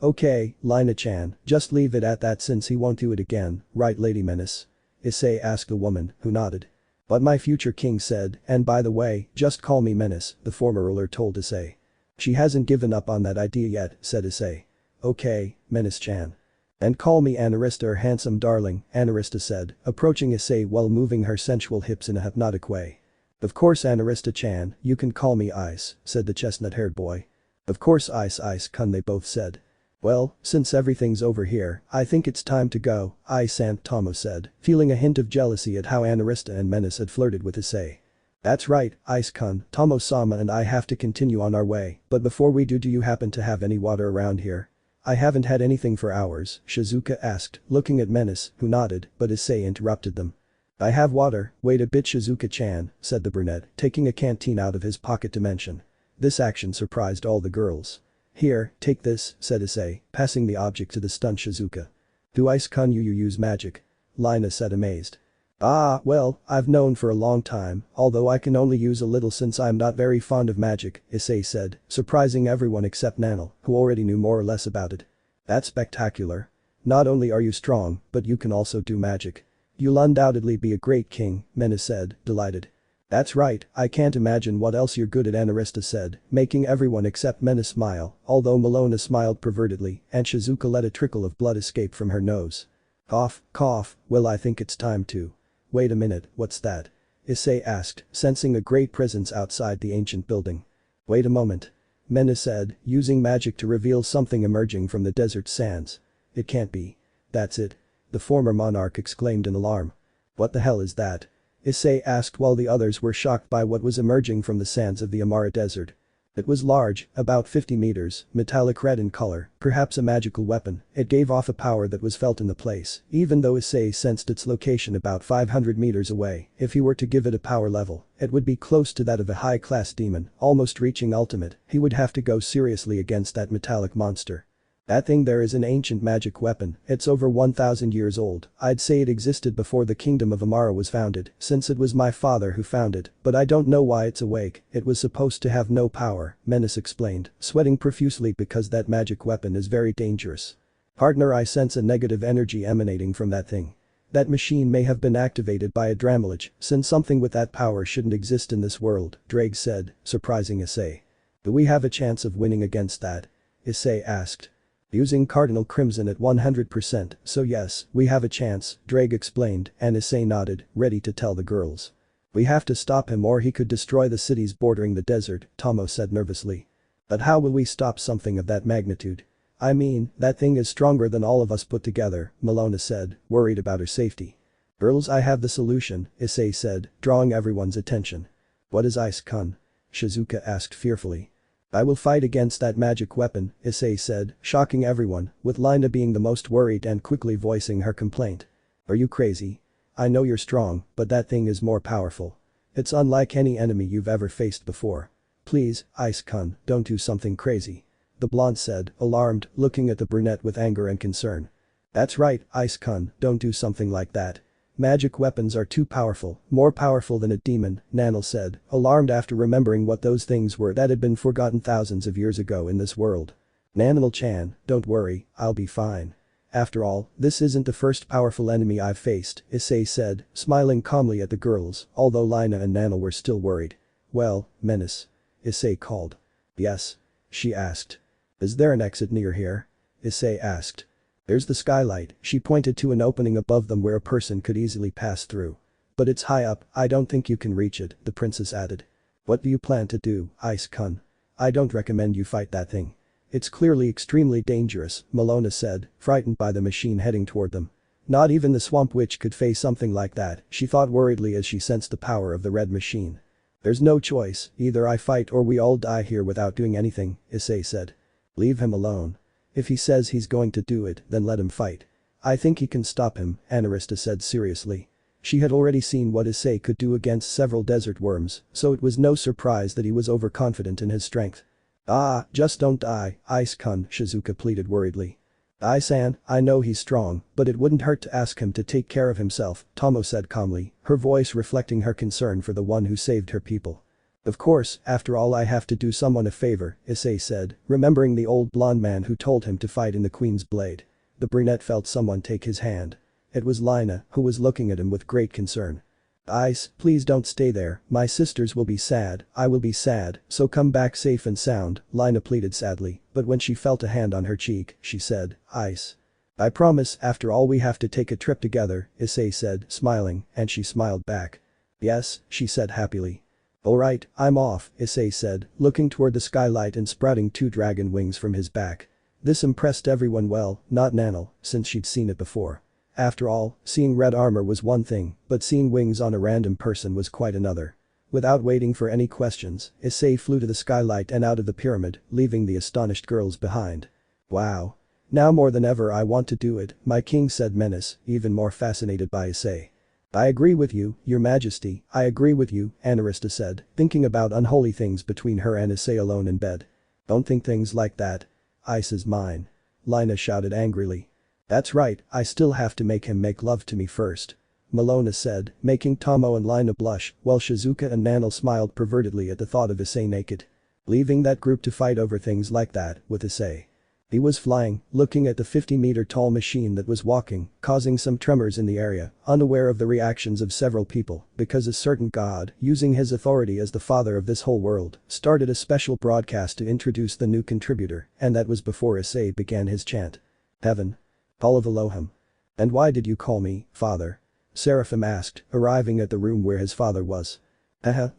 Lina-chan, just leave it at that since he won't do it again, right Lady Menace? Issei asked the woman, who nodded. But my future king said, and by the way, just call me Menace, the former ruler told Issei. She hasn't given up on that idea yet, said Issei. Okay, Menace-chan. And call me Anarista or handsome darling, Anarista said, approaching Issei while moving her sensual hips in a hypnotic way. Of course Anarista-chan, you can call me Ice, said the chestnut-haired boy. Of course Ice-kun they both said. Well, since everything's over here, I think it's time to go, Ice-san, Tomo said, feeling a hint of jealousy at how Anarista and Menace had flirted with Issei. That's right, Ice-kun, Tomo-sama and I have to continue on our way, but before we do you happen to have any water around here? I haven't had anything for hours, Shizuka asked, looking at Menace, who nodded, but Issei interrupted them. I have water, wait a bit Shizuka-chan, said the brunette, taking a canteen out of his pocket dimension. This action surprised all the girls. Here, take this, said Issei, passing the object to the stunned Shizuka. Do Ice-kun you use magic? Lina said amazed. Ah, well, I've known for a long time, although I can only use a little since I'm not very fond of magic, Issei said, surprising everyone except Nanel, who already knew more or less about it. That's spectacular. Not only are you strong, but you can also do magic. You'll undoubtedly be a great king, Menace said, delighted. That's right, I can't imagine what else you're good at, Anarista said, making everyone except Menace smile, although Malona smiled pervertedly and Shizuka let a trickle of blood escape from her nose. Cough, well I think it's time to. Wait a minute, what's that? Issei asked, sensing a great presence outside the ancient building. Wait a moment. Menace said, using magic to reveal something emerging from the desert sands. It can't be. That's it. The former monarch exclaimed in alarm. What the hell is that? Issei asked while the others were shocked by what was emerging from the sands of the Amara desert. It was large, about 50 meters, metallic red in color, perhaps a magical weapon. It gave off a power that was felt in the place, even though Issei sensed its location about 500 meters away. If he were to give it a power level, it would be close to that of a high-class demon, almost reaching ultimate. He would have to go seriously against that metallic monster. That thing there is an ancient magic weapon, it's over 1,000 years old. I'd say it existed before the kingdom of Amara was founded, since it was my father who found it, but I don't know why it's awake, it was supposed to have no power, Menace explained, sweating profusely because that magic weapon is very dangerous. Partner, I sense a negative energy emanating from that thing. That machine may have been activated by a Dramalage, since something with that power shouldn't exist in this world, Drake said, surprising Issei. Do we have a chance of winning against that? Issei asked. Using Cardinal Crimson at 100%, so yes, we have a chance, Drake explained, and Issei nodded, ready to tell the girls. We have to stop him or he could destroy the cities bordering the desert, Tomo said nervously. But how will we stop something of that magnitude? I mean, that thing is stronger than all of us put together, Malona said, worried about her safety. Girls, I have the solution, Issei said, drawing everyone's attention. What is Ice-kun? Shizuka asked fearfully. I will fight against that magic weapon, Issei said, shocking everyone, with Lina being the most worried and quickly voicing her complaint. Are you crazy? I know you're strong, but that thing is more powerful. It's unlike any enemy you've ever faced before. Please, Ice-kun, don't do something crazy. The blonde said, alarmed, looking at the brunette with anger and concern. That's right, Ice-kun, don't do something like that. Magic weapons are too powerful, more powerful than a demon, Nanel said, alarmed after remembering what those things were that had been forgotten thousands of years ago in this world. Nanel-chan, don't worry, I'll be fine. After all, this isn't the first powerful enemy I've faced, Issei said, smiling calmly at the girls, although Lina and Nanel were still worried. Well, Menace. Issei called. Yes? She asked. Is there an exit near here? Issei asked. There's the skylight, she pointed to an opening above them where a person could easily pass through. But it's high up, I don't think you can reach it, the princess added. What do you plan to do, Ice-kun? I don't recommend you fight that thing. It's clearly extremely dangerous, Malona said, frightened by the machine heading toward them. Not even the swamp witch could face something like that, she thought worriedly as she sensed the power of the red machine. There's no choice, either I fight or we all die here without doing anything, Issei said. Leave him alone. If he says he's going to do it, then let him fight. I think he can stop him, Anarista said seriously. She had already seen what Issei could do against several desert worms, so it was no surprise that he was overconfident in his strength. Ah, just don't die, Ice-kun, Shizuka pleaded worriedly. Ai-san, I know he's strong, but it wouldn't hurt to ask him to take care of himself, Tomo said calmly, her voice reflecting her concern for the one who saved her people. Of course, after all I have to do someone a favor, Issei said, remembering the old blonde man who told him to fight in the Queen's Blade. The brunette felt someone take his hand. It was Lina, who was looking at him with great concern. Ice, please don't stay there, my sisters will be sad, I will be sad, so come back safe and sound, Lina pleaded sadly, but when she felt a hand on her cheek, she said, Ice. I promise, after all we have to take a trip together, Issei said, smiling, and she smiled back. Yes, she said happily. Alright, I'm off, Issei said, looking toward the skylight and sprouting 2 dragon wings from his back. This impressed everyone well, not Nanel, since she'd seen it before. After all, seeing red armor was one thing, but seeing wings on a random person was quite another. Without waiting for any questions, Issei flew to the skylight and out of the pyramid, leaving the astonished girls behind. Wow. Now more than ever I want to do it, my king said Menace, even more fascinated by Issei. I agree with you, your majesty, I agree with you, Anarista said, thinking about unholy things between her and Issei alone in bed. Don't think things like that. Ice is mine. Lina shouted angrily. That's right, I still have to make him make love to me first. Malona said, making Tomo and Lina blush, while Shizuka and Nanel smiled pervertedly at the thought of Issei naked. Leaving that group to fight over things like that, with Issei. He was flying, looking at the 50-meter-tall machine that was walking, causing some tremors in the area, unaware of the reactions of several people, because a certain god, using his authority as the father of this whole world, started a special broadcast to introduce the new contributor, and that was before Issei began his chant. Heaven. All of Elohim. And why did you call me, father? Seraphim asked, arriving at the room where his father was.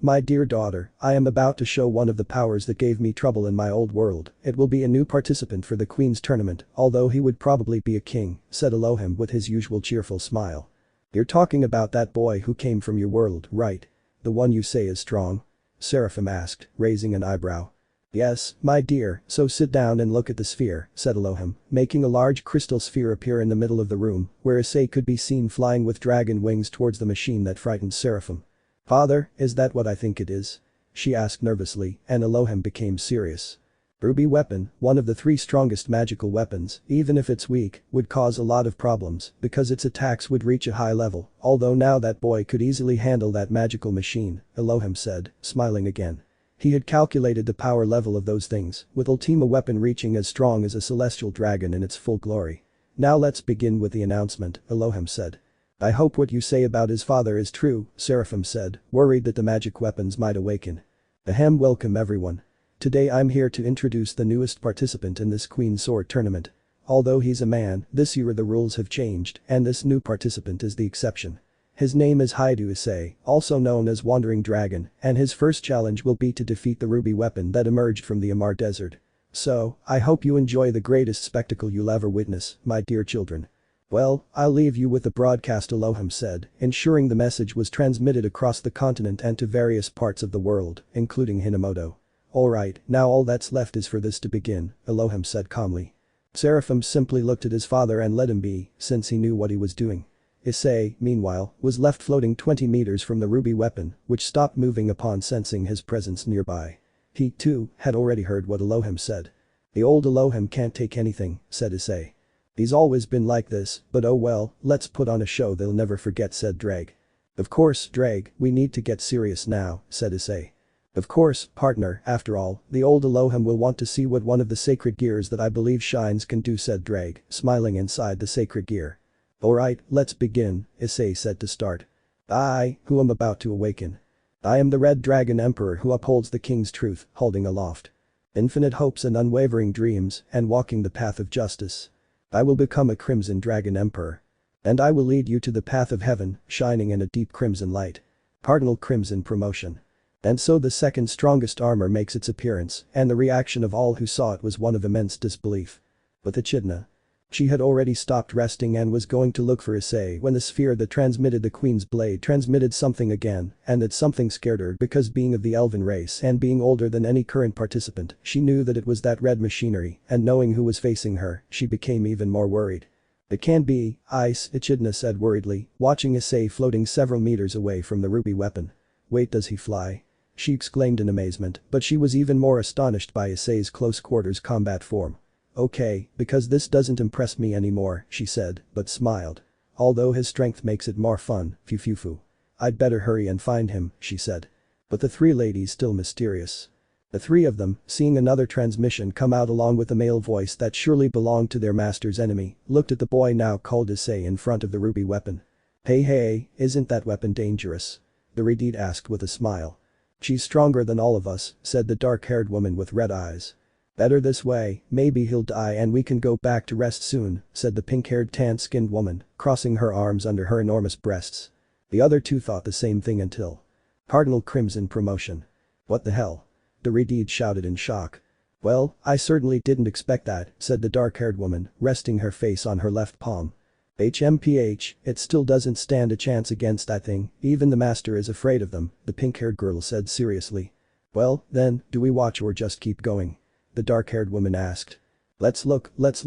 My dear daughter, I am about to show one of the powers that gave me trouble in my old world, it will be a new participant for the Queen's tournament, although he would probably be a king, said Elohim with his usual cheerful smile. You're talking about that boy who came from your world, right? The one you say is strong? Seraphim asked, raising an eyebrow. Yes, my dear, so sit down and look at the sphere, said Elohim, making a large crystal sphere appear in the middle of the room, where Issei could be seen flying with dragon wings towards the machine that frightened Seraphim. Father, is that what I think it is? She asked nervously, and Elohim became serious. RWBY weapon, one of the 3 strongest magical weapons, even if it's weak, would cause a lot of problems because its attacks would reach a high level, although now that boy could easily handle that magical machine, Elohim said, smiling again. He had calculated the power level of those things, with Ultima weapon reaching as strong as a celestial dragon in its full glory. Now let's begin with the announcement, Elohim said. I hope what you say about his father is true, Seraphim said, worried that the magic weapons might awaken. Ahem, welcome everyone. Today I'm here to introduce the newest participant in this Queen's Sword tournament. Although he's a man, this year the rules have changed, and this new participant is the exception. His name is Issei, also known as Wandering Dragon, and his first challenge will be to defeat the RWBY weapon that emerged from the Amar Desert. So, I hope you enjoy the greatest spectacle you'll ever witness, my dear children. Well, I'll leave you with the broadcast, Elohim said, ensuring the message was transmitted across the continent and to various parts of the world, including Hinamoto. Alright, now all that's left is for this to begin, Elohim said calmly. Seraphim simply looked at his father and let him be, since he knew what he was doing. Issei, meanwhile, was left floating 20 meters from the ruby weapon, which stopped moving upon sensing his presence nearby. He, too, had already heard what Elohim said. The old Elohim can't take anything, said Issei. He's always been like this, but oh well, let's put on a show they'll never forget, said Drag. Of course, Drag, we need to get serious now, said Issei. Of course, partner, after all, the old Elohim will want to see what one of the sacred gears that I believe shines can do, said Drag, smiling inside the sacred gear. Alright, let's begin, Issei said to start. I, who am about to awaken. I am the Red Dragon Emperor who upholds the king's truth, holding aloft infinite hopes and unwavering dreams, and walking the path of justice. I will become a Crimson Dragon Emperor. And I will lead you to the path of heaven, shining in a deep crimson light. Cardinal Crimson Promotion. And so the second strongest armor makes its appearance, and the reaction of all who saw it was one of immense disbelief. But Echidna. She had already stopped resting and was going to look for Issei when the sphere that transmitted the Queen's blade transmitted something again, and that something scared her because being of the elven race and being older than any current participant, she knew that it was that red machinery, and knowing who was facing her, she became even more worried. It can't be, Ice, Echidna said worriedly, watching Issei floating several meters away from the ruby weapon. Wait, does he fly? She exclaimed in amazement, but she was even more astonished by Issei's close quarters combat form. Okay, because this doesn't impress me anymore, she said, but smiled. Although his strength makes it more fun, phew. I'd better hurry and find him, she said. But the three ladies still mysterious. The three of them, seeing another transmission come out along with a male voice that surely belonged to their master's enemy, looked at the boy now called Issei in front of the ruby weapon. Hey, isn't that weapon dangerous? The Redite asked with a smile. She's stronger than all of us, said the dark-haired woman with red eyes. Better this way, maybe he'll die and we can go back to rest soon, said the pink-haired tan-skinned woman, crossing her arms under her enormous breasts. The other two thought the same thing until. Cardinal Crimson Promotion. What the hell? The Redite shouted in shock. Well, I certainly didn't expect that, said the dark-haired woman, resting her face on her left palm. HMPH, it still doesn't stand a chance against that thing, even the master is afraid of them, the pink-haired girl said seriously. Well, then, do we watch or just keep going? The dark-haired woman asked. Let's look, yes.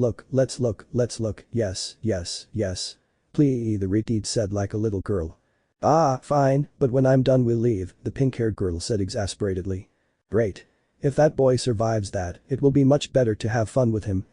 Please, the Redite said like a little girl. Ah, fine, but when I'm done we'll leave, the pink-haired girl said exasperatedly. Great. If that boy survives that, it will be much better to have fun with him,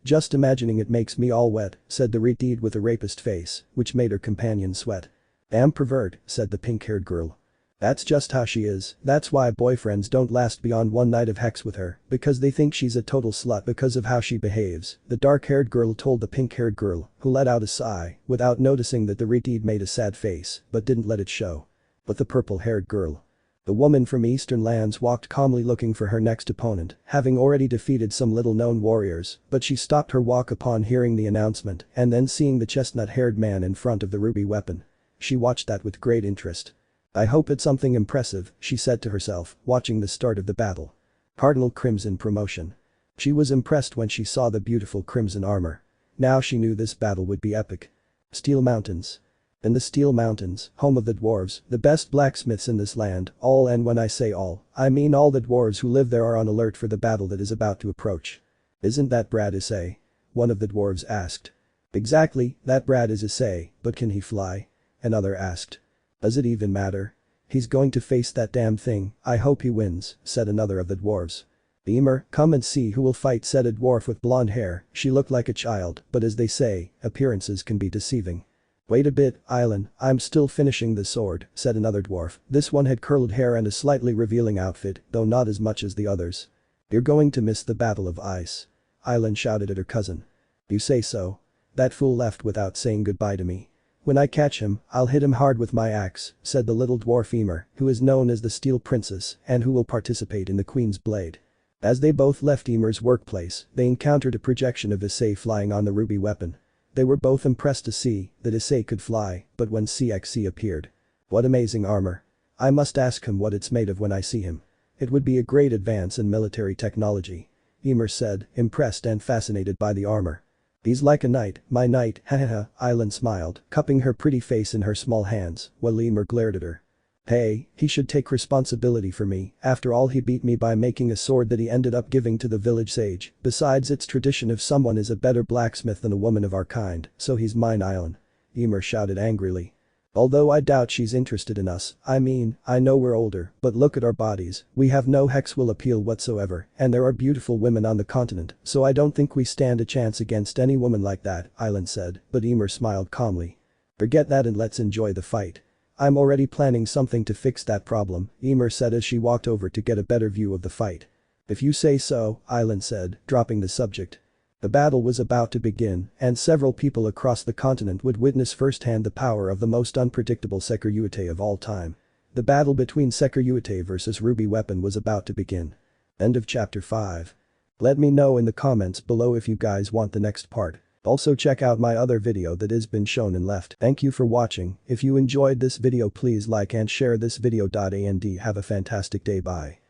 just imagining it makes me all wet, said the Redite with a rapist face, which made her companion sweat. Damn pervert, said the pink-haired girl. That's just how she is, that's why boyfriends don't last beyond one night of hex with her, because they think she's a total slut because of how she behaves, the dark-haired girl told the pink-haired girl, who let out a sigh, without noticing that the Redite made a sad face, but didn't let it show. But the purple-haired girl. The woman from Eastern lands walked calmly looking for her next opponent, having already defeated some little-known warriors, but she stopped her walk upon hearing the announcement and then seeing the chestnut-haired man in front of the ruby weapon. She watched that with great interest. I hope it's something impressive, she said to herself, watching the start of the battle. Cardinal Crimson Promotion. She was impressed when she saw the beautiful crimson armor. Now she knew this battle would be epic. Steel Mountains. In the Steel Mountains, home of the dwarves, the best blacksmiths in this land, all, and when I say all, I mean all the dwarves who live there, are on alert for the battle that is about to approach. Isn't that Brad Issei? One of the dwarves asked. Exactly, that Brad is Issei, but can he fly? Another asked. Does it even matter? He's going to face that damn thing, I hope he wins, said another of the dwarves. Emer, come and see who will fight, said a dwarf with blonde hair. She looked like a child, but as they say, appearances can be deceiving. Wait a bit, Island, I'm still finishing the sword, said another dwarf. This one had curled hair and a slightly revealing outfit, though not as much as the others. You're going to miss the Battle of Ice. Island shouted at her cousin. You say so? That fool left without saying goodbye to me. When I catch him, I'll hit him hard with my axe, said the little dwarf Emer, who is known as the Steel Princess and who will participate in the Queen's Blade. As they both left Emer's workplace, they encountered a projection of Issei flying on the ruby weapon. They were both impressed to see that Issei could fly, but when CXC appeared. What amazing armor. I must ask him what it's made of when I see him. It would be a great advance in military technology. Emer said, impressed and fascinated by the armor. He's like a knight, my knight, hahaha, Island smiled, cupping her pretty face in her small hands, while Emer glared at her. Hey, he should take responsibility for me, after all he beat me by making a sword that he ended up giving to the village sage, besides it's tradition if someone is a better blacksmith than a woman of our kind, so he's mine Ion. Emer shouted angrily. Although I doubt she's interested in us, I mean, I know we're older, but look at our bodies, we have no hex will appeal whatsoever, and there are beautiful women on the continent, so I don't think we stand a chance against any woman like that, Island said, but Emer smiled calmly. Forget that and let's enjoy the fight. I'm already planning something to fix that problem, Emer said as she walked over to get a better view of the fight. If you say so, Island said, dropping the subject. The battle was about to begin, and several people across the continent would witness firsthand the power of the most unpredictable Sekiryuutei of all time. The battle between Sekiryuutei versus RWBY weapon was about to begin. End of chapter 5. Let me know in the comments below if you guys want the next part. Also check out my other video that has been shown and left. Thank you for watching. If you enjoyed this video please like and share this video. And have a fantastic day. Bye.